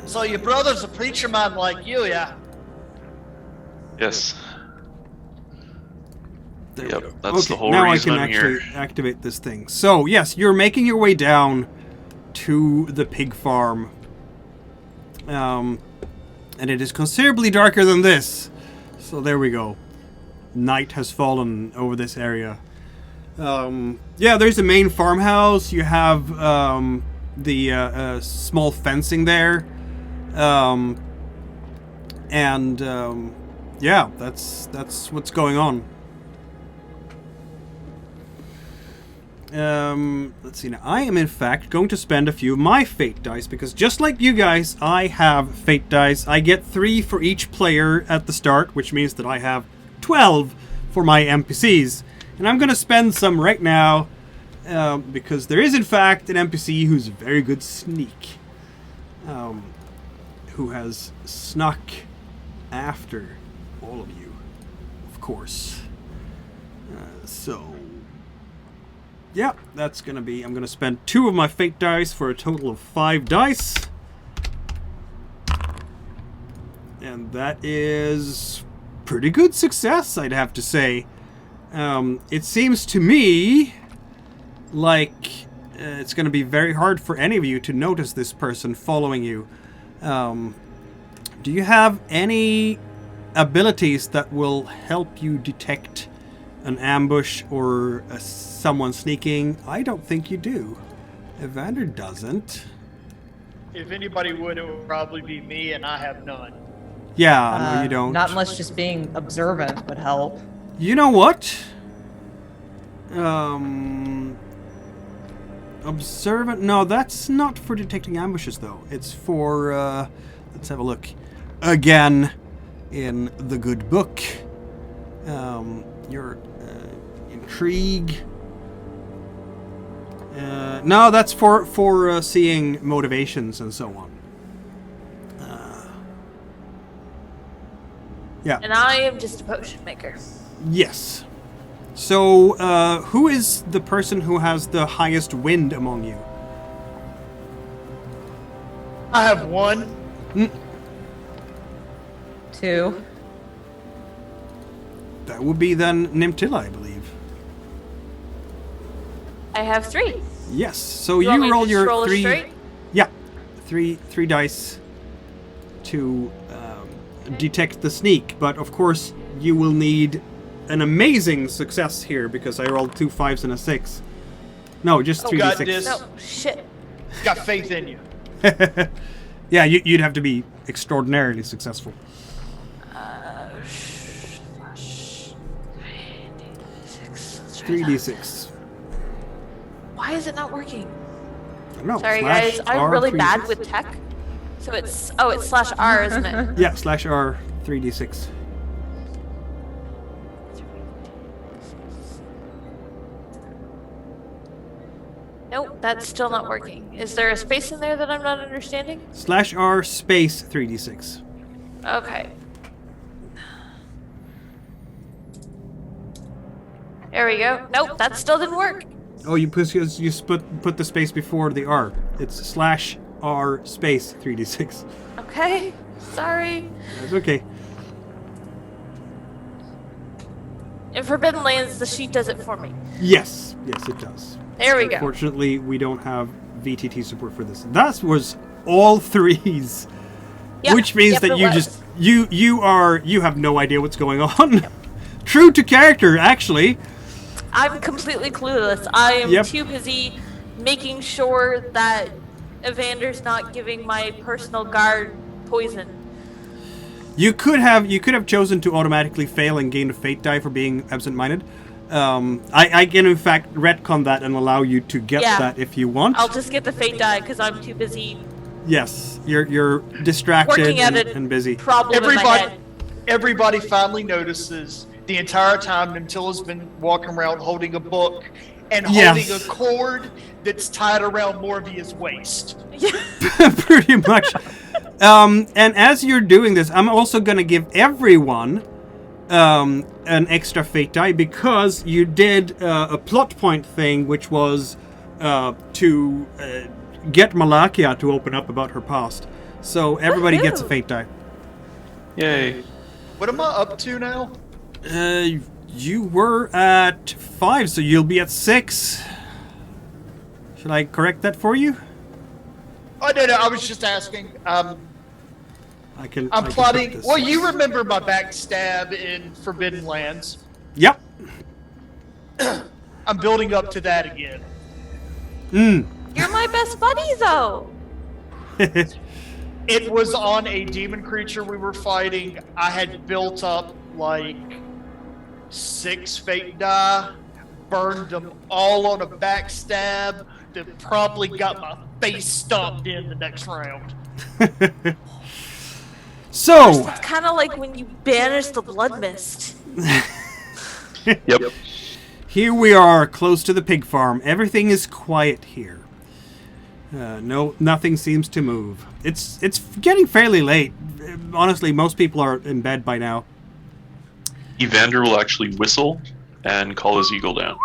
So your brother's a preacher man like you, yeah? Yes. There we Yep, go. that's the Okay, whole now reason I can I'm actually here. activate this thing. So, yes, you're making your way down to the pig farm. And it is considerably darker than this. So there we go. Night has fallen over this area. Yeah, there's the main farmhouse. You have the small fencing there. Yeah, that's what's going on. Let's see now. I am in fact going to spend a few of my fate dice because just like you guys, I have fate dice. I get 3 for each player at the start, which means that I have 12 for my NPCs. And I'm going to spend some right now because there is in fact an NPC who's a very good sneak. Who has snuck after all of you, of course. Yeah, that's gonna be, I'm gonna spend 2 of my fate dice for a total of 5 dice. And that is pretty good success, I'd have to say. It seems to me like it's gonna be very hard for any of you to notice this person following you. Do you have any abilities that will help you detect an ambush or someone sneaking? I don't think you do. Evander doesn't. If anybody would, it would probably be me, and I have none. Yeah, no, you don't. Not unless just being observant would help. You know what? Observant? No, that's not for detecting ambushes, though. It's for, let's have a look. Again, in the good book. Your intrigue. No, that's for seeing motivations and so on. Yeah. And I am just a potion maker. Yes. So, who is the person who has the highest wind among you? I have one. 2. That would be then Nimtilla, I believe. I have 3. Yes. So You want me you to roll just your roll a 3. straight? Yeah, three dice to detect the sneak. But of course, you will need an amazing success here because I rolled 2 5s and a 6. No, just 3d6. got this. No, shit. Got faith in you. Yeah, you'd have to be extraordinarily successful. 3d6. Why is it not working? No, Sorry, slash guys. I'm R really 3d6. bad with tech. So it's slash R, isn't it? Yeah, slash R 3d6. Nope, that's still not working. Is there a space in there that I'm not understanding? Slash R space 3d6. Okay. There we go. Nope, that still didn't work. Oh, you put the space before the R. It's slash R space 3d6. Okay, sorry. That's okay. In Forbidden Lands, the sheet does it for me. Yes, it does. There we go. Unfortunately, we don't have VTT support for this. That was all 3s, Yep, which means yep, that it you was. just you have no idea what's going on. True to character, actually. I'm completely clueless. I am Yep. too busy making sure that Evander's not giving my personal guard poison. You could have chosen to automatically fail and gain a fate die for being absent-minded. I can in fact retcon that and allow you to get Yeah. that if you want. I'll just get the fate die because I'm too busy Yes, you're distracted working at and, it. and busy. Problem in my head. Everybody finally notices the entire time Nimtilla's been walking around holding a book and holding Yes. a cord that's tied around Morvia's waist. Pretty much. And as you're doing this, I'm also going to give everyone an extra fate die because you did a plot point thing, which was to get Malakia to open up about her past. So everybody gets a Woohoo. fate die. Yay. What am I up to now? You were at 5, so you'll be at 6. Should I correct that for you? Oh, no, I was just asking. I can. I'm I can plotting. put this. Well, you remember my backstab in Forbidden Lands. Yep. I'm building up to that again. You're my best buddy, though. It was on a demon creature we were fighting. I had built up like 6 fate die, burned them all on a backstab that probably got my face stomped in the next round. So. It's kind of like when you banish the blood mist. Yep. Here we are, close to the pig farm. Everything is quiet here. Nothing seems to move. It's getting fairly late. Honestly, most people are in bed by now. Evander will actually whistle and call his eagle down.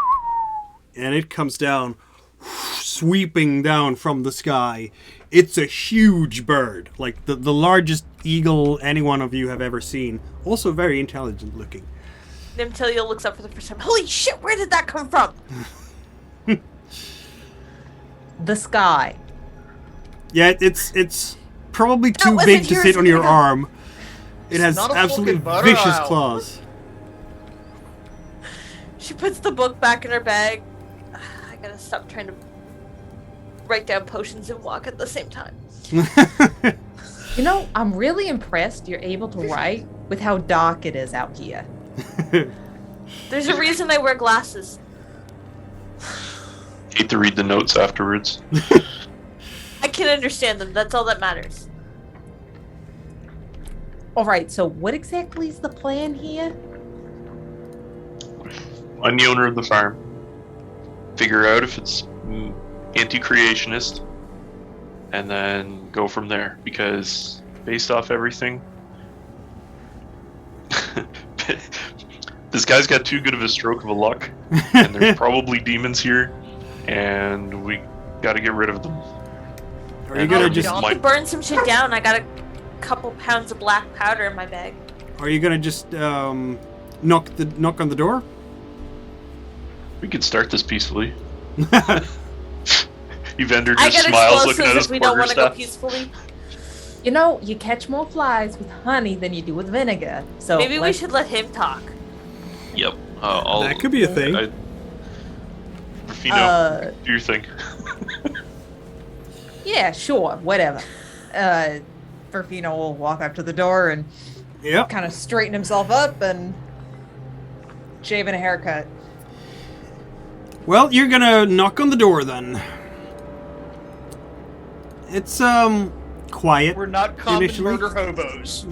And it comes down, sweeping down from the sky. It's a huge bird, like the largest eagle any one of you have ever seen. Also very intelligent looking. Nimtilia looks up for the first time. Holy shit, where did that come from? The sky. Yeah, it's probably too listen, big to here's sit on the your thing. arm. It has not a absolutely fucking butter vicious owl. claws. She puts the book back in her bag. I gotta stop trying to write down potions and walk at the same time. You know, I'm really impressed you're able to write with how dark it is out here. There's a reason I wear glasses. Hate to read the notes afterwards. I can understand them. That's all that matters. All right, so what exactly is the plan here? I'm the owner of the farm. Figure out if it's anti-creationist, and then go from there. Because based off everything, this guy's got too good of a stroke of a luck, and there's probably demons here, and we got to get rid of them. Are you gonna just? To burn some shit down, I got a couple pounds of black powder in my bag. Are you gonna just knock on the door? We could start this peacefully. Evander I just got smiles looking at explosives his if we don't want to go quarterstaff. peacefully. You know, you catch more flies with honey than you do with vinegar. So Maybe we should let him talk. Yep. That could be a thing. Rufino, do your thing. Yeah, sure, whatever. Perfino will walk up to the door and Yep. kind of straighten himself up and shave and a haircut. Well, you're gonna knock on the door then. It's quiet. We're not common Initially. murder hobos.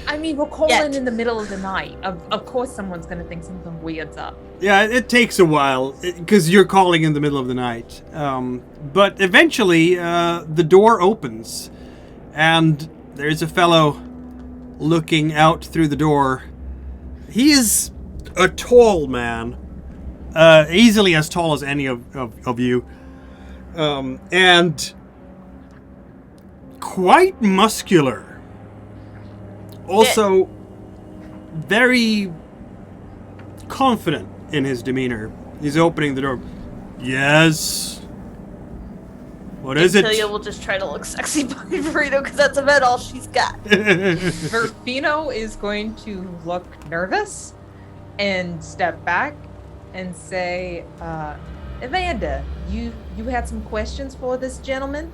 I mean, we're calling Yet. in the middle of the night. Of course someone's gonna think something weird's up. Yeah, it takes a while because you're calling in the middle of the night. But eventually, the door opens, and there's a fellow looking out through the door. He is a tall man, easily as tall as any of you, and quite muscular. Also, very confident in his demeanor. He's opening the door. Yes. What is it? Celia will just try to look sexy by Burrito because that's about all she's got. Verfino is going to look nervous and step back and say, Evander, you had some questions for this gentleman?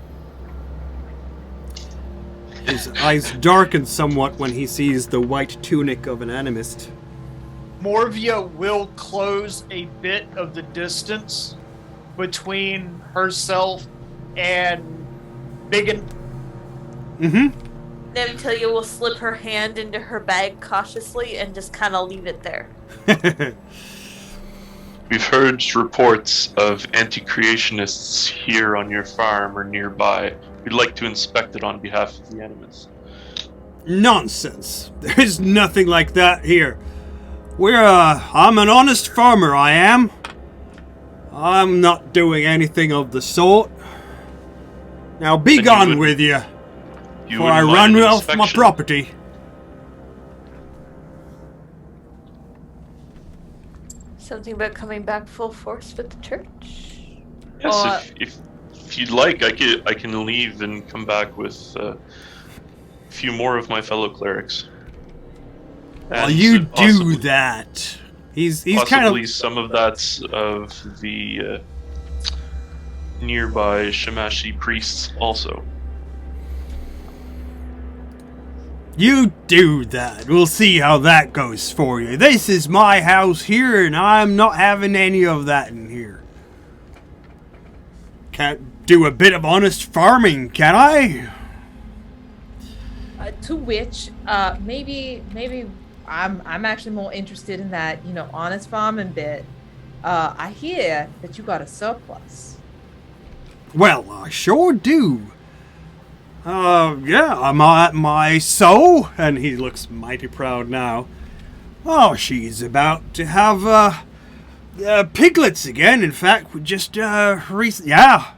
His eyes darken somewhat when he sees the white tunic of an animist. Morvia will close a bit of the distance between herself and Biggin. Mm-hmm. Then Celia will slip her hand into her bag cautiously and just kind of leave it there. We've heard reports of anti-creationists here on your farm or nearby. We'd like to inspect it on behalf of the enemies. Nonsense. There's nothing like that here. I'm an honest farmer, I am. I'm not doing anything of the sort. Now be Then gone with you, You before I wouldn't run mind an off my inspection? property. Something about coming back full force with the church? Yes, if you'd like, I can leave and come back with a few more of my fellow clerics. Well, And you possibly- do that. He's kind Possibly of some of that's of the nearby Shamashi priests also. You do that. We'll see how that goes for you. This is my house here, and I'm not having any of that in here. Can't do a bit of honest farming, can I? To which, maybe I'm actually more interested in that, honest farming bit. I hear that you got a surplus. Well, I sure do. Yeah, I'm at my sow, and he looks mighty proud now. Oh, she's about to have, piglets again. In fact, we just, recently, yeah.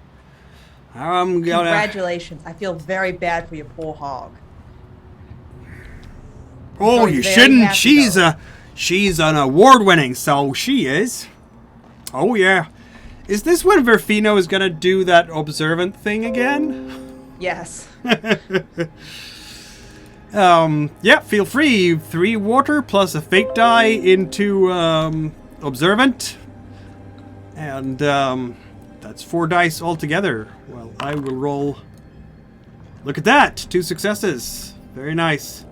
I'm gonna... Congratulations. I feel very bad for your poor hog. Oh, Very, you very shouldn't. happy, She's an award-winning sow, she is. Oh, yeah. Is this when Verfino is gonna do that observant thing again? Yes. Yeah, feel free. 3 water plus a fate die into observant, and that's 4 dice altogether. Well, I will roll. Look at that, 2 successes. Very nice.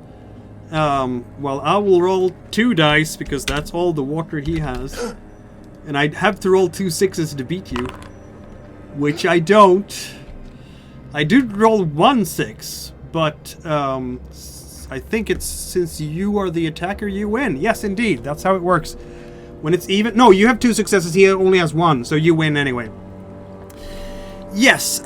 Well, I will roll 2 dice because that's all the water he has. And I'd have to roll 2 6s to beat you. Which I don't. I did roll 1 6, but I think it's since you are the attacker, you win. Yes, indeed. That's how it works. When it's even... No, you have 2 successes. He only has 1, so you win anyway. Yes,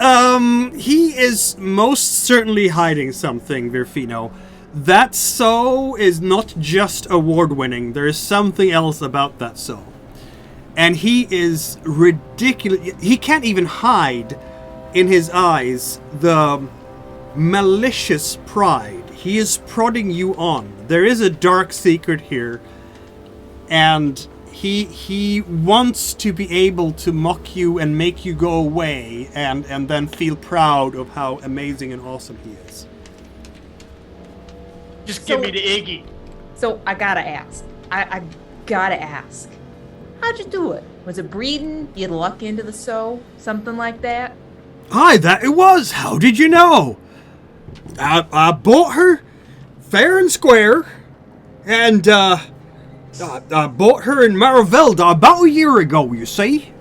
he is most certainly hiding something, Virfino. That soul is not just award-winning. There is something else about that soul. And he is ridiculous. He can't even hide in his eyes the malicious pride. He is prodding you on. There is a dark secret here. And he wants to be able to mock you and make you go away and then feel proud of how amazing and awesome he is. Just give me the Iggy. So I gotta ask. I gotta ask. How'd you do it? Was it breeding? You luck into the soul? Something like that? Aye, that it was. How did you know? I bought her fair and square, and I bought her in Maravelda about a year ago, you see.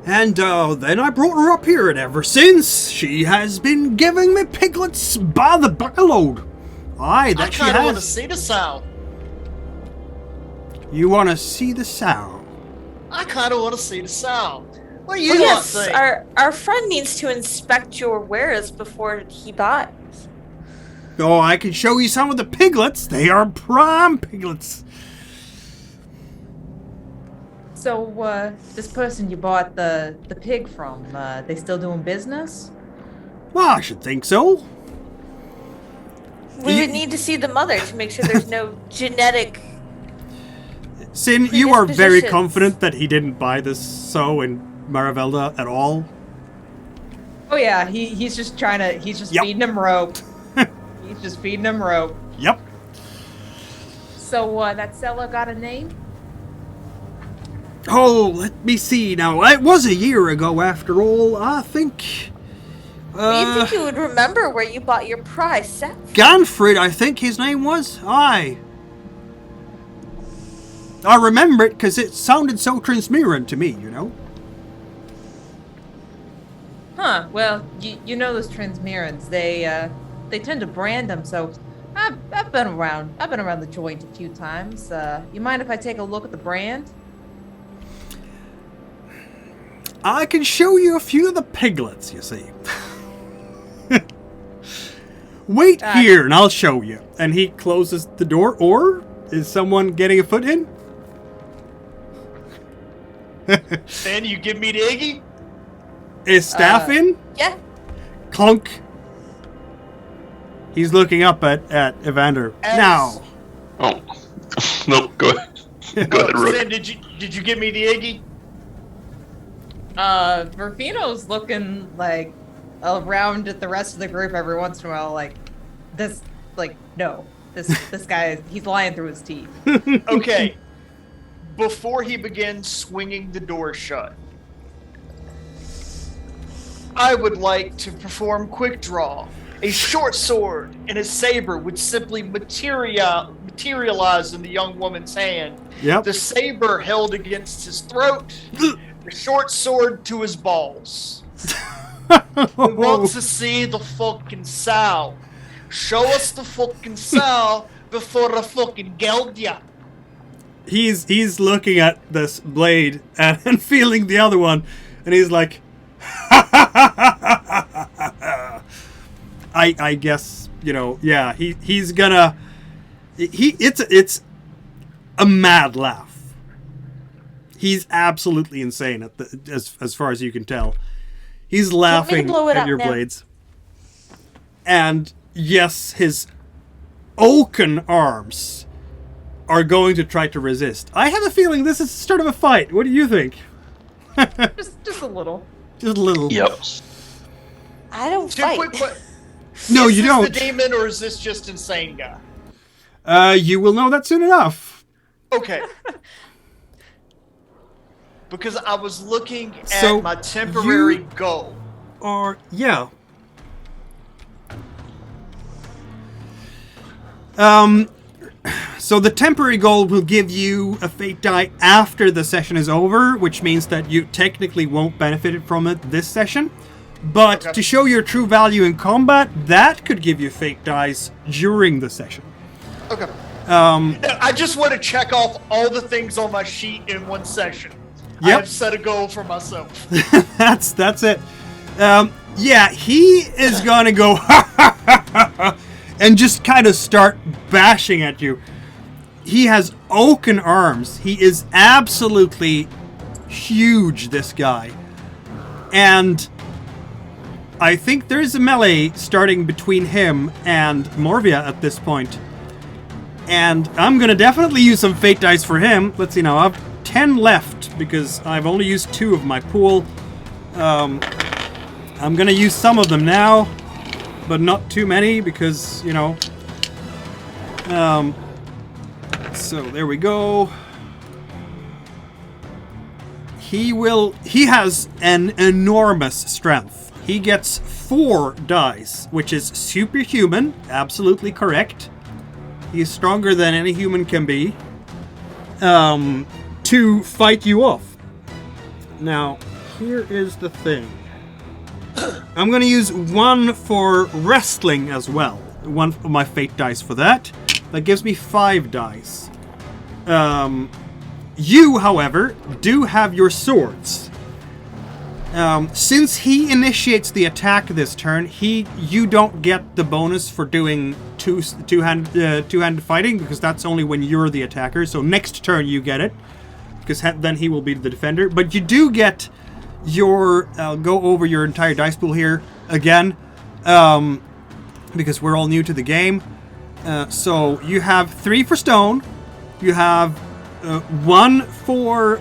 And then I brought her up here, and ever since, she has been giving me piglets by the buckload. Aye, that she has. I kinda want to see the sow. You want to see the sow? I kind of want to see the sow. What do you Well, want yes, to see? our friend needs to inspect your wares before he buys. Oh, I can show you some of the piglets. They are prime piglets. So, this person you bought the pig from, they still doing business? Well, I should think so. We would need to see the mother to make sure there's no genetic... Sin, you are very predispositions. confident that he didn't buy this sow in Maravelda at all? Oh yeah, he's just Yep. feeding him rope. He's just feeding him rope. Yep. So, that seller got a name? Oh, let me see now. It was a year ago after all, I think. Do you think you would remember where you bought your prize set? Ganfred, I think his name was. Aye. I remember it because it sounded so transparent to me, you know? Huh, well, you know those transmirants, they tend to brand them, so I've been around the joint a few times. You mind if I take a look at the brand? I can show you a few of the piglets, you see. Wait here and I'll show you. And he closes the door, or is someone getting a foot in? Then you give me the Iggy? Is Staff in? Yeah. Clunk. He's looking up at Evander. Now. Oh, no, go ahead. Go ahead, Rook. Sin, did you give me the Iggy? Verfino's looking, like, around at the rest of the group every once in a while, like, no. This guy, he's lying through his teeth. Okay. Before he begins swinging the door shut, I would like to perform quick draw. A short sword and a saber would simply materialize in the young woman's hand. Yep. The saber held against his throat, the short sword to his balls. We want to see the fucking sow. Show us the fucking sow before I fucking geld ya. He's looking at this blade and feeling the other one, and he's like, I guess, you know, yeah, he's gonna, it's a mad laugh. He's absolutely insane as far as you can tell. He's laughing at your blades. And yes, his oaken arms are going to try to resist. I have a feeling this is the start of a fight. What do you think? just a little. Just a little. Yep. I don't Two fight. quick No, is you this don't. the demon or is this just insane guy? You will know that soon enough. Okay. Because I was looking at So, my temporary you- goal. Or, yeah. So the temporary gold will give you a fate die after the session is over, which means that you technically won't benefit from it this session. But to show your true value in combat, that could give you fate dice during the session. Okay. I just want to check off all the things on my sheet in one session. Yep. I've set a goal for myself. That's it. Yeah, he is gonna go and just kind of start bashing at you. He has oaken arms. He is absolutely huge, this guy. And I think there's a melee starting between him and Morvia at this point. And I'm going to definitely use some fate dice for him. Let's see now. I have 10 left because I've only used 2 of my pool. I'm going to use some of them now, but not too many because, you know. So there we go. He has an enormous strength. He gets 4 dice, which is superhuman, absolutely correct. He's stronger than any human can be, to fight you off. Now, here is the thing. I'm going to use 1 for wrestling as well. 1 of my fate dice for that. That gives me 5 dice. You, however, do have your swords. Since he initiates the attack this turn, you don't get the bonus for doing two-handed fighting, because that's only when you're the attacker. So next turn you get it, because then he will be the defender. But you do get your... I'll go over your entire dice pool here again, because we're all new to the game. So you have 3 for stone. You have 1 for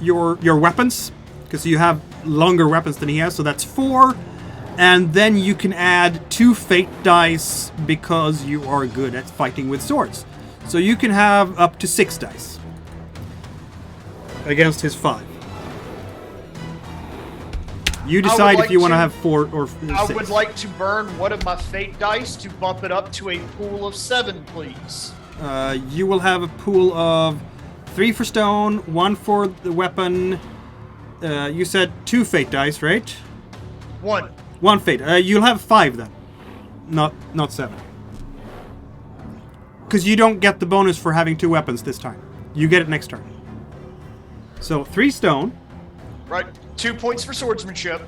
your weapons, because you have longer weapons than he has, so that's 4. And then you can add 2 fate dice because you are good at fighting with swords. So you can have up to 6 dice against his 5. You decide if you want to have 4 or 6. I would like to burn one of my fate dice to bump it up to a pool of 7, please. You will have a pool of 3 for stone, 1 for the weapon. You said 2 fate dice, right? 1. 1 fate. You'll have 5 then, not 7. Because you don't get the bonus for having 2 weapons this time. You get it next turn. So 3 stone. Right. 2 points for swordsmanship.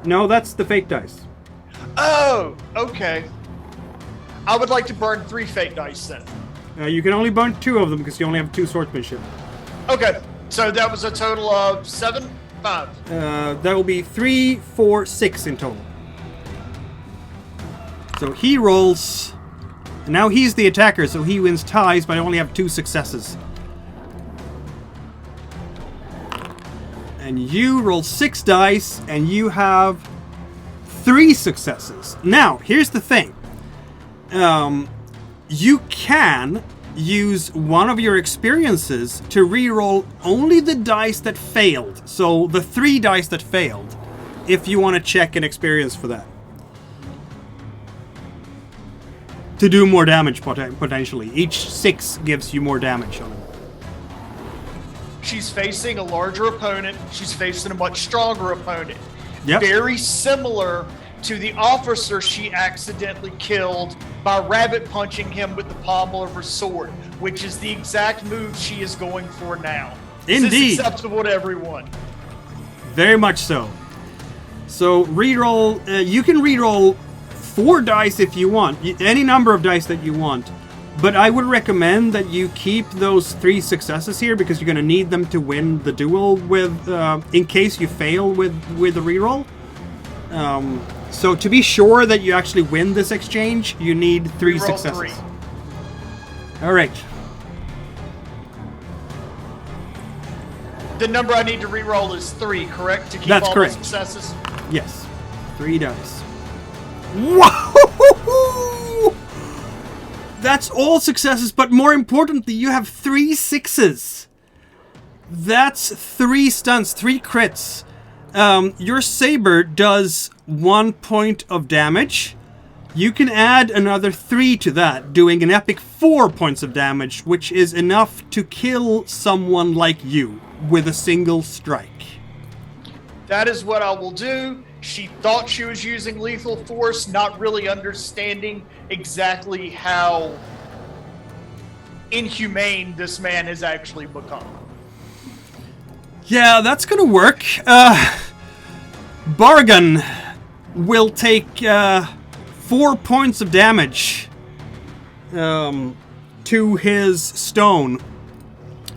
No, that's the fate dice. Oh, okay. I would like to burn 3 fate dice then. You can only burn 2 of them because you only have 2 swordsmanship. Okay, so that was a total of 7, 5. That will be 3, 4, 6 in total. So he rolls. And now he's the attacker, so he wins ties, but I only have 2 successes. And you roll 6 dice, and you have 3 successes. Now, here's the thing. You can use one of your experiences to re-roll only the dice that failed. So the 3 dice that failed, if you want to check an experience for that. To do more damage, potentially. Each 6 gives you more damage on it. She's facing a larger opponent. She's facing a much stronger opponent. Yep. Very similar to the officer she accidentally killed by rabbit punching him with the pommel of her sword, which is the exact move she is going for now. Indeed. Is this acceptable to everyone? Very much so. So reroll. You can reroll 4 dice if you want, any number of dice that you want. But I would recommend that you keep those 3 successes here because you're going to need them to win the duel with, in case you fail with the reroll. So to be sure that you actually win this exchange, you need 3 successes. 3. All right. The number I need to reroll is 3, correct? To keep That's all correct. the successes? Yes. 3 dice. Whoa! That's all successes, but more importantly, you have 3 6s. That's 3 stunts, 3 crits. Your saber does 1 point of damage. You can add another 3 to that, doing an epic 4 points of damage, which is enough to kill someone like you with a single strike. That is what I will do. She thought she was using lethal force, not really understanding exactly how inhumane this man has actually become. Yeah, that's gonna work. Bargain will take 4 points of damage to his stone.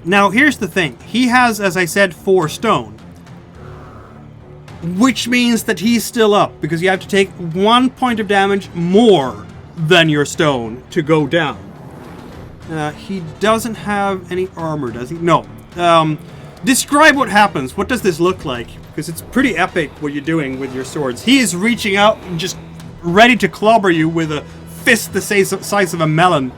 Now, here's the thing. He has, as I said, 4 stone. Which means that he's still up, because you have to take 1 point of damage more than your stone to go down. He doesn't have any armor, does he? No. Describe what happens. What does this look like? Because it's pretty epic what you're doing with your swords. He is reaching out and just ready to clobber you with a fist the size of a melon.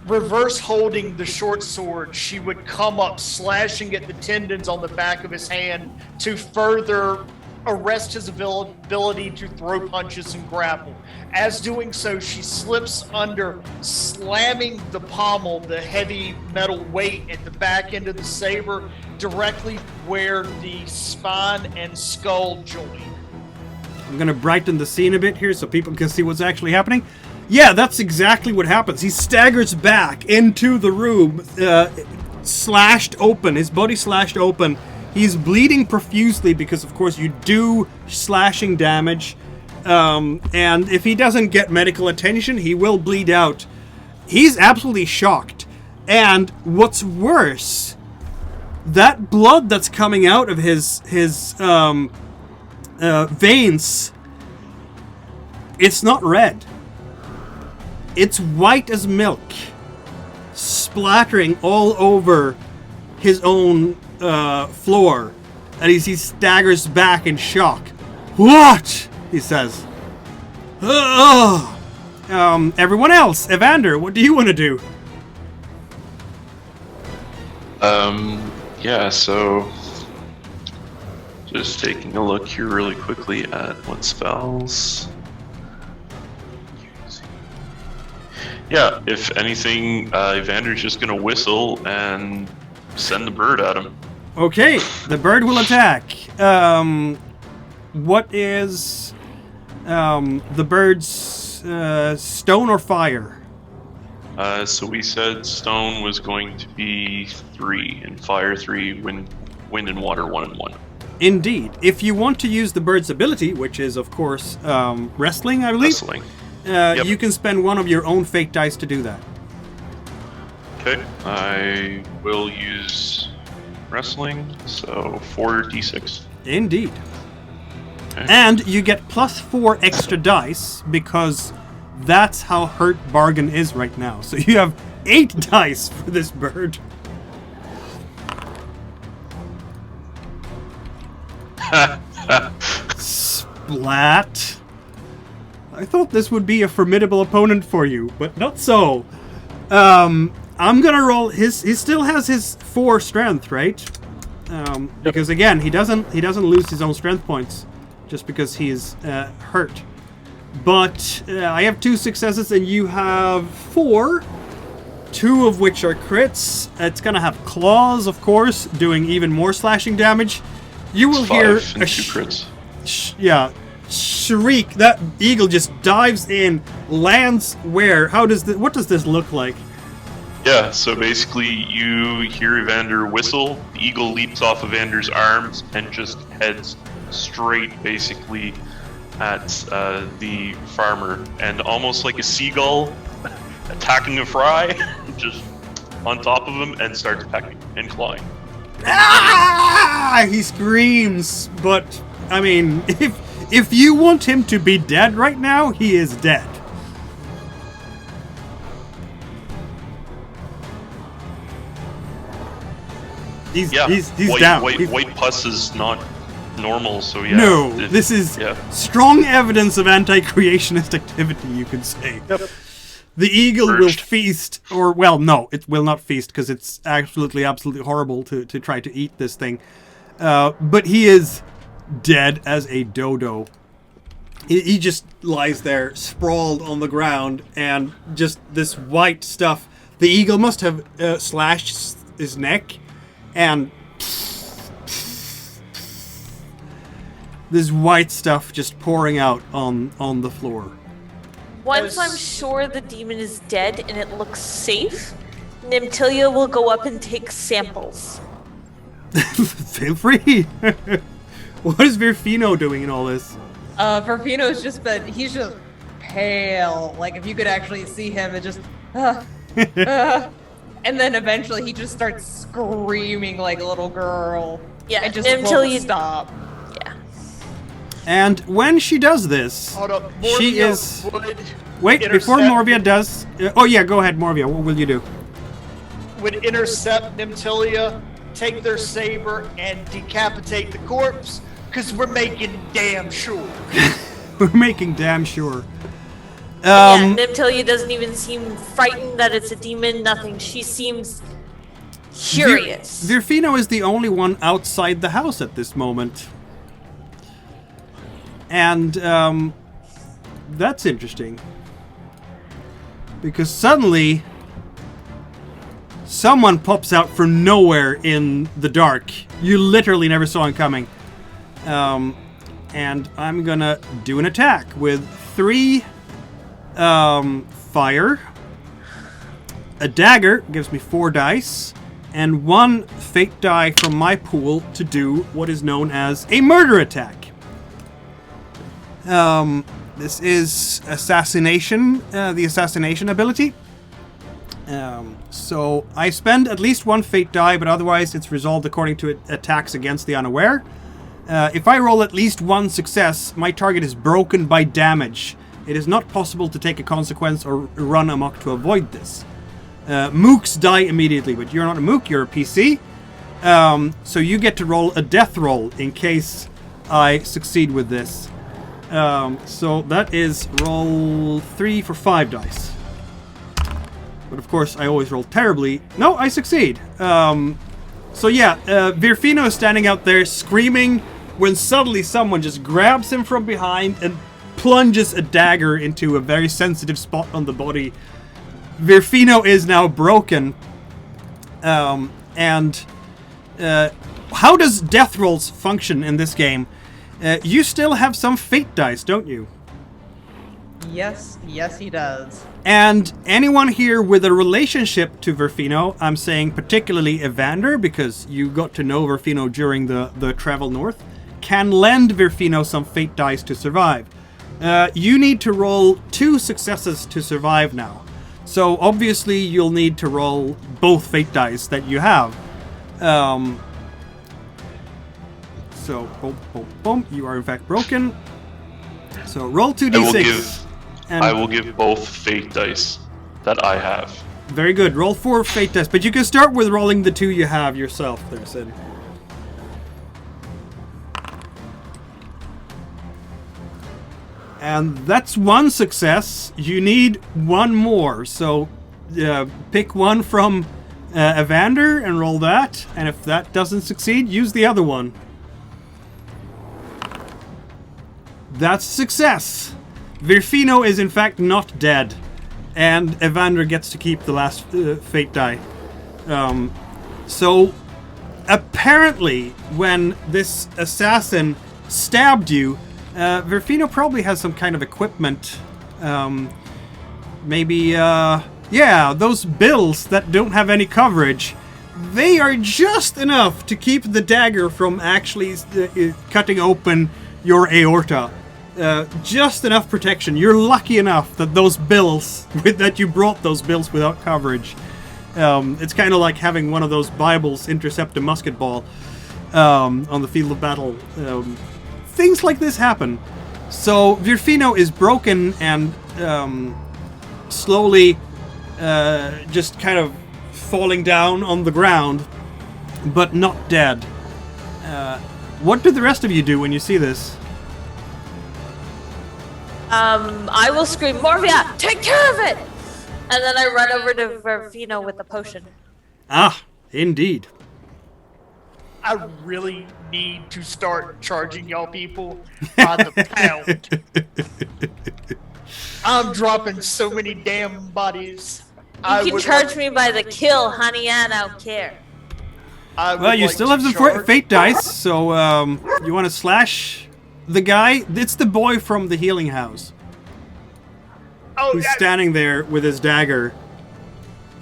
Reverse holding the short sword, she would come up, slashing at the tendons on the back of his hand to further arrest his ability to throw punches and grapple. As doing so, she slips under, slamming the pommel, the heavy metal weight at the back end of the saber, directly where the spine and skull join. I'm going to brighten the scene a bit here so people can see what's actually happening. Yeah, that's exactly what happens. He staggers back into the room, slashed open, his body slashed open. He's bleeding profusely because, of course, you do slashing damage. And if he doesn't get medical attention, he will bleed out. He's absolutely shocked. And what's worse, that blood that's coming out of his veins, it's not red. It's white as milk, splattering all over his own floor. And he staggers back in shock. What? He says. Everyone else, Evander, what do you want to do? Yeah, so just taking a look here really quickly at what spells. Yeah, if anything, Evander's just gonna whistle and send the bird at him. Okay, the bird will attack. What is the bird's stone or fire? So we said stone was going to be 3, and fire 3, wind and water 1 and 1. Indeed. If you want to use the bird's ability, which is, of course, wrestling, I believe. Wrestling. Yep. You can spend one of your own fate dice to do that. Okay, I will use wrestling, so 4d6. Indeed. Okay. And you get +4 extra dice because that's how hurt Bargain is right now. So you have 8 dice for this bird. Splat. I thought this would be a formidable opponent for you, but not so. I'm gonna roll his. He still has his 4 strength, right? Because again, he doesn't lose his own strength points just because he's hurt. But I have 2 successes and you have 4, 2 of which are crits. It's gonna have claws, of course, doing even more slashing damage. You will hear a 2 crits. Shriek. That eagle just dives in, lands where? What does this look like? Yeah, so basically you hear Evander whistle, the eagle leaps off of Evander's arms and just heads straight basically at the farmer, and almost like a seagull attacking a fry, just on top of him and starts pecking and clawing. Ah! He screams, but I mean, if you want him to be dead right now, he is dead. He's down. White pus is not normal, so yeah. No, this is strong evidence of anti-creationist activity, you could say. Yep. The eagle will feast, or, well, no, it will not feast, because it's absolutely horrible to try to eat this thing. But he is dead as a dodo. He just lies there, sprawled on the ground, and just this white stuff. The eagle must have slashed his neck, and this white stuff just pouring out on the floor. Once I'm sure the demon is dead and it looks safe, Nimtilia will go up and take samples. Feel free. What is Virfino doing in all this? Perfino's just been, he's just pale. Like, if you could actually see him, it just, and then eventually he just starts screaming like a little girl. Yeah, and just until won't you stop. Yeah. And when she does this, Hold up. she Morvia is... would Wait, before intercept- Morvia does... oh yeah, go ahead, Morvia. What will you do? would intercept Nimtilia, take their saber, and decapitate the corpse, because we're making damn sure. We're making damn sure. Yeah, Nimtilia doesn't even seem frightened that it's a demon, nothing. She seems curious. Virfino is the only one outside the house at this moment. And, that's interesting. Because suddenly, someone pops out from nowhere in the dark. You literally never saw him coming. And I'm gonna do an attack with 3 fire. A dagger gives me 4 dice. And 1 fate die from my pool to do what is known as a murder attack. This is assassination, the assassination ability. So I spend at least 1 fate die, but otherwise it's resolved according to attacks against the unaware. If I roll at least 1 success, my target is broken by damage. It is not possible to take a consequence or run amok to avoid this. Mooks die immediately, but you're not a mook, you're a PC. So you get to roll a death roll in case I succeed with this. So that is roll 3 for 5 dice. But of course, I always roll terribly. No, I succeed. So yeah, Virfino is standing out there screaming when suddenly someone just grabs him from behind and plunges a dagger into a very sensitive spot on the body. Virfino is now broken. How does death rolls function in this game? You still have some fate dice, don't you? Yes, he does. And anyone here with a relationship to Virfino, I'm saying particularly Evander, because you got to know Virfino during the travel north, can lend Virfino some fate dice to survive. You need to roll 2 successes to survive now. So obviously you'll need to roll both fate dice that you have. So, boom, boom, boom. You are in fact broken. So roll 2d6. I will give both fate dice that I have. Very good. Roll 4 fate dice, but you can start with rolling the 2 you have yourself there, Sid. And that's 1 success. You need 1 more. So pick 1 from Evander and roll that. And if that doesn't succeed, use the other one. That's success. Virfino is in fact not dead. And Evander gets to keep the last fate die. So apparently when this assassin stabbed you, Virfino probably has some kind of equipment. Maybe, those bills that don't have any coverage. They are just enough to keep the dagger from actually cutting open your aorta. Just enough protection. You're lucky enough that those bills, that you brought those bills without coverage. It's kind of like having one of those Bibles intercept a musket ball on the field of battle. Things like this happen. So Virfino is broken and slowly just kind of falling down on the ground, but not dead. What do the rest of you do when you see this? I will scream, Morvia, take care of it! And then I run over to Virfino with the potion. Ah, indeed. I really need to start charging y'all people by the pound. I'm dropping so many damn bodies. You can charge me by the kill, honey, and I don't care. Well, you still have some fate dice, so you want to slash the guy? It's the boy from the healing house. Who's standing there with his dagger,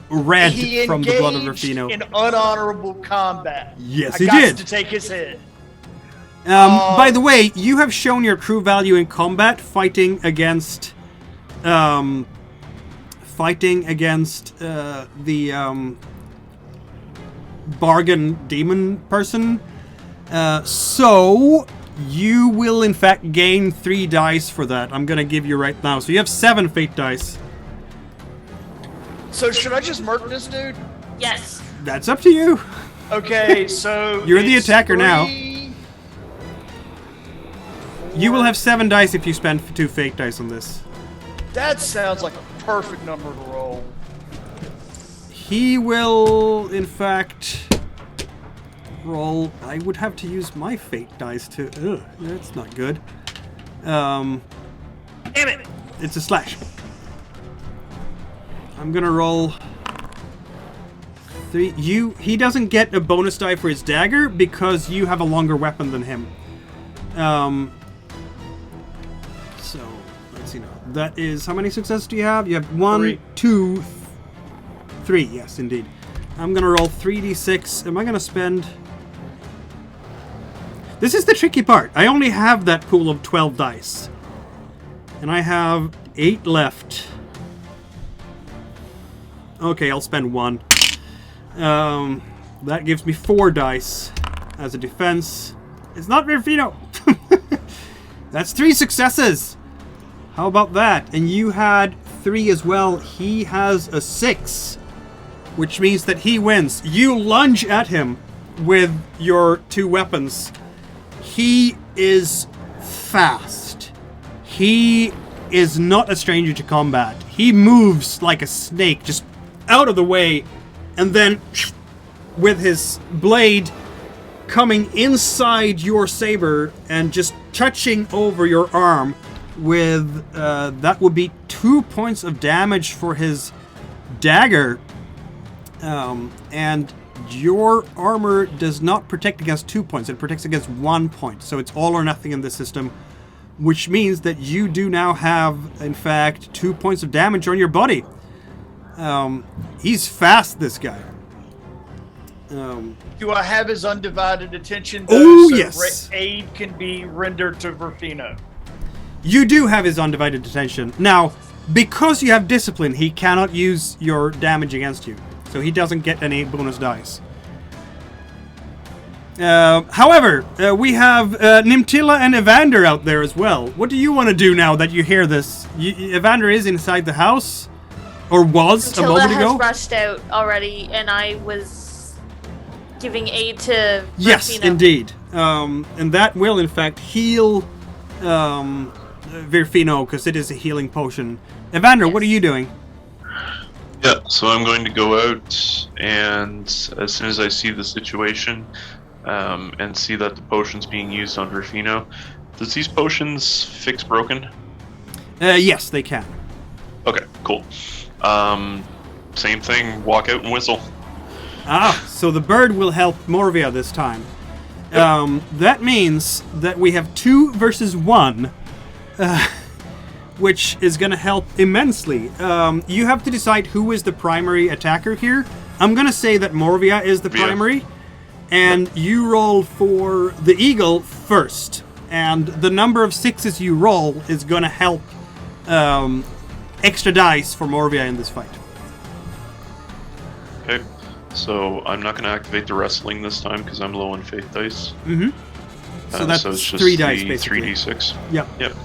red from the blood of Rufino. In unhonorable combat. Yes, he did. To take his head. By the way, you have shown your true value in combat, fighting against the bargain demon person. So you will in fact gain 3 dice for that. I'm gonna give you right now. So you have 7 fate dice. So should I just murk this dude? Yes. That's up to you. Okay, so you're the attacker 3, now. You will have 7 dice if you spend 2 fate dice on this. That sounds like a perfect number to roll. He will, in fact, roll. I would have to use my fate dice to. Ugh, that's not good. Damn it! It's a slash. I'm gonna roll 3. He doesn't get a bonus die for his dagger because you have a longer weapon than him. So let's see now. That is, how many successes do you have? You have 1, 3. 2, 3. Yes, indeed. I'm gonna roll 3d6. Am I gonna spend? This is the tricky part. I only have that pool of 12 dice, and I have 8 left. Okay, I'll spend 1. That gives me 4 dice as a defense. It's not Rufino. That's 3 successes. How about that? And you had 3 as well. He has a 6, which means that he wins. You lunge at him with your 2 weapons. He is fast. He is not a stranger to combat. He moves like a snake, just out of the way, and then with his blade coming inside your saber and just touching over your arm with that would be 2 points of damage for his dagger, and your armor does not protect against 2 points. It protects against 1 point, so it's all or nothing in this system, which means that you do now have, in fact, 2 points of damage on your body. He's fast, this guy. Do I have his undivided attention? Oh, so yes. Aid can be rendered to Rufino. You do have his undivided attention. Now, because you have discipline, he cannot use your damage against you. So he doesn't get any bonus dice. However, we have Nimtila and Evander out there as well. What do you want to do now that you hear this? Evander is inside the house. Or was a moment ago. Has rushed out already, and I was giving aid to Yes, Rufino. indeed. And that will, in fact, heal Virfino, because it is a healing potion. Evander, what are you doing? Yeah, so I'm going to go out, and as soon as I see the situation, and see that the potion's being used on Rufino, does these potions fix broken? Yes, they can. Okay, cool. Same thing, walk out and whistle. Ah, so the bird will help Morvia this time. That means that we have 2 versus 1, which is going to help immensely. You have to decide who is the primary attacker here. I'm going to say that Morvia is the primary, and you roll for the eagle first. And the number of 6s you roll is going to help extra dice for Morvia in this fight. Okay, so I'm not going to activate the wrestling this time because I'm low on faith dice. Mm-hmm. So that's it's just 3 dice, basically. 3d6. Yep. Yep.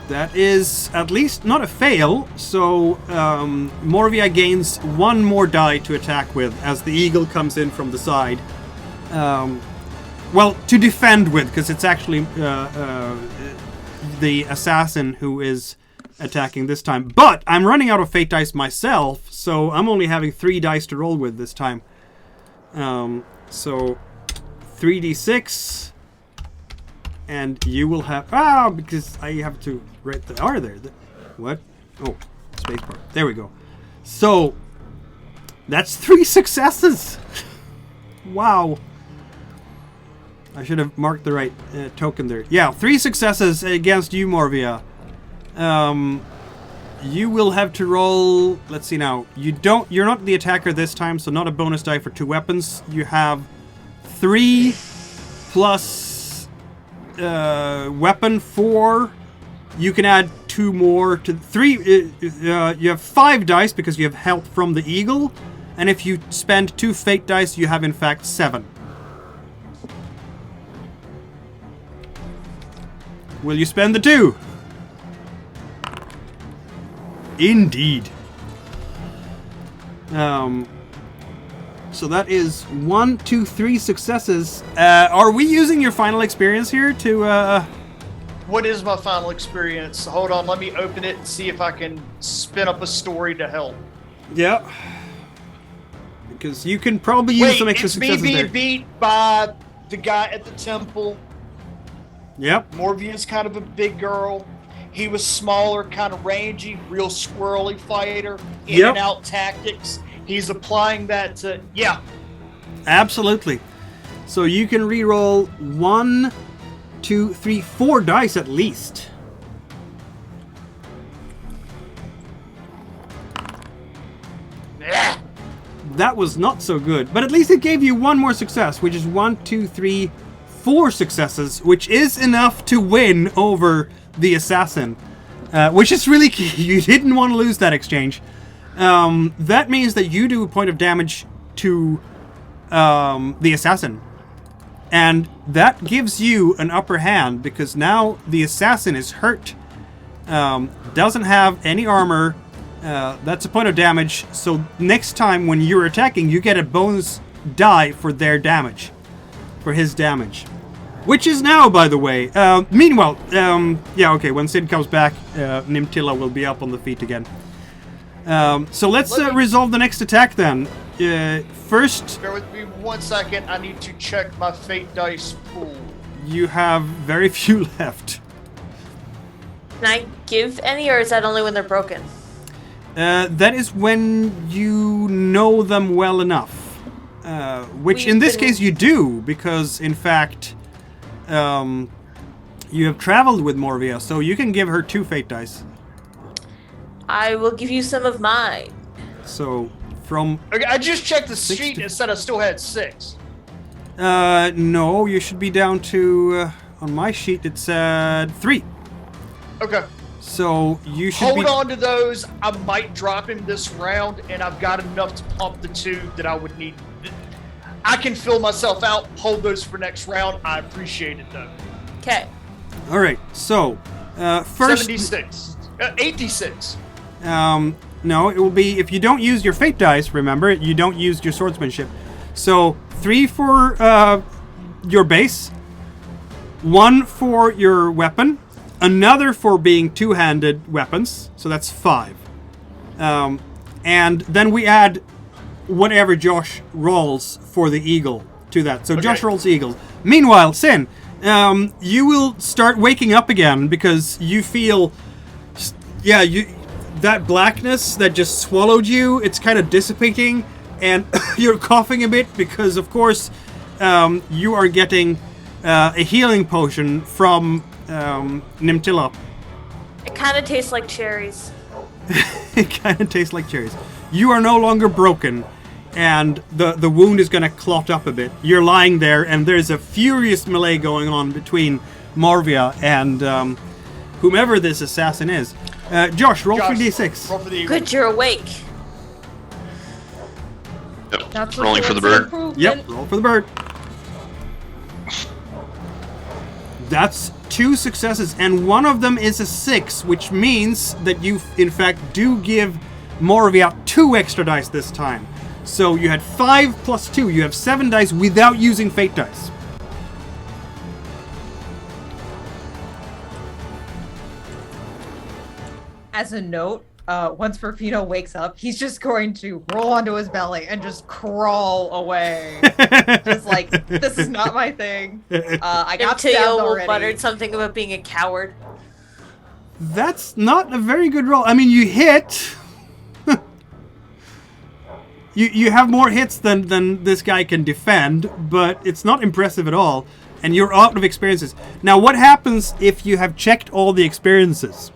That is at least not a fail, so Morvia gains 1 more die to attack with as the eagle comes in from the side. Well, to defend with, because it's actually the assassin who is attacking this time. But I'm running out of fate dice myself, so I'm only having 3 dice to roll with this time. So 3d6, and you will have because I have to write the R there. What? Oh, spacebar. There we go. So that's 3 successes. Wow. I should have marked the right token there. Yeah, 3 successes against you, Morvia. You will have to roll. Let's see now. You're not the attacker this time, so not a bonus die for 2 weapons. You have 3 plus weapon 4. You can add 2 more to 3. You have 5 dice because you have help from the eagle, and if you spend 2 fate dice, you have in fact 7. Will you spend the 2? Indeed. So that is 1, 2, 3 successes. Are we using your final experience here to? What is my final experience? Hold on, let me open it and see if I can spin up a story to help. Yeah. Because you can probably use some extra successes it's me being there. beat by the guy at the temple. Yep. Morvia's kind of a big girl. He was smaller, kind of rangy, real squirrely fighter. In and out tactics. He's applying that to... Yeah. Absolutely. So you can re-roll 1, 2, 3, 4 dice at least. Yeah. That was not so good. But at least it gave you 1 more success, which is 1, 2, 3, 4 successes, which is enough to win over the assassin. Which is really key. You didn't want to lose that exchange. That means that you do a point of damage to the assassin. And that gives you an upper hand, because now the assassin is hurt. Doesn't have any armor. That's a point of damage. So next time when you're attacking, you get a bonus die for their damage. For his damage. Which is now, by the way. Meanwhile, yeah, okay, when Sid comes back, Nimtilla will be up on the feet again. So let's resolve the next attack then. First... Bear with me 1 second. I need to check my fate dice pool. You have very few left. Can I give any, or is that only when they're broken? That is when you know them well enough. Which in this case you do, because in fact... you have traveled with Morvia, so you can give her 2 fate dice. I will give you some of mine. So, from... Okay, I just checked the sheet and it said I still had 6. No, you should be down to... on my sheet it said 3. Okay. So, you should Hold on to those. I might drop him this round, and I've got enough to pump the 2 that I would need. I can fill myself out. Hold those for next round. I appreciate it, though. Okay. All right. So, first 76. 86. No, it will be if you don't use your fate dice. Remember, you don't use your swordsmanship. So 3 for your base, 1 for your weapon, another for being 2-handed weapons. So that's 5. And then we add whatever Josh rolls for the eagle to that. So okay. Josh rolls eagle. Meanwhile, Sin, you will start waking up again because you feel, that blackness that just swallowed you, it's kind of dissipating, and you're coughing a bit because, of course, you are getting a healing potion from Nimtilla. It kind of tastes like cherries. It kind of tastes like cherries. You are no longer broken, and the wound is going to clot up a bit. You're lying there, and there's a furious melee going on between Morvia and whomever this assassin is. Josh, roll 3d6. Roll for the Good, you're awake. Yep. That's Rolling for the bird. Yep, roll for the bird. That's 2 successes, and one of them is a 6, which means that you, in fact, do give Morvia 2 extra dice this time. So you had 5 plus 2. You have 7 dice without using fate dice. as a note, once Perfino wakes up, he's just going to roll onto his belly and just crawl away. Just like, this is not my thing. I got stabbed already. Muttered something about being a coward. That's not a very good roll. I mean, you hit. you have more hits than this guy can defend, but it's not impressive at all. And you're out of experiences. Now, what happens if you have checked all the experiences?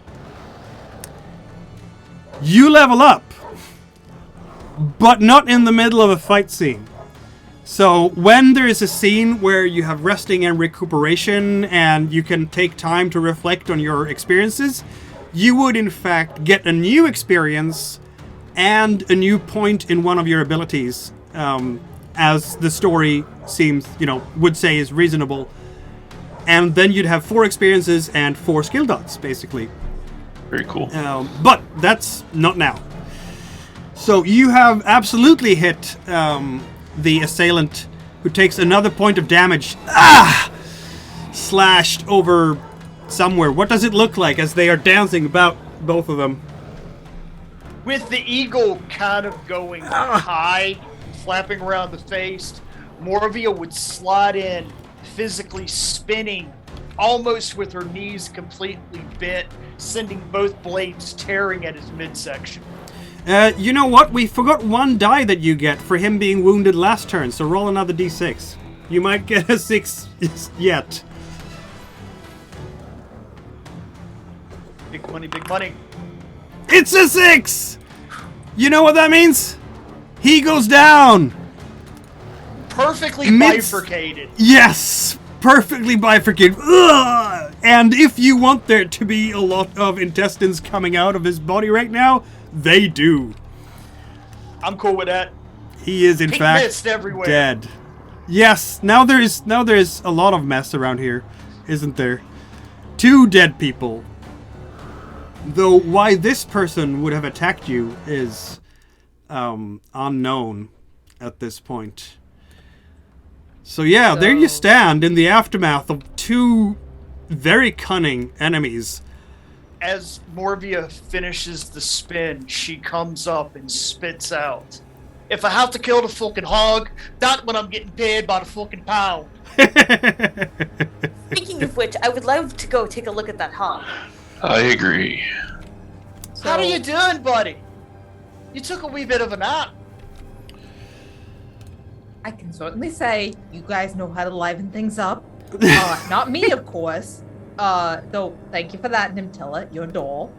You level up, but not in the middle of a fight scene. So when there is a scene where you have resting and recuperation and you can take time to reflect on your experiences, you would in fact get a new experience and a new point in one of your abilities, as the story seems, would say is reasonable. And then you'd have 4 experiences and 4 skill dots, basically. Very cool. But that's not now. So you have absolutely hit the assailant, who takes another point of damage. Slashed over somewhere. What does it look like as they are dancing about, both of them? With the eagle kind of going high, flapping around the face, Morvia would slide in, physically spinning, almost with her knees completely bent, sending both blades tearing at his midsection. You know what? We forgot one die that you get for him being wounded last turn, so roll another d6. You might get a 6 yet. Big money, big money. It's a 6! You know what that means? He goes down! Perfectly bifurcated. Yes! Perfectly bifurcated. Ugh! And if you want there to be a lot of intestines coming out of his body right now, they do. I'm cool with that. He is in Pink fact mist everywhere. dead. Yes, now there's a lot of mess around here, isn't there? 2 dead people. Though why this person would have attacked you is unknown at this point. So yeah, there you stand in the aftermath of 2 very cunning enemies. As Morvia finishes the spin, she comes up and spits out, "If I have to kill the fucking hog, that's when I'm getting paid by the fucking pound." Speaking of which, I would love to go take a look at that hog. I agree. How are you doing, buddy? You took a wee bit of a nap. I can certainly say you guys know how to liven things up. Not me, of course. Though, thank you for that, Nimtilla, your doll.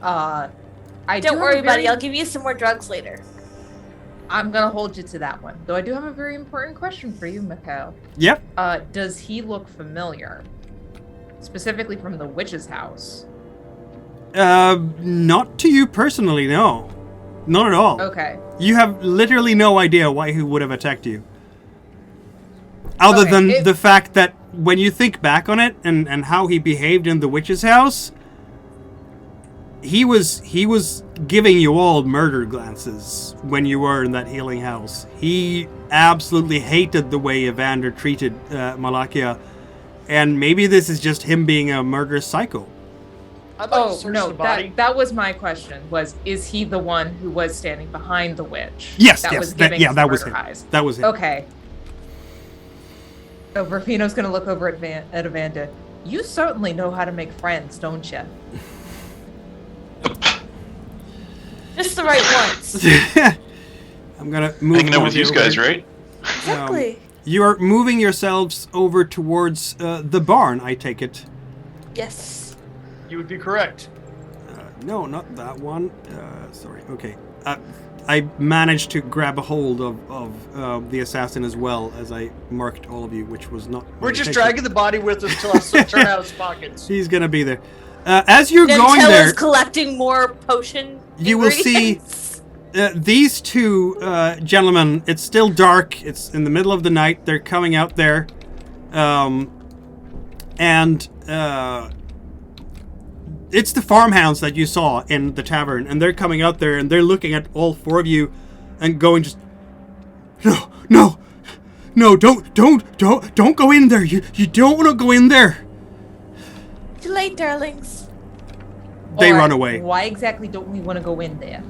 Don't worry, buddy. I'll give you some more drugs later. I'm gonna hold you to that one. Though I do have a very important question for you, Mikhail. Yep. Does he look familiar? Specifically from the witch's house? Not to you personally, no. Not at all. Okay. You have literally no idea why he would have attacked you. Other than the fact that when you think back on it and how he behaved in the witch's house, he was giving you all murder glances when you were in that healing house. He absolutely hated the way Evander treated Malakia, and maybe this is just him being a murderous psycho. That was my question. Is he the one who was standing behind the witch? Yes, that yes, was giving that was him. eyes. That was him. Okay. So Rufino's gonna look over at Evander. You certainly know how to make friends, don't you? Just the right ones. I'm gonna move. Hanging out with you guys, right? Exactly. You are moving yourselves over towards the barn, I take it. Yes. You would be correct. No, not that one. Sorry. Okay. I managed to grab a hold of the assassin as well as I marked all of you, which was not. We're just dragging the body with us till I turn out his pockets. He's gonna be there. As you're going there, collecting more potion. You will see these 2 gentlemen. It's still dark. It's in the middle of the night. They're coming out there, and it's the farmhounds that you saw in the tavern, and they're coming out there and they're looking at all 4 of you and going just, no, don't go in there. You don't want to go in there. Too late, darlings. They All run right, away. Why exactly don't we want to go in there?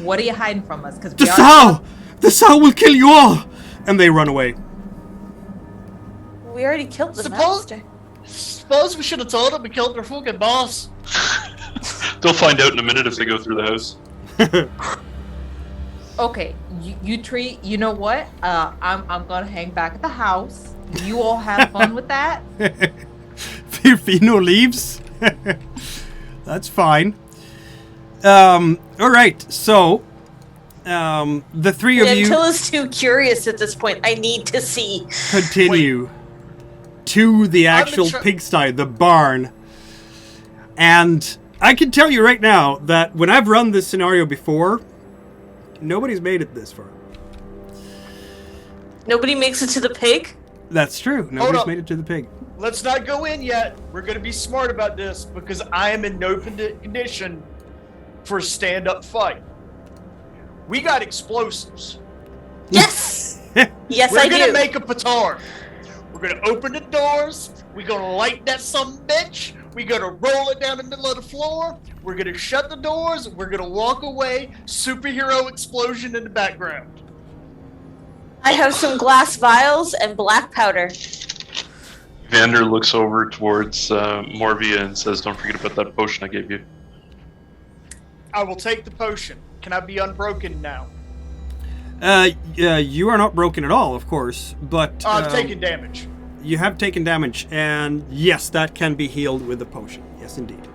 What are you hiding from us? Because The Sow! The Sow will kill you all! And they run away. We already killed the Suppose- master. Suppose we should have told them we killed their fucking boss. They'll find out in a minute if they go through the house. Okay, you three. You know what? I'm gonna hang back at the house. You all have fun with that. Firfino leaves. That's fine. All right, so the three of you Antilla's too curious at this point. I need to see. continue to the actual pigsty, the barn. And I can tell you right now that when I've run this scenario before, nobody's made it this far. Nobody makes it to the pig? That's true. Nobody's up. made it to the pig. Let's not go in yet. We're going to be smart about this because I am in no condition for a stand-up fight. We got explosives. Yes! Yes, We're I going to do. make a petard. We're going to open the doors. We're going to light that some bitch. We're going to roll it down the middle of the floor. We're going to shut the doors. We're going to walk away. Superhero explosion in the background. I have some glass vials and black powder. Evander looks over towards Morvia and says, "Don't forget about that potion I gave you." I will take the potion. Can I be unbroken now? You are not broken at all, of course, but I've taken damage. you have taken damage, and yes, that can be healed with the potion. Yes, indeed.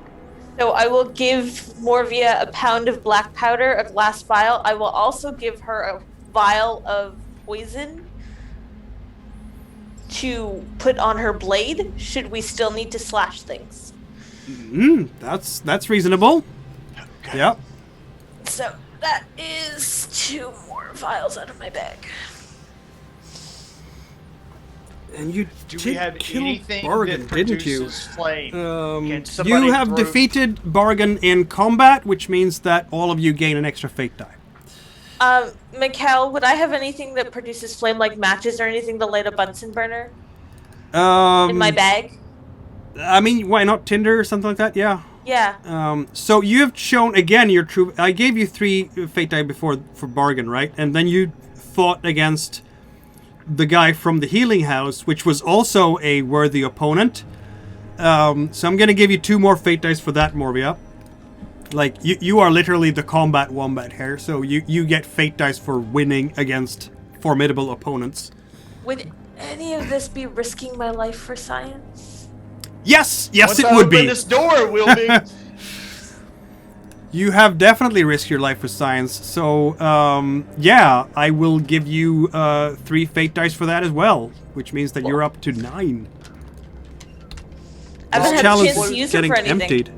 So I will give Morvia a pound of black powder, a glass vial. I will also give her a vial of poison to put on her blade, should we still need to slash things. That's reasonable. Yep. So that is 2 more vials out of my bag. And you Do we did have kill anything Bargain, that didn't you? produces flame? Can somebody You have throw- defeated Bargain in combat, which means that all of you gain an extra fate die. Mikhail, would I have anything that produces flame, like matches or anything to light a Bunsen burner in my bag? I mean, why not Tinder or something like that? Yeah. Yeah. So you have shown again your true. I gave you 3 fate die before for Bargain, right? And then you fought against the guy from the healing house, which was also a worthy opponent. So I'm gonna give you 2 more fate dice for that, Morvia. Like you are literally the combat wombat here, so you get fate dice for winning against formidable opponents. Would any of this be risking my life for science? Yes, Once it I would open be. this door, it will be. You have definitely risked your life for science, so yeah, I will give you 3 fate dice for that as well, which means that you're up to 9. I haven't This had a challenge chance is to use it getting for anything. emptied.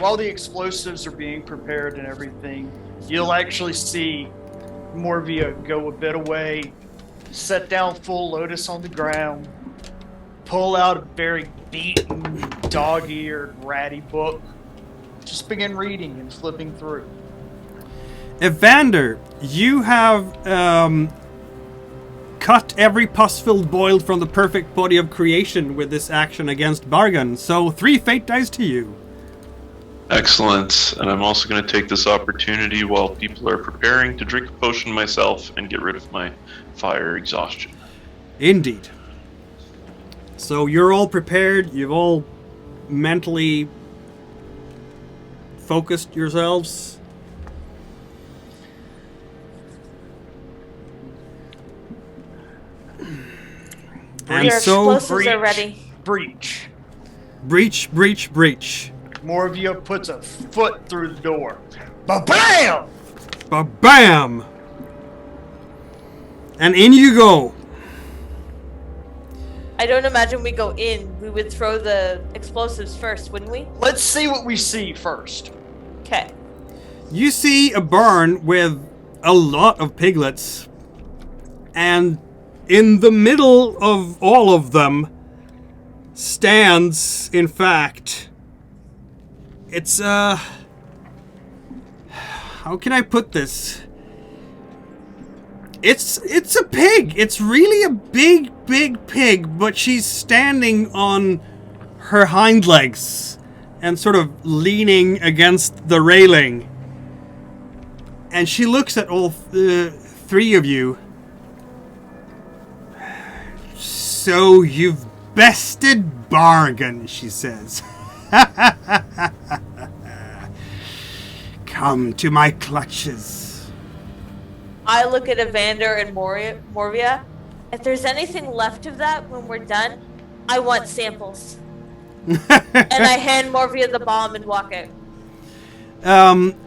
While the explosives are being prepared and everything, you'll actually see Morvia go a bit away, set down full lotus on the ground, pull out a very beaten, dog-eared, ratty book, just begin reading and flipping through. Evander, you have cut every pus-filled boil from the perfect body of creation with this action against Bargain, so 3 fate dice to you. Excellent. And I'm also going to take this opportunity while people are preparing to drink a potion myself and get rid of my fire exhaustion. Indeed. So you're all prepared, you've all mentally focused yourselves. And Your so, explosives are ready. Breach. breach. Morvia puts a foot through the door. Ba-bam! Ba-bam! And in you go. I don't imagine we go in. We would throw the explosives first, wouldn't we? Let's see what we see first. Okay. You see a barn with a lot of piglets, and in the middle of all of them stands, in fact, it's how can I put this? It's a pig. It's really a big pig, but she's standing on her hind legs, and sort of leaning against the railing. And she looks at all three of you. So you've bested bargain, she says. Come to my clutches. I look at Evander and Morvia. If there's anything left of that when we're done, I want samples. And I hand Morvia the bomb and walk out.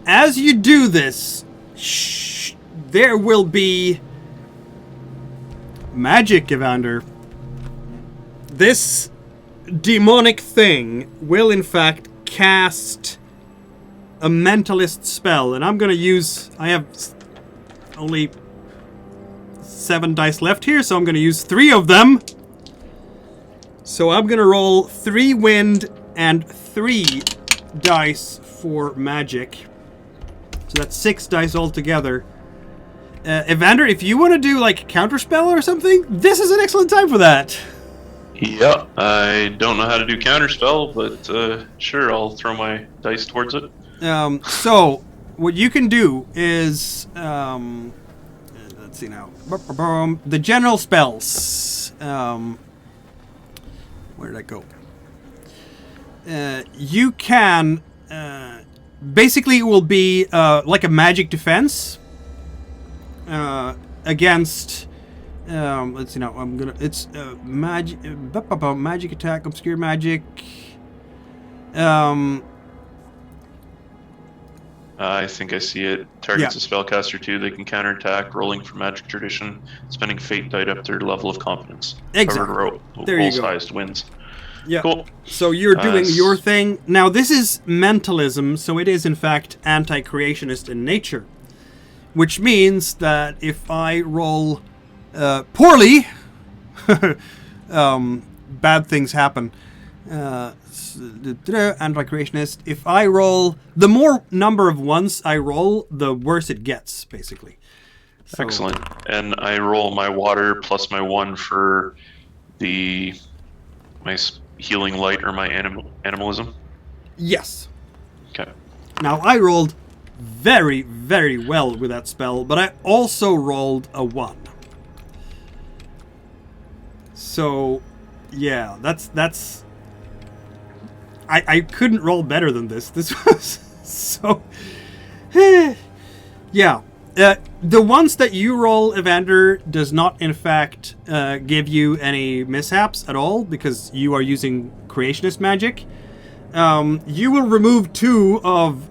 As you do this, there will be magic, Evander. This demonic thing will in fact cast a mentalist spell, and I'm gonna use, I have only 7 dice left here, so I'm gonna use 3 of them. So I'm gonna roll 3 wind and 3 dice for magic. So that's 6 dice altogether. Evander, if you want to do like counterspell or something, this is an excellent time for that. Yeah, I don't know how to do counterspell, but sure, I'll throw my dice towards it. So what you can do is, let's see now, the general spells. Where did I go? You can, basically it will be like a magic defense against. Let's see now. I'm gonna. It's magic attack, obscure magic. I think I see it. Targets a spellcaster too. They can counterattack, rolling for magic tradition, spending fate die up their level of confidence. Exactly. There you go. Roll-sized wins. Yeah. Cool. So you're doing your thing. Now this is mentalism, so it is in fact anti-creationist in nature. Which means that if I roll poorly, bad things happen. Anti-creationist. If I roll, the more number of ones I roll, the worse it gets, basically. So, excellent. And I roll my water plus my 1 for my healing light or my animalism. Yes. Okay. Now I rolled very, very well with that spell, but I also rolled a 1. So, yeah, that's. I couldn't roll better than this. This was so. Yeah. The ones that you roll, Evander, does not in fact give you any mishaps at all because you are using creationist magic. You will remove 2 of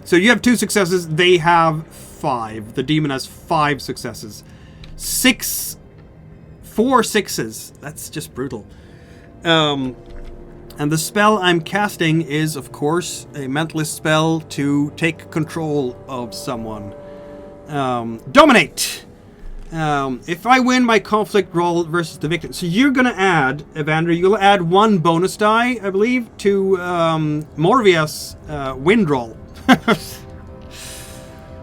so you have 2 successes. They have 5. The demon has 5 successes. 4 6s. That's just brutal. And the spell I'm casting is, of course, a mentalist spell to take control of someone. Dominate! If I win my conflict roll versus the victim. So you're going to add, Evander, you'll add 1 bonus die, I believe, to Morvia's wind roll.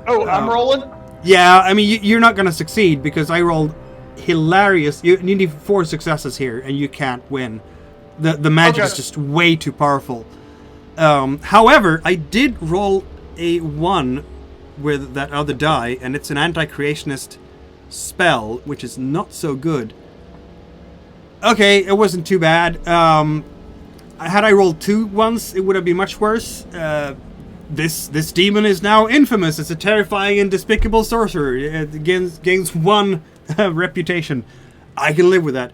Oh, I'm rolling? Yeah, I mean, you're not going to succeed because I rolled hilarious. You need 4 successes here, and you can't win. The magic is just way too powerful. However, I did roll a 1 with that other die, and it's an anti-creationist spell, which is not so good. Okay, it wasn't too bad. Had I rolled 2 once, it would have been much worse. This demon is now infamous as a terrifying and despicable sorcerer. It gains 1 reputation. I can live with that.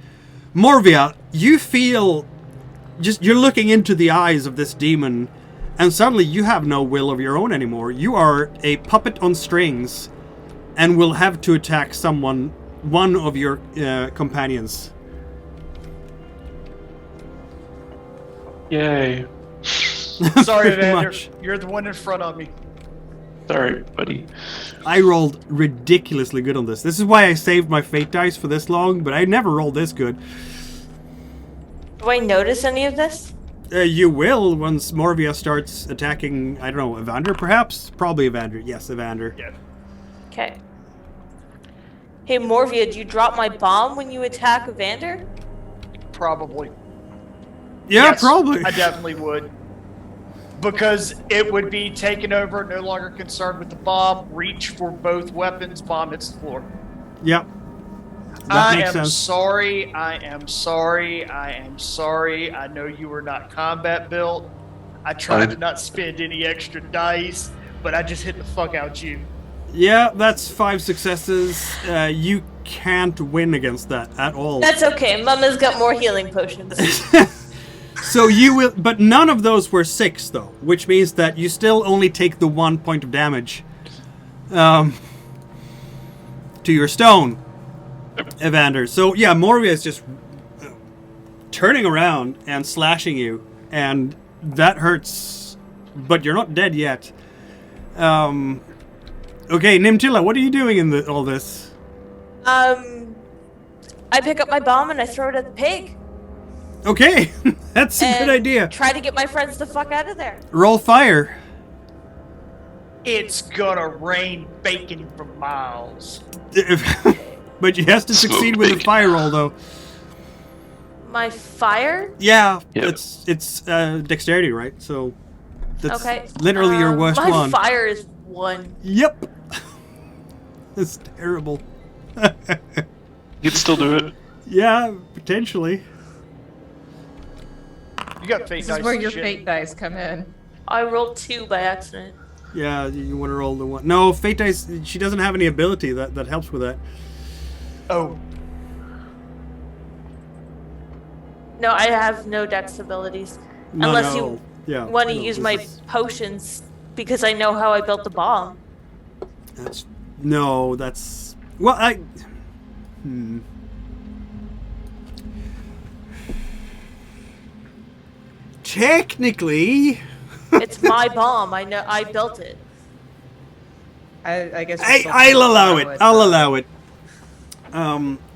Morvia, you feel you're looking into the eyes of this demon, and suddenly you have no will of your own anymore. You are a puppet on strings, and will have to attack one of your companions. Yay. Sorry, Pretty Evander. much. You're the one in front of me. Sorry, buddy. I rolled ridiculously good on this. This is why I saved my fate dice for this long, but I never rolled this good. Do I notice any of this? You will once Morvia starts attacking, I don't know, Evander perhaps? Probably Evander. Yes, Evander. Yeah. Okay. Hey, Morvia, do you drop my bomb when you attack Evander? Probably. Yeah, Yes, probably. I definitely would. Because it would be taken over, no longer concerned with the bomb, reach for both weapons, bomb hits the floor. Yep. That I makes am sense. sorry, I am sorry, I am sorry. I know you were not combat built. I tried to not spend any extra dice, but I just hit the fuck out you. Yeah, that's 5 successes. You can't win against that at all. That's okay. Mama's got more healing potions. So you will, but none of those were 6 though, which means that you still only take the 1 point of damage to your stone, Evander. So yeah, Moria is just turning around and slashing you, and that hurts, but you're not dead yet. Okay, Nimtila, what are you doing in all this? I pick up my bomb and I throw it at the pig. Okay, that's a good and idea. Try to get my friends the fuck out of there. Roll fire. It's gonna rain bacon for miles. But you have to succeed with a fire roll, though. My fire? Yeah, Yep. it's dexterity, right? So that's Okay. literally your worst my one. fire is 1. Yep. That's terrible. You can still do it. Yeah, potentially. You got fate This dice. is where your shit. fate dice come in. I rolled 2 by accident. Yeah, you want to roll the 1. No, Fate Dice, she doesn't have any ability that helps with that. Oh, No, I have no dex abilities. No, Unless no. you Yeah, want to no, use this my is- potions because I know how I built the bomb. That's no, that's well, I. Technically, It's my bomb. I know I built it. I guess. I'll allow it. I'll allow it.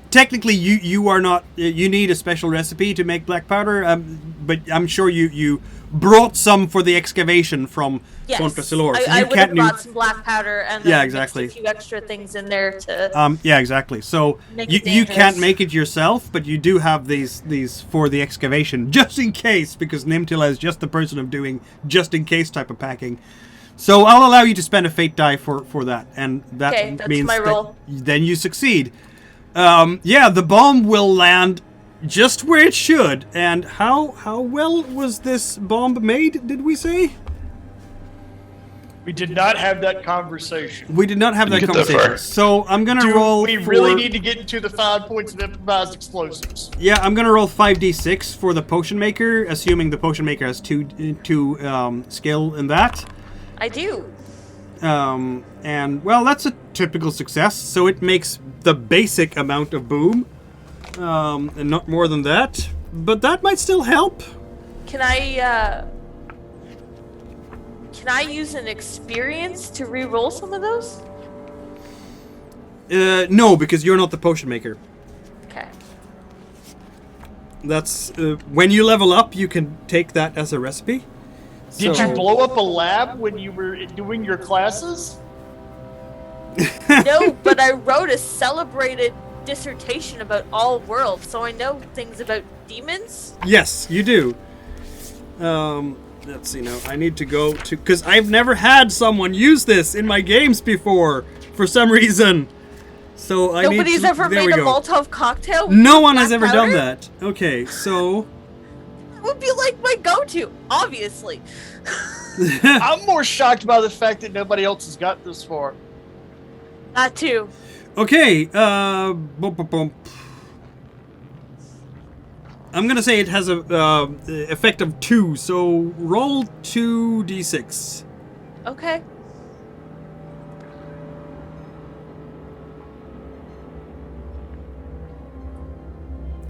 Technically, you are not. You need a special recipe to make black powder. But I'm sure you brought some for the excavation from Yes. Fontasilor. So I you would have can't brought some black powder and then Yeah, mixed exactly. a few extra things in there to. Yeah, exactly. So Make you it you can't dangerous. make it yourself, but you do have these for the excavation, just in case, because Nimtila is just the person of doing just in case type of packing. So I'll allow you to spend a fate die for that, and that Okay, that's means my that roll. then you succeed. Yeah, the bomb will land just where it should. And how well was this bomb made? Did we say? we did not have that conversation. We did not have that Didn't get that conversation. far. So I'm gonna Do roll. we really need to get into the 5 points of improvised explosives? Yeah, I'm gonna roll 5d6 for the potion maker, assuming the potion maker has two skill in that. I do. And well, that's a typical success. So it makes the basic amount of boom, and not more than that. But that might still help. Can I use an experience to re-roll some of those? No, because you're not the potion maker. Okay. That's when you level up, you can take that as a recipe. Did So- you blow up a lab when you were doing your classes? No, but I wrote a celebrated dissertation about all worlds, so I know things about demons. Yes, you do. Let's see now. I need to go to because I've never had someone use this in my games before for some reason. So I Nobody's need to, ever there made we a go. Molotov cocktail. No with one has black ever done powder? that. Okay, so That would be like my go-to, obviously. I'm more shocked by the fact that nobody else has got this far. That too. okay. Bump, bump, bump. I'm gonna say it has a effect of 2. So roll 2d6. Okay.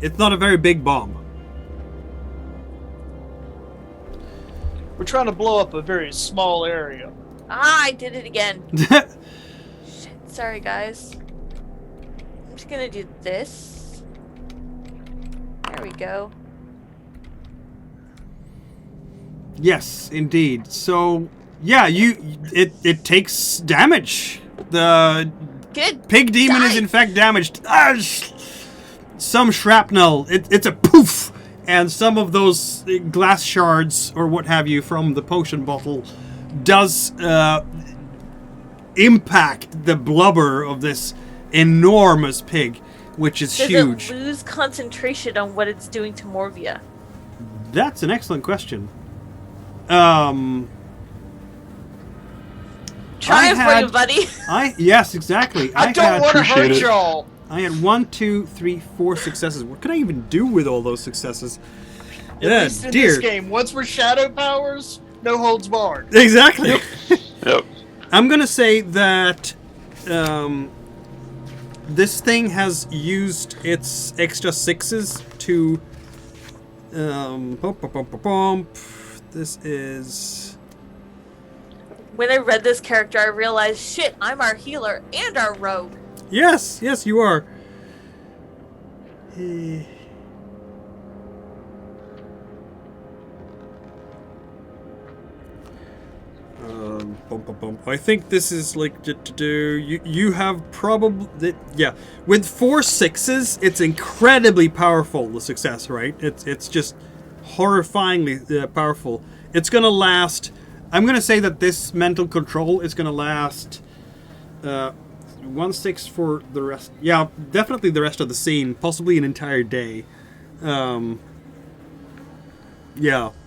It's not a very big bomb. We're trying to blow up a very small area. Ah, I did it again. Shit. Sorry, guys. I'm just gonna do this. There we go. Yes, indeed. So, yeah, it takes damage. The Good. pig demon is Die. in fact damaged. Some shrapnel. It's a poof, and some of those glass shards or what have you from the potion bottle does impact the blubber of this enormous pig, which is huge. Does it lose concentration on what it's doing to Morvia? That's an excellent question. Try it for you, buddy. Yes, exactly. I don't want to hurt y'all. I had 1, 2, 3, 4 successes. What could I even do with all those successes? At least in this game, once we're shadow powers, no holds barred. Exactly. Yep. I'm gonna say that this thing has used its extra 6s to. This is. When I read this character, I realized, shit, I'm our healer and our rogue. Yes, you are. I think this is like you have probably with 4 6s, it's incredibly powerful. The success, right? It's just horrifyingly powerful. It's gonna last. I'm gonna say that this mental control is gonna last 1 6 for the rest. Yeah, definitely the rest of the scene, possibly an entire day. Yeah.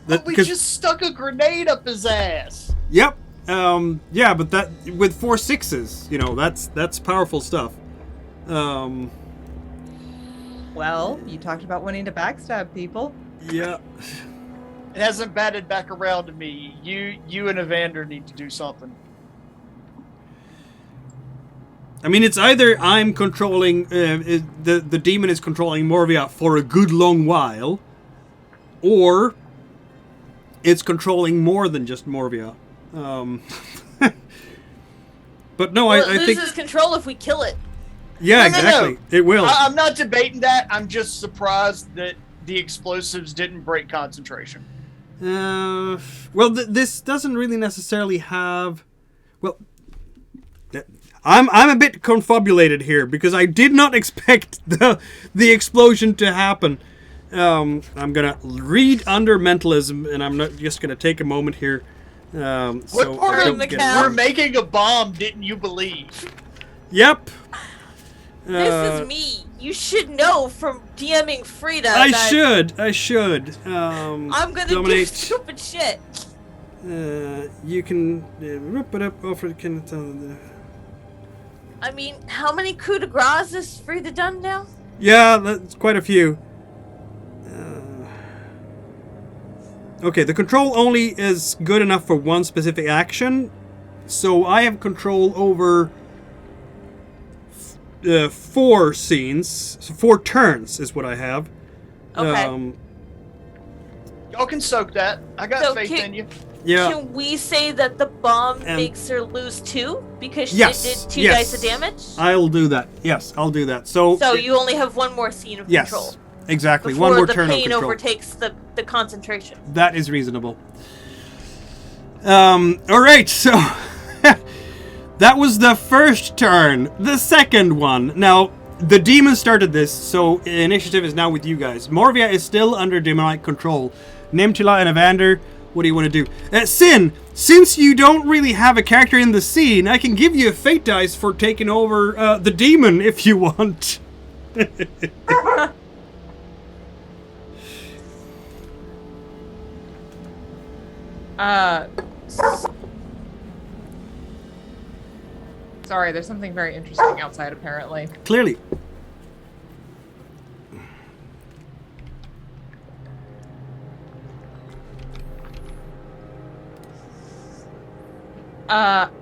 But we just stuck a grenade up his ass. Yep. Yeah, but that with 4 6s, that's powerful stuff. Well, you talked about wanting to backstab people. Yeah. It hasn't batted back around to me. You and Evander need to do something. I mean, it's either I'm controlling the demon is controlling Morvia for a good long while, or it's controlling more than just Morvia. But no, well, I it think loses control if we kill it. Yeah, No. exactly. It will. I'm not debating that. I'm just surprised that the explosives didn't break concentration. Well, this doesn't really necessarily have. Well, I'm a bit confabulated here because I did not expect the explosion to happen. I'm gonna read under mentalism, and I'm not just gonna take a moment here. What part of we're making a bomb didn't you believe? Yep. This is me. You should know from DMing Frida. I should. I'm gonna do stupid shit. You can rip it up. Offer can. I mean, how many coup de grace has Frida done now? Yeah, that's quite a few. Okay, the control only is good enough for one specific action, so I have control over 4 scenes. So 4 turns is what I have. Okay. Y'all can soak that. I got faith in you. Yeah. Can we say that the bomb makes her lose 2 because she did 2 yes. dice of damage? I'll do that. Yes, I'll do that. So you only have 1 more scene of control. Yes, exactly. Before 1 more the turn of pain control. overtakes the concentration. That is reasonable. All right, so that was the first turn. The second one. Now, the demon started this, so initiative is now with you guys. Morvia is still under demonite control. Nimtila and Evander, what do you want to do? Sin, since you don't really have a character in the scene, I can give you a fate dice for taking over the demon if you want. Sorry, there's something very interesting outside, apparently. Clearly.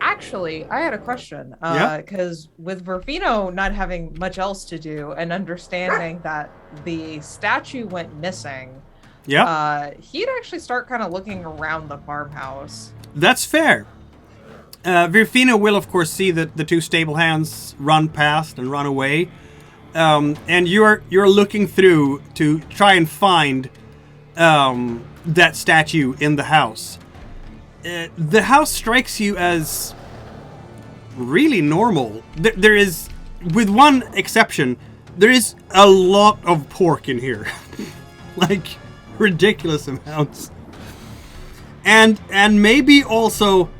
Actually, I had a question. Because with Verfino not having much else to do and understanding that the statue went missing, he'd actually start kind of looking around the farmhouse. That's fair. Verfino will, of course, see that the 2 stable hands run past and run away. And you're looking through to try and find that statue in the house. The house strikes you as really normal. There is, with one exception, there is a lot of pork in here. Like, ridiculous amounts. And maybe also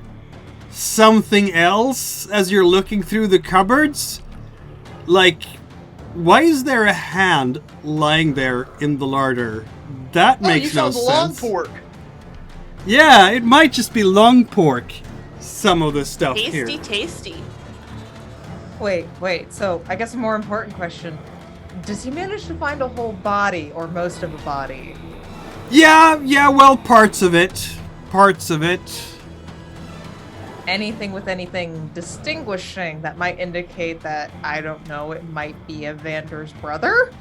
something else as you're looking through the cupboards. Like, why is there a hand lying there in the larder? That makes no sense. You found the long pork. Yeah, it might just be long pork. Some of the stuff here. Tasty. Wait. So, I guess a more important question. Does he manage to find a whole body or most of a body? Yeah, well, parts of it. Anything with anything distinguishing that might indicate that, I don't know, it might be Evander's brother?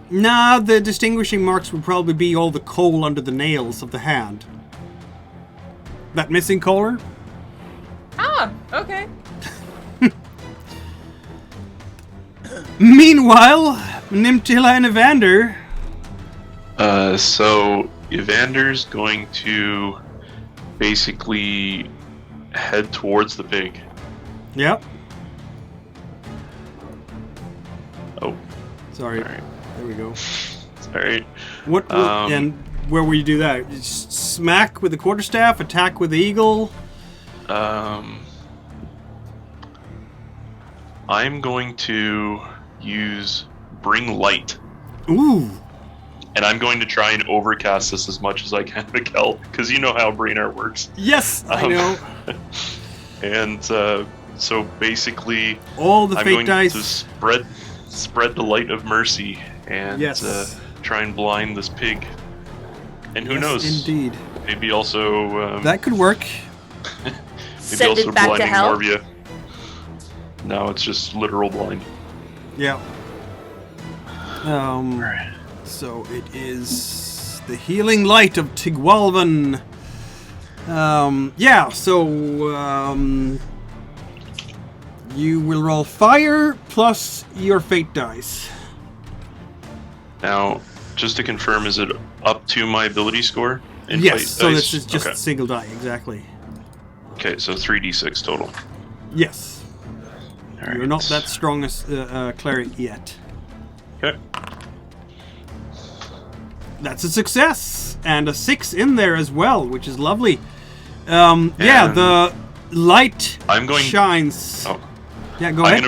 Nah, the distinguishing marks would probably be all the coal under the nails of the hand. That missing collar? Ah, okay. Meanwhile, Nimtila and Evander. So Evander's going to basically head towards the pig. Yep. Oh, Sorry. Alright. There we go. Alright. What? And where will you do that? Just smack with the quarterstaff, attack with the eagle. I'm going to use Bring Light. Ooh. And I'm going to try and overcast this as much as I can, Miguel, because you know how brain art works. Yes, I know. And so basically, All the I'm fate going dice. to spread the light of mercy and try and blind this pig. And who knows? Indeed. Maybe also That could work. maybe Send also it back to blinding hell? Morvia. No, it's just literal blind. Yeah. So it is the healing light of Tigwalvan. You will roll fire plus your fate dice. Now, just to confirm, is it up to my ability score? In Yes, fight so dice? this is just Okay. a single die, exactly. Okay, so 3d6 total. Yes. All You're right. not that strong a cleric yet. Okay. That's a success! And a 6 in there as well, which is lovely. The light I'm going- shines. Oh. Yeah, go I'm ahead.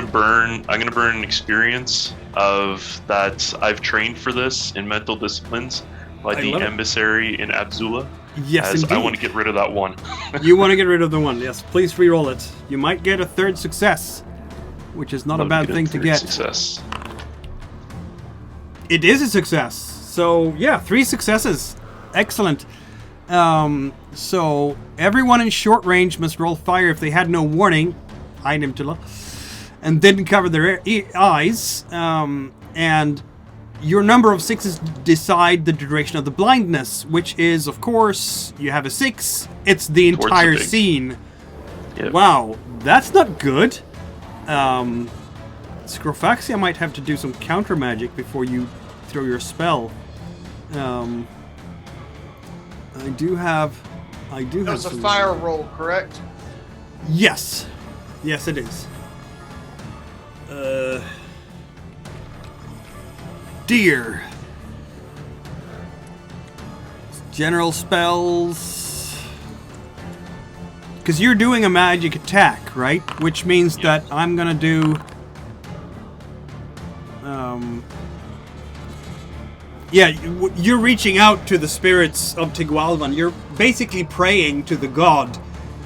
gonna burn an experience of that I've trained for this in mental disciplines by I the love it. emissary in Abzula. Yes, as indeed. I want to get rid of that one. You want to get rid of the one, yes. Please re-roll it. You might get a third success, which is not a Love bad get thing to third get. Success. It is a success. So, yeah, 3 successes. Excellent. So, everyone in short range must roll fire if they had no warning. Hi, Nimtila. And didn't cover their eyes. And your number of 6s decide the duration of the blindness, which is, of course, you have a 6. It's the Towards the entire pig. scene. Yep. Wow, that's not good. Scrofaxia might have to do some counter magic before you throw your spell. I do have That was a some- fire roll, correct? Yes. Yes, it is. Dear. General spells. Because you're doing a magic attack, right? Which means that I'm gonna do. You're reaching out to the spirits of Tigwalvan. You're basically praying to the god.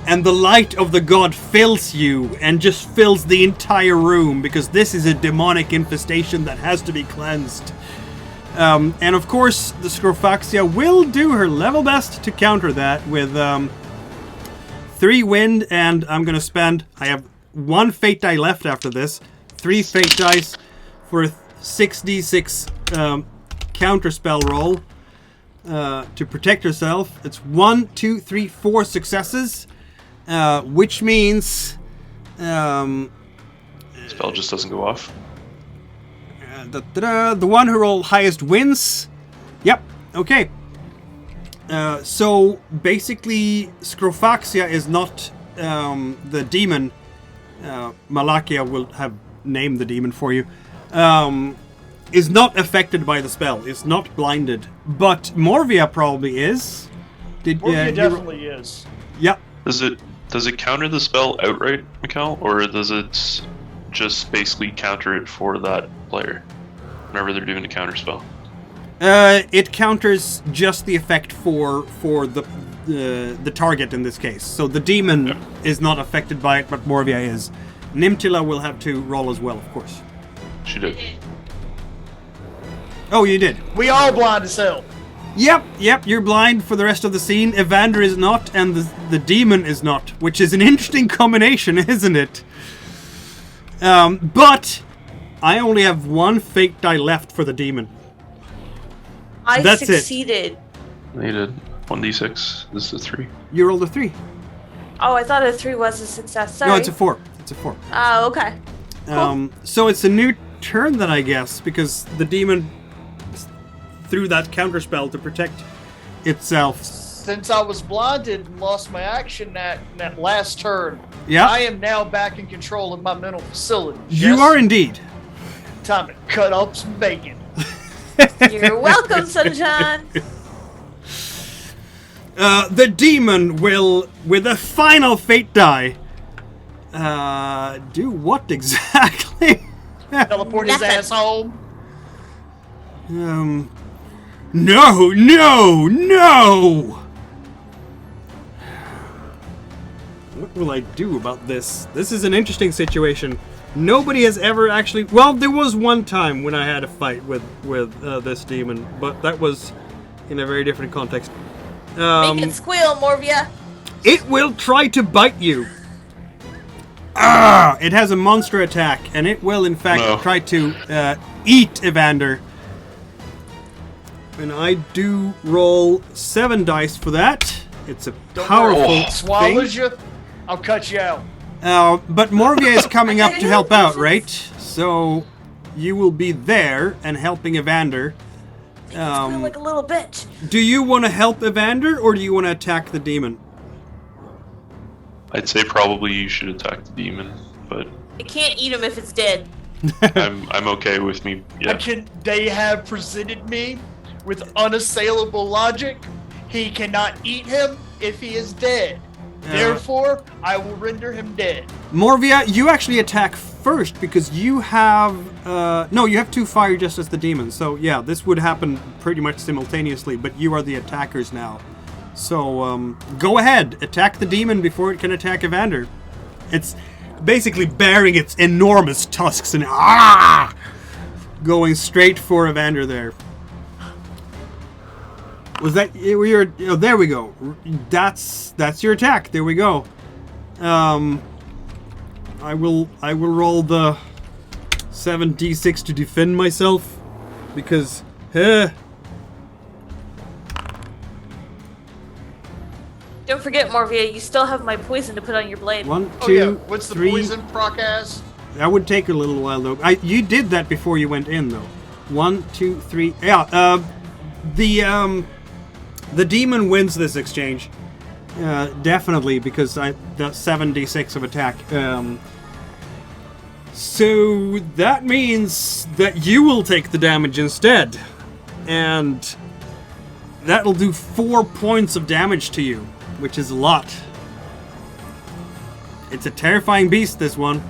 And the light of the god fills you and just fills the entire room because this is a demonic infestation that has to be cleansed. And of course, the Scrofaxia will do her level best to counter that with 3 wind, and I'm going to spend... I have 1 fate die left after this. 3 fate dice for a 6d6 counter spell roll to protect herself. It's 1, 2, 3, 4 successes. Which means Spell just doesn't go off. the one who rolled highest wins. Yep. Okay. So basically, Scrofaxia is not the demon. Malakia will have named the demon for you. is not affected by the spell. Is not blinded, but Morvia probably is. Morvia definitely is. Yeah. Does it counter the spell outright, Mikkel, or does it just basically counter it for that player whenever they're doing a counter spell? It counters just the effect for the target in this case. So the demon is not affected by it, but Morvia is. Nimtila will have to roll as well, of course. She did. Oh, you did. We all blind as hell. Yep, you're blind for the rest of the scene. Evander is not, and the demon is not, which is an interesting combination, isn't it? But I only have one fate die left for the demon. I succeeded. You did. 1d6. This is a 3. You rolled a 3. Oh, I thought a 3 was a success. Sorry. No, it's a 4. It's a 4. Oh, okay. Cool. So it's a new turn then, I guess, because the demon threw that counterspell to protect itself. Since I was blinded and lost my action that last turn, Yeah. I am now back in control of my mental facilities. You Yes? are indeed. Time to cut up some bacon. You're welcome, Sunshine. The demon will, with a final fate die, do what exactly? Teleport his Nothing. ass home. No! What will I do about this? This is an interesting situation. Nobody has ever actually... Well, there was one time when I had a fight with this demon, but that was in a very different context. Make it squeal, Morvia. It will try to bite you. It has a monster attack, and it will, in fact, try to eat Evander. And I do roll 7 dice for that. It's a powerful thing. Swallows you, I'll cut you out. But Morvia is coming up to help out, right? So you will be there and helping Evander. Squeal like a little bitch. Do you want to help Evander, or do you want to attack the demon? I'd say probably you should attack the demon, but It can't eat him if it's dead. I'm okay with me. Yeah. They have presented me with unassailable logic. He cannot eat him if he is dead. Therefore, I will render him dead. Morvia, you actually attack first because you have... no, you have 2 fire just as the demon. So, yeah, this would happen pretty much simultaneously, but you are the attackers now. So, go ahead. Attack the demon before it can attack Evander. It's basically baring its enormous tusks and going straight for Evander there. Was that your? Oh, there we go. That's your attack. There we go. I will roll the 7d6 to defend myself because. Don't forget, Morvia, you still have my poison to put on your blade. 1, 2, Oh yeah, what's the 3. poison proc as? That would take a little while though. You did that before you went in though. 1, 2, 3. Yeah. The demon wins this exchange. Definitely, because the 7d6 of attack. So that means that you will take the damage instead. And that'll do 4 points of damage to you, which is a lot. It's a terrifying beast, this one.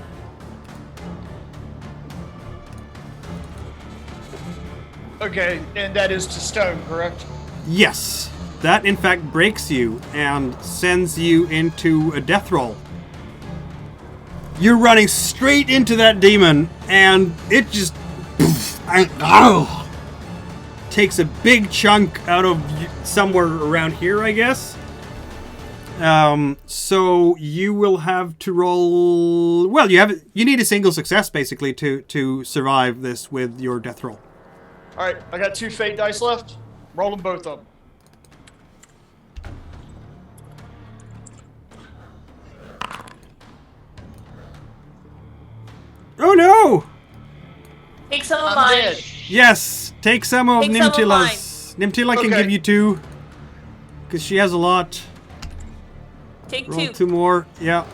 Okay, and that is to stone, correct? Yes, that in fact breaks you and sends you into a death roll. You're running straight into that demon, and it just takes a big chunk out of somewhere around here, I guess. So you will have to roll. Well, you need a single success basically to survive this with your death roll. All right, I got 2 fate dice left. Roll them both of them. Oh no! Take some of I'm mine. dead. Yes, take some of Take some of Nimtila's. Nimtila can Okay. give you 2, because she has a lot. Take Roll 2. 2 more. Yeah.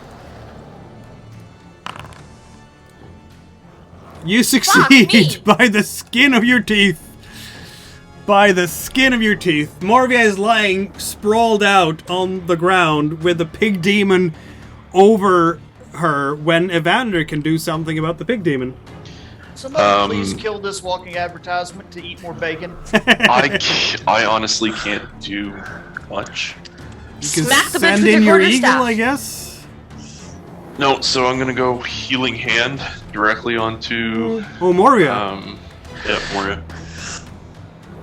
You succeed by the skin of your teeth. By the skin of your teeth. Morvia is lying sprawled out on the ground with the pig demon over her when Evander can do something about the pig demon. Somebody please kill this walking advertisement to eat more bacon. I honestly can't do much. You can Smack the bitch send with in your your eagle, quarterstaff. I guess. No, so I'm gonna go healing hand directly onto Oh, Morvia. Moria.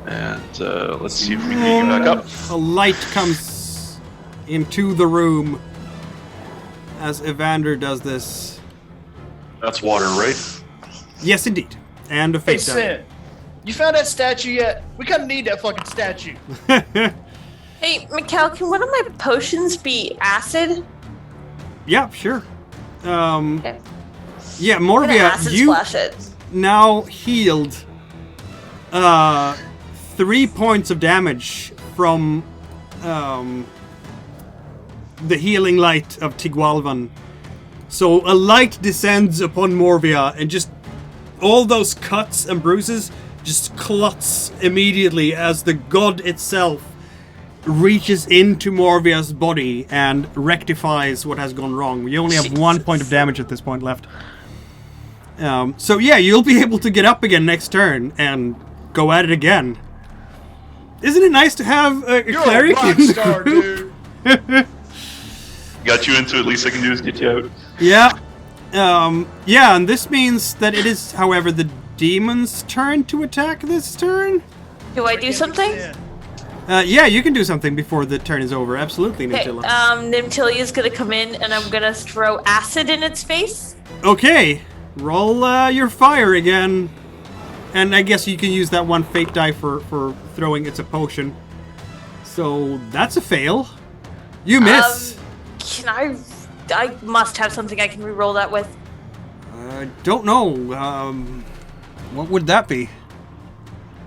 And let's see if we can get back up. A light comes into the room as Evander does this. That's water, right? Yes, indeed. And a Hey, fake die. Sin, you found that statue yet? We kind of need that fucking statue. Hey, Mikkel, can one of my potions be acid? Yeah, sure. Okay. Yeah, I'm gonna Morvia, acid you splash it. now healed 3 points of damage from the healing light of Tigwalvan. So a light descends upon Morvia and just all those cuts and bruises just clots immediately as the god itself reaches into Morvia's body and rectifies what has gone wrong. We only have 1 point of damage at this point left. So yeah, you'll be able to get up again next turn and go at it again. Isn't it nice to have a You're cleric a rock in the star, group? dude. Got you into it, least I can do is get you out. Yeah. Yeah, and this means that it is, however, the demon's turn to attack this turn. Do I do something? Yeah, you can do something before the turn is over. Absolutely, Okay, Nimtilla. Nimtilia's gonna come in and I'm gonna throw acid in its face. Okay, roll your fire again. And I guess you can use that one fate die for throwing. It's a potion. So that's a fail. You miss. Can I must have something I can re-roll that with. Don't know. What would that be?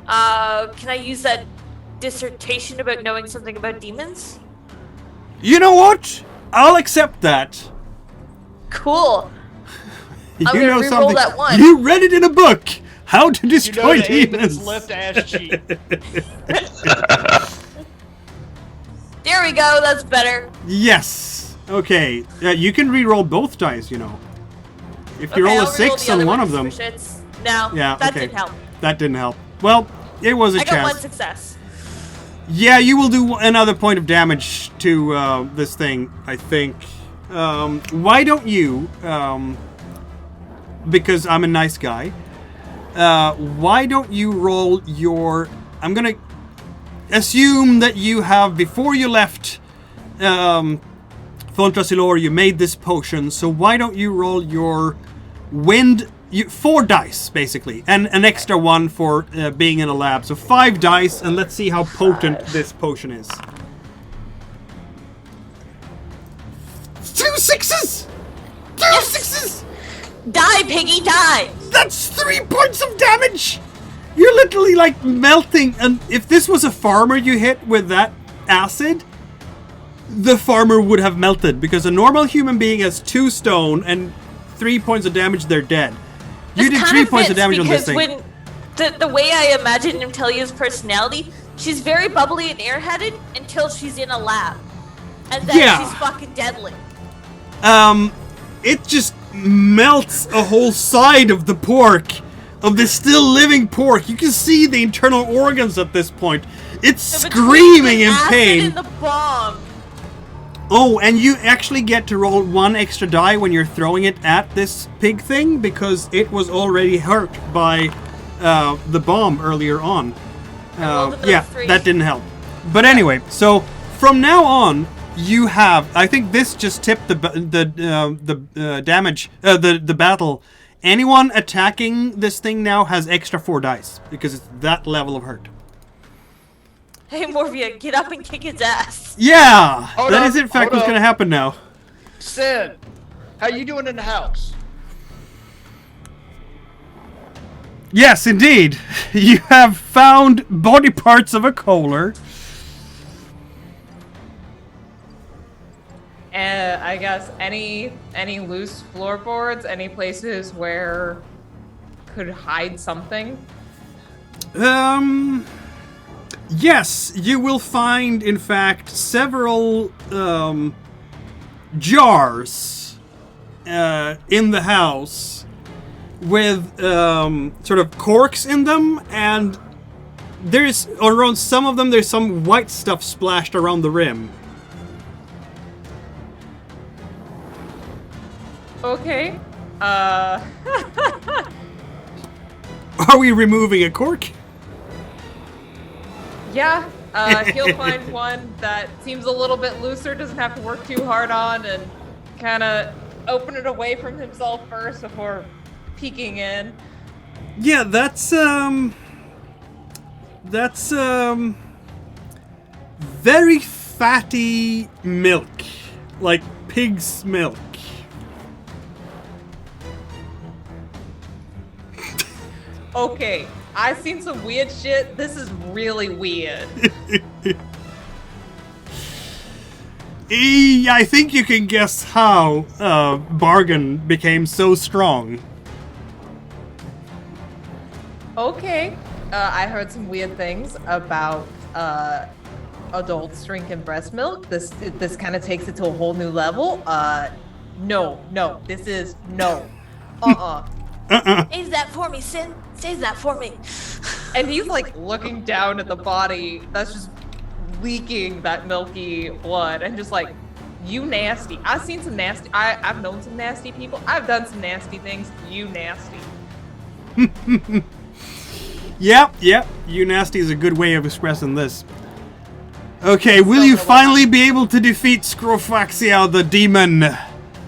Can I use that dissertation about knowing something about demons? You know what? I'll accept that. Cool. You I'm gonna know re-roll something. that one. You read it in a book. How to You destroy know to aim at demons. his left ass cheek. There we go. That's better. Yes. Okay. You can re-roll both dice. You know. If you Okay, roll a I'll re-roll 6 the on other one of for them. shits. No. Yeah. That okay. didn't help. That didn't help. Well, it was a I got chance. one success. Yeah, you will do another point of damage to this thing, I think. Why don't you, because I'm a nice guy, why don't you roll your... I'm going to assume that you have, before you left Fontrasilor, you made this potion, so why don't you roll your wind... 4 dice, basically, and an extra one for being in a lab. So 5 dice, and let's see how potent this potion is. 2 6s! 2 6s! Die, piggy, die! That's 3 points of damage! You're literally like melting, and if this was a farmer you hit with that acid, the farmer would have melted, because a normal human being has 2 stone and 3 points of damage, they're dead. You This did kind 3 of points of fits damage on this because thing. when the way I imagine Nimtilia's personality, she's very bubbly and airheaded until she's in a lab, and then Yeah. she's fucking deadly. It just melts a whole side of the pork, of the still living pork. You can see the internal organs at this point. It's So between screaming the in acid pain. and the bomb. Oh, and you actually get to roll 1 extra die when you're throwing it at this pig thing, because it was already hurt by the bomb earlier on. rolled another Yeah, 3. that didn't help. But anyway, so from now on, you have... I think this just tipped the damage, the battle. Anyone attacking this thing now has extra 4 dice, because it's that level of hurt. Hey, Morvia, get up and kick its ass. Yeah! Hold That up, is in fact hold what's up. going to happen now. Sin, how you doing in the house? Yes, indeed. You have found body parts of a Kohler. I guess any loose floorboards, any places where could hide something? Yes, you will find, in fact, several jars in the house with sort of corks in them, and there's around some of them there's some white stuff splashed around the rim. Okay. Are we removing a cork? Yeah, he'll find one that seems a little bit looser, doesn't have to work too hard on, and kind of open it away from himself first before peeking in. Yeah, that's very fatty milk, like pig's milk. Okay, I've seen some weird shit. This is really weird. I think you can guess how Bargain became so strong. Okay, I heard some weird things about adults drinking breast milk. This kind of takes it to a whole new level. No, this is no. Save that for me, Sin. Save that for me. And he's like looking down at the body that's just leaking that milky blood and just like, you nasty. I've seen some nasty, I've known some nasty people. I've done some nasty things. You nasty. Yep, you nasty is a good way of expressing this. Okay, will you finally be able to defeat Scrofaxia the demon?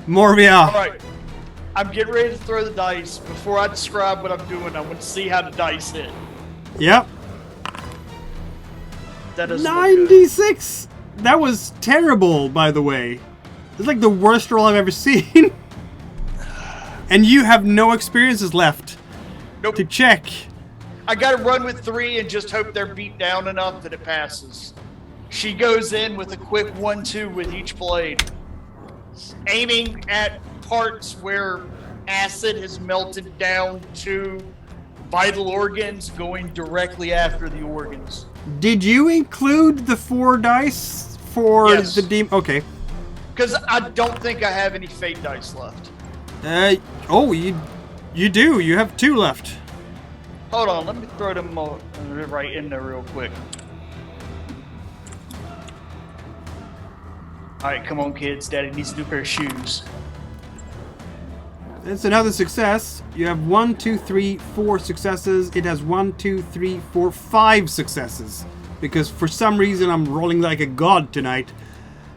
Morvia. Alright. I'm getting ready to throw the dice. Before I describe what I'm doing, I want to see how the dice hit. Yep. That is 96! That was terrible, by the way. It's like the worst roll I've ever seen. And you have no experiences left to check. I gotta run with 3 and just hope they're beat down enough that it passes. She goes in with a quick 1-2 with each blade, aiming at parts where acid has melted down to vital organs, going directly after the organs. Did you include the 4 dice for Yes. the demon? Okay. Because I don't think I have any fate dice left. Oh, you do. You have 2 left. Hold on, let me throw them all right in there real quick. Alright, come on kids, Daddy needs a new pair of shoes. It's another success. You have 1, 2, 3, 4 successes. It has 1, 2, 3, 4, 5 successes. Because for some reason I'm rolling like a god tonight.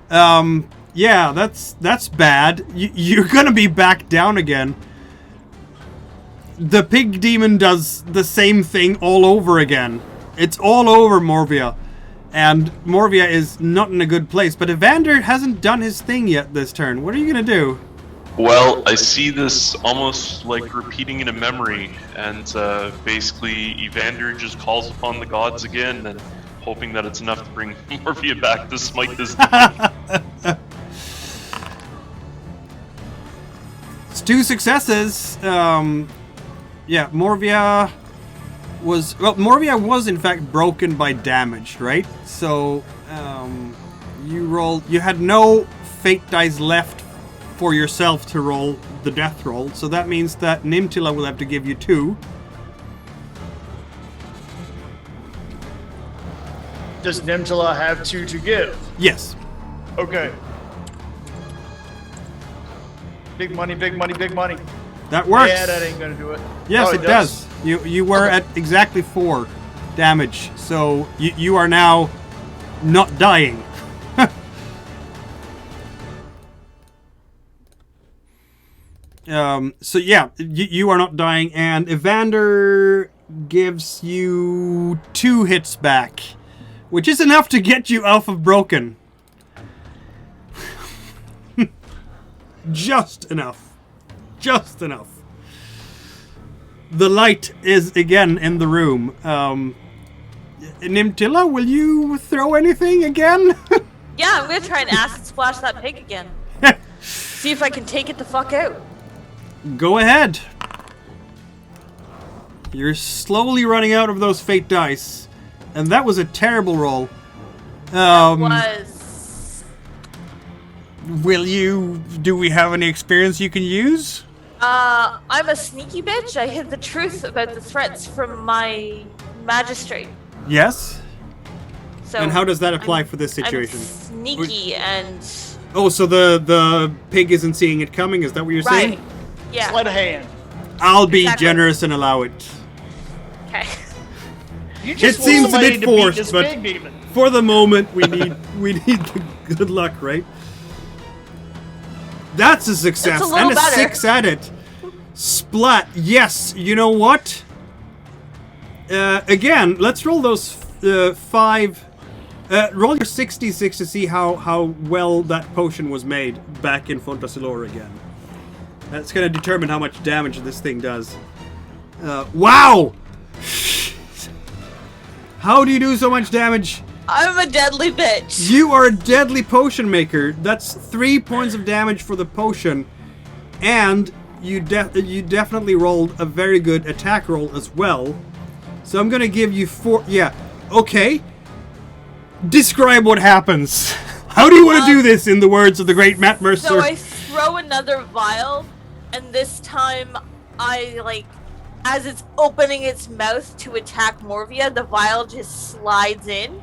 Yeah, that's bad. You're gonna be back down again. The pig demon does the same thing all over again. It's all over Morvia. And Morvia is not in a good place. But Evander hasn't done his thing yet this turn. What are you gonna do? Well, I see this almost like repeating in a memory, and basically Evander just calls upon the gods again, and hoping that it's enough to bring Morvia back to smite this demon. It's 2 successes. Yeah, Morvia was in fact broken by damage, right? So you had no fate dice left for yourself to roll the death roll, so that means that Nimtila will have to give you 2. Does Nimtila have 2 to give? Yes. Okay. Big money, big money, big money. That works. Yeah, that ain't gonna do it. Yes, Oh, it does. You were at exactly 4 damage, so you are now not dying. So yeah, you are not dying, and Evander gives you 2 hits back, which is enough to get you off of broken. Just enough. Just enough. The light is again in the room. Nimtila, will you throw anything again? Yeah, I'm gonna try and acid splash that pig again. See if I can take it the fuck out. Go ahead. You're slowly running out of those fate dice. And that was a terrible roll. Was. Do we have any experience you can use? I'm a sneaky bitch. I hid the truth about the threats from my magistrate. Yes. So And how does that apply for this situation? I'm sneaky and... Oh, so the pig isn't seeing it coming? Is that what you're saying? Right. Yeah. Sleight of hand. I'll be Exactly. generous and allow it. Okay. You just It want seems a somebody bit to beat forced, this but big demon. for the moment, we need the good luck, right? That's a success, It's a little and a better. 6 at it. Splat. Yes. You know what? Again, let's roll those 5. Roll your 66 to see how well that potion was made back in Fontasilor again. That's going to determine how much damage this thing does. Wow! How do you do so much damage? I'm a deadly bitch. You are a deadly potion maker. That's 3 points of damage for the potion. And you definitely rolled a very good attack roll as well. So I'm going to give you 4... Yeah. Okay. Describe what happens. How do you want to do this in the words of the great Matt Mercer? So I throw another vial, and this time I, as it's opening its mouth to attack Morvia, the vial just slides in.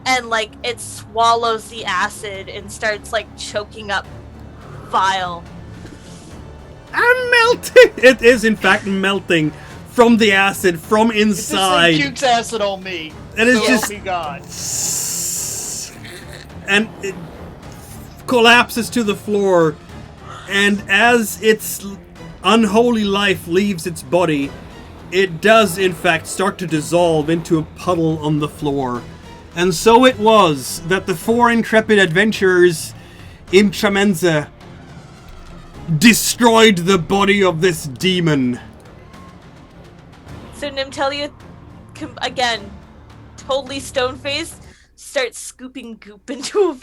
And, it swallows the acid and starts, choking up Vial. I'm melting! It is, in fact, melting from the acid from inside. This thing pukes acid on me. And it's so just- help me God. And it collapses to the floor. And as its unholy life leaves its body, it does, in fact, start to dissolve into a puddle on the floor. And so it was that the 4 intrepid adventurers in Tramenze destroyed the body of this demon. So Nimtelia, again, totally stone-faced, starts scooping goop into a...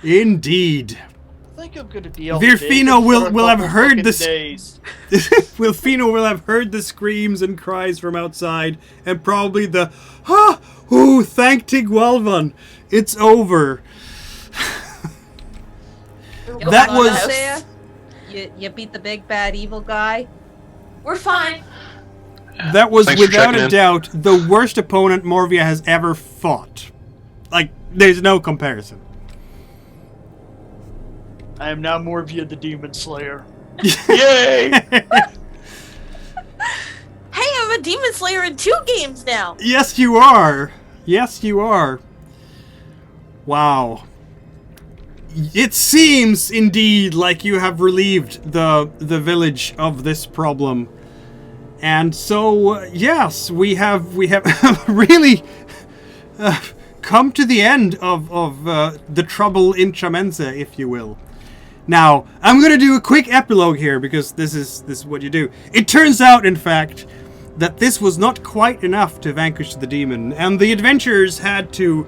Indeed. I think I'm gonna deal. Virfino will have heard this. Days. Wilfino will have heard the screams and cries from outside, and probably the "Ooh, thank Tigwalvan, it's over." That was You beat the big bad evil guy. We're fine. That was Thanks for without checking a in. doubt the worst opponent Morvia has ever fought. There's no comparison. I am now Morvia the Demon Slayer. Yay! Hey, I'm a Demon Slayer in 2 games now. Yes, you are. Yes, you are. Wow. It seems indeed like you have relieved the village of this problem. And so, yes, we have really come to the end of the trouble in Tramenze, if you will. Now, I'm going to do a quick epilogue here because this is what you do. It turns out, in fact, that this was not quite enough to vanquish the demon, and the adventurers had to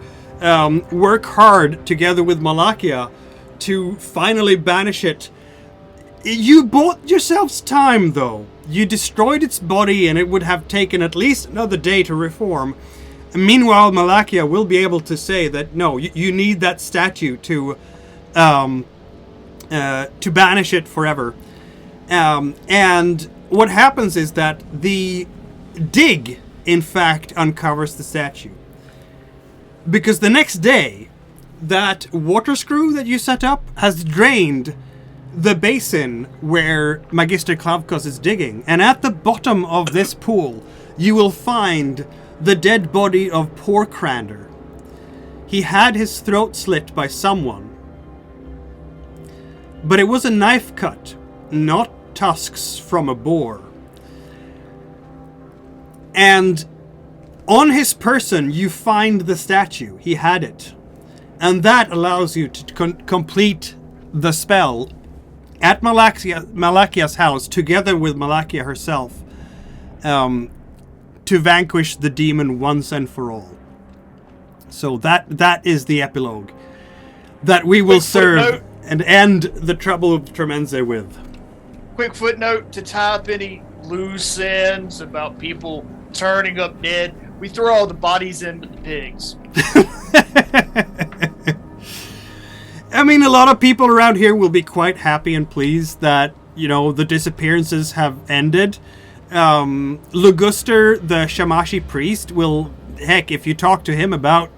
work hard together with Malakia to finally banish it. You bought yourselves time, though. You destroyed its body, and it would have taken at least another day to reform. And meanwhile, Malakia will be able to say that, no, you need that statue to banish it forever. And what happens is that the dig, in fact, uncovers the statue. Because the next day, that water screw that you set up has drained the basin where Magister Klavkos is digging. And at the bottom of this pool, you will find the dead body of poor Crander. He had his throat slit by someone. But it was a knife cut, not tusks from a boar. And on his person, you find the statue. He had it. And that allows you to complete the spell at Malakia's house, together with Malakia herself, to vanquish the demon once and for all. So that is the epilogue that we will serve and end the trouble of Tramenze with. quick footnote to tie up any loose ends about people turning up dead. We throw all the bodies into the pigs. I mean, a lot of people around here will be quite happy and pleased that, the disappearances have ended. Luguster, the Shamashi priest, will, heck, if you talk to him about,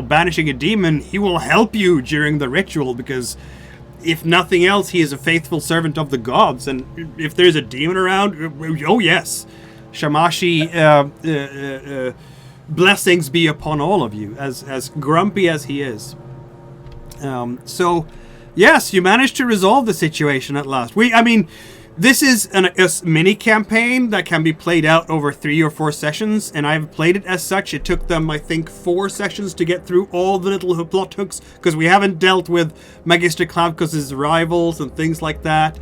banishing a demon, he will help you during the ritual, because if nothing else, he is a faithful servant of the gods, and if there's a demon around, oh yes, Shamashi, blessings be upon all of you, as grumpy as he is. So, yes, you managed to resolve the situation at last. This is a mini campaign that can be played out over 3 or 4 sessions, and I've played it as such. It took them, I think, 4 sessions to get through all the little plot hooks, because we haven't dealt with Magister Klavkos' rivals and things like that.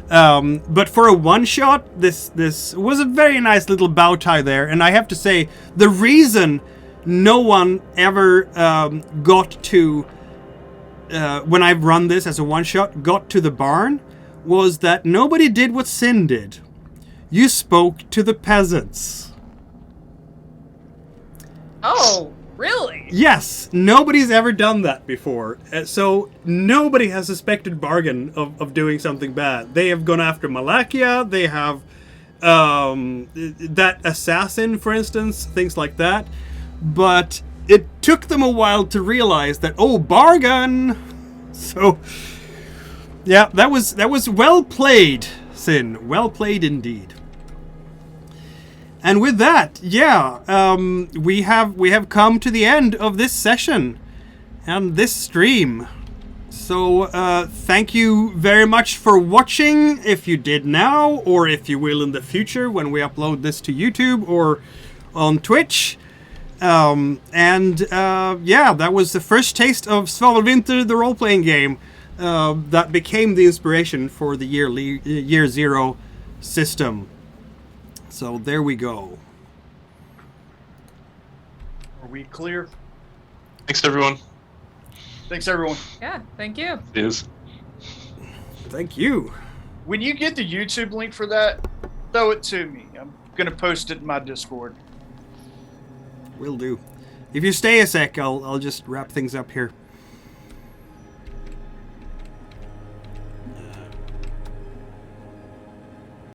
But for a one-shot, this was a very nice little bow tie there, and I have to say, the reason no one ever got to, when I've run this as a one-shot, got to the barn, was that nobody did what Sin did. You spoke to the peasants. Oh, really? Yes, nobody's ever done that before. So nobody has suspected Bargain of doing something bad. They have gone after Malakia, they have that assassin, for instance, things like that. But it took them a while to realize that, Bargain! So... yeah, that was well played, Sin. Well played indeed. And with that, we have come to the end of this session and this stream. So thank you very much for watching, if you did now, or if you will in the future when we upload this to YouTube or on Twitch. That was the first taste of Svavelvinter, the role-playing game. That became the inspiration for the Year Zero system. So there we go. Are we clear? Thanks, everyone. Thanks, everyone. Yeah, thank you. Yes. Thank you. When you get the YouTube link for that, throw it to me. I'm going to post it in my Discord. Will do. If you stay a sec, I'll just wrap things up here.